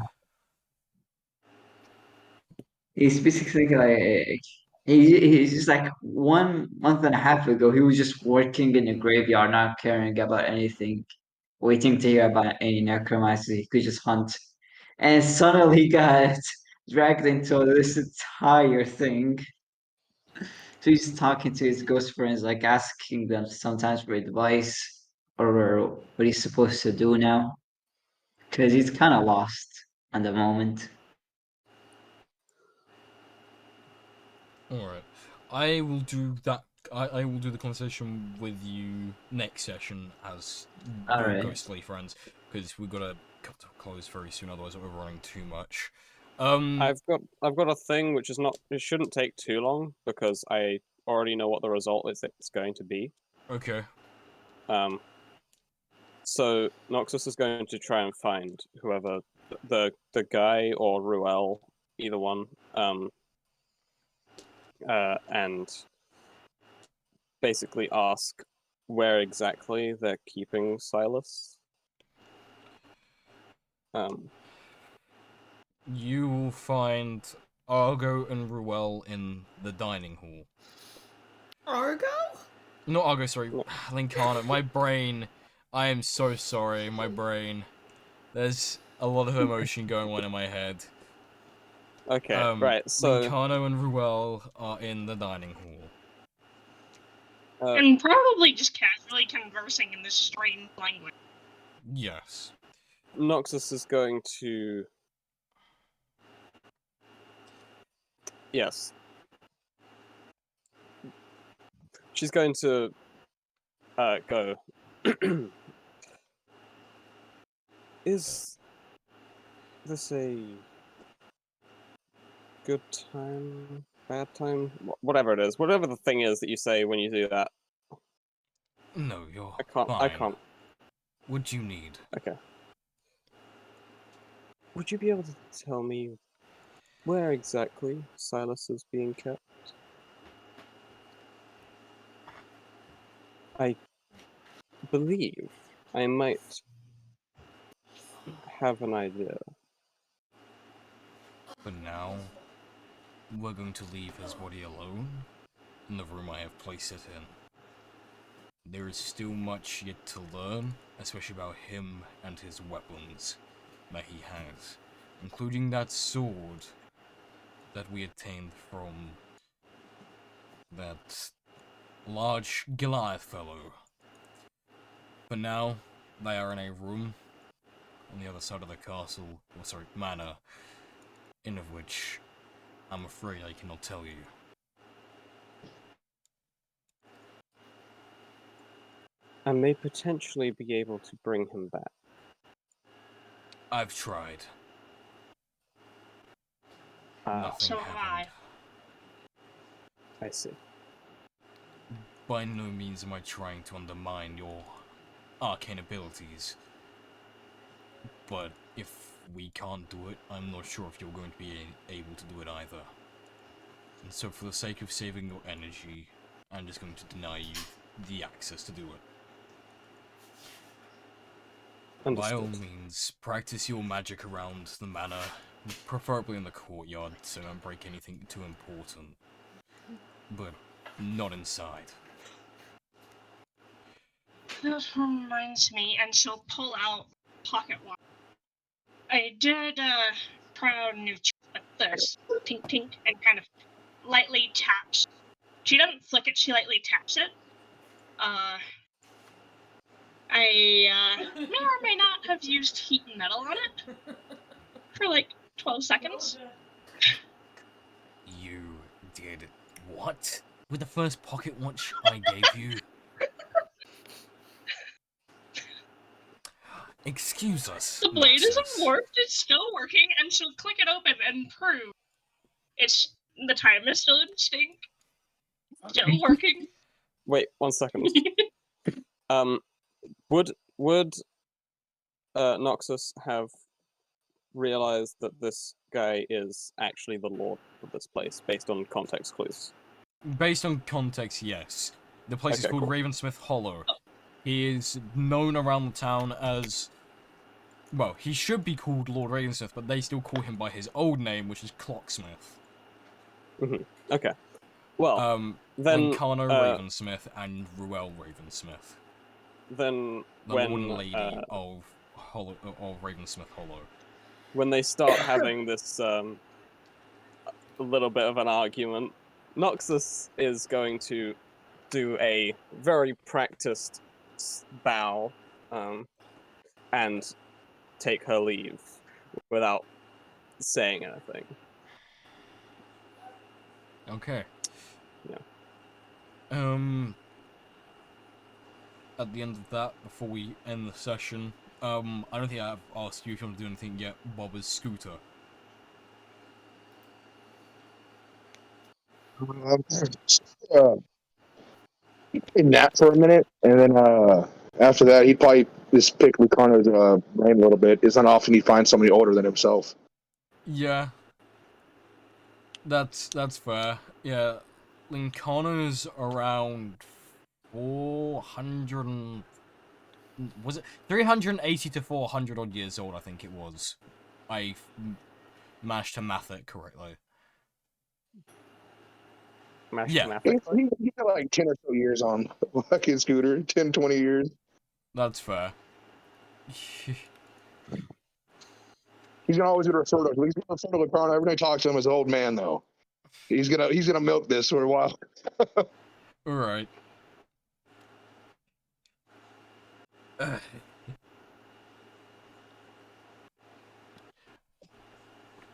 he's basically like he's just like 1 month and a half ago. He was just working in a graveyard, not caring about anything, waiting to hear about any necromancy he could just hunt, and suddenly got dragged into this entire thing. So he's talking to his ghost friends, like asking them sometimes for advice or what he's supposed to do now, because he's kind of lost at the moment. Alright. I will do that. I will do the conversation with you next session as All your right. ghostly friends, because we've got to cut to a close very soon, otherwise we're running too much. I've got a thing which is not. It shouldn't take too long because I already know what the result is. It's going to be. Okay. So Noxus is going to try and find whoever the guy or Ruel, either one, and basically ask where exactly they're keeping Silas. You will find Argo and Ruel in the dining hall. Argo? Not Argo, sorry. Lincana. My brain. I am so sorry, my brain. There's a lot of emotion going on in my head. Okay, right. So Lincano and Ruel are in the dining hall. And probably just casually conversing in this strange language. Yes. Noxus is going to. Yes. She's going to go. Is this a good time? Bad time? Whatever it is. Whatever the thing is that you say when you do that. No, you're I fine. can't. What do you need? Okay. Would you be able to tell me where exactly Silas is being kept? I believe I might have an idea. For now, we're going to leave his body alone in the room I have placed it in. There is still much yet to learn, especially about him and his weapons that he has, including that sword that we obtained from that large Goliath fellow. For now, they are in a room on the other side of the castle, or sorry, manor, in of which I'm afraid I cannot tell you. I may potentially be able to bring him back. I've tried. Nothing So have happened. I see. By no means am I trying to undermine your arcane abilities. But if we can't do it, I'm not sure if you're going to be able to do it either. And so for the sake of saving your energy, I'm just going to deny you the access to do it. Understood. By all means, practice your magic around the manor, preferably in the courtyard, so don't break anything too important. But not inside. That reminds me, and she'll pull out pocket watch. I did try out a new trick with this tink tink and kind of lightly taps. She doesn't flick it, she lightly taps it. I may or may not have used heat and metal on it for like 12 seconds. You did what? With the first pocket watch I gave you? Excuse us. The blade Noxus. isn't warped, it's still working, and she'll click it open and prove the time is still in sync. Still working. Wait, 1 second. Would Noxus have realized that this guy is actually the lord of this place based on context clues? Based on context, yes. The place is Okay, called cool. Ravensmith Hollow. He is known around the town as... Well, he should be called Lord Ravensmith, but they still call him by his old name, which is Clocksmith. Okay. Well, then Lincano Ravensmith and Ruel Ravensmith. Then The when Lord and Lady of Ravensmith Hollow. when they start having this a little bit of an argument, Noxus is going to do a very practiced bow and take her leave without saying anything. Okay. Yeah. At the end of that, before we end the session, I don't think I've asked you if you want to do anything yet, Bob, is Scooter. He'd nap for a minute, and then after that, he'd probably just pick Ricardo's brain a little bit. It's not often he finds somebody older than himself. Yeah. That's fair. Yeah. Lincano's around 400 and... Was it 380 to 400 odd years old, I think it was. I managed to math it correctly. Yeah. He's got like 10 or so years on fucking Scooter. 10, 20 years. That's fair. He's gonna always refer to. He's gonna refer to the Carno every time I talk to him as an old man, though. He's gonna milk this for a while. All right.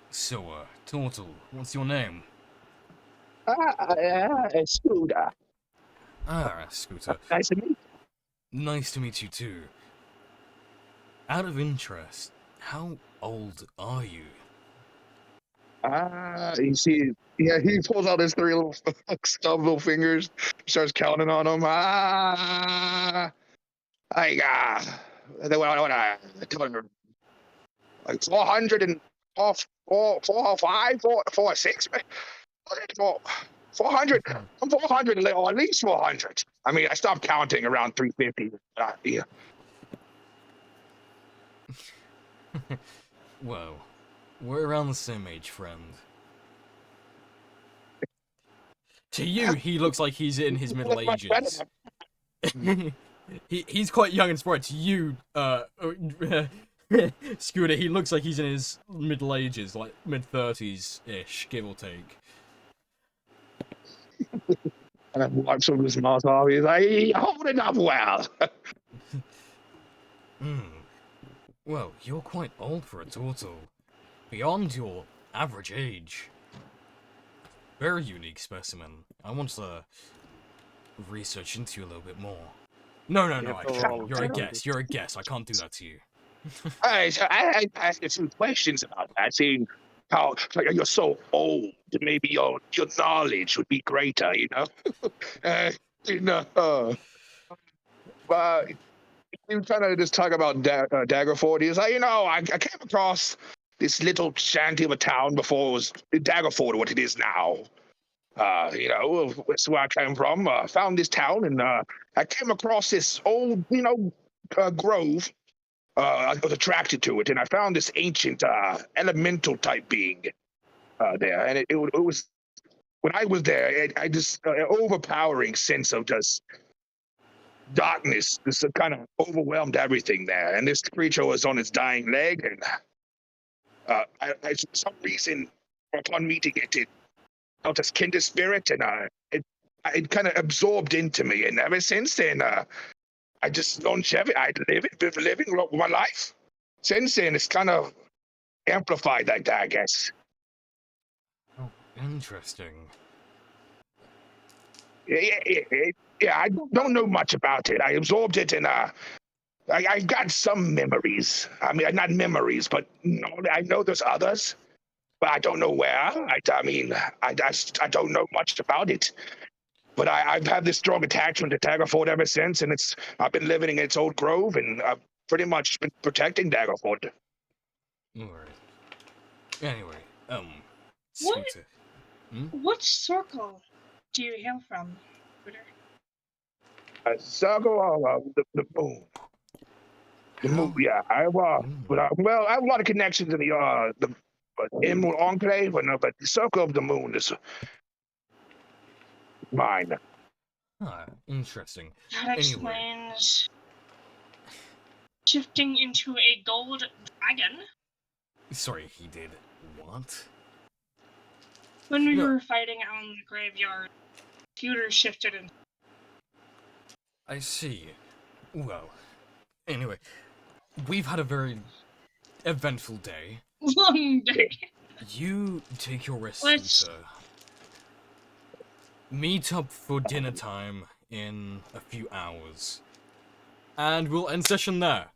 So, Turtle, what's your name? Scooter. Scooter. Nice to meet you. Nice to meet you too. Out of interest, how old are you? You see, yeah, he pulls out his 3 little stub little fingers, starts counting on them. Like 400 and 405, 446, 400. I'm 400 or at least 400. I mean, I stopped counting around 350. Yeah. Well, we're around the same age, friend. To you, he looks like he's in his middle ages. He's quite young and spry. To you, Scooter, he looks like he's in his middle ages, like mid-30s-ish, give or take. And I watch him his mouth off. He's like, "You're holding up well." Well, you're quite old for a turtle. Beyond your average age. Very unique specimen. I want to research into you a little bit more. No, actually, you're a guest. You're a guest. I can't do that to you. So I asked you some questions about that, seeing how you're so old. Maybe your knowledge would be greater, you know. But we were trying to just talk about Daggerford. He's like, I came across this little shanty of a town before it was Daggerford, what it is now. That's where I came from. Found this town, and I came across this old, grove. I was attracted to it, and I found this ancient elemental type being there, and it was when I was there, I just overpowering sense of just darkness, just kind of overwhelmed everything there, and this creature was on its dying leg, and I for some reason, upon meeting it felt a kindred spirit, and it kind of absorbed into me, and ever since then, I just longevity. I been living my life since then. It's kind of amplified like that, I guess. Oh, interesting. Yeah. I don't know much about it. I absorbed it, and I got some memories. I mean, not memories, but I know there's others, but I don't know where. I don't know much about it. But I've had this strong attachment to Daggerford ever since, and I've been living in its old grove, and I've pretty much been protecting Daggerford. Alright. Anyway, What? Scooter. What circle do you hail from, Scooter? Circle of the moon. The moon, yeah. I have a lot of connections in the Emerald Enclave, but the Circle of the Moon is mine. Interesting. That explains shifting into a gold dragon. Sorry, he did what? When we were fighting out in the graveyard, Scooter shifted in. I see. Well, anyway, we've had a very eventful day. Long day. You take your rest, Let's- Scooter. Meet up for dinner time in a few hours. And we'll end session there.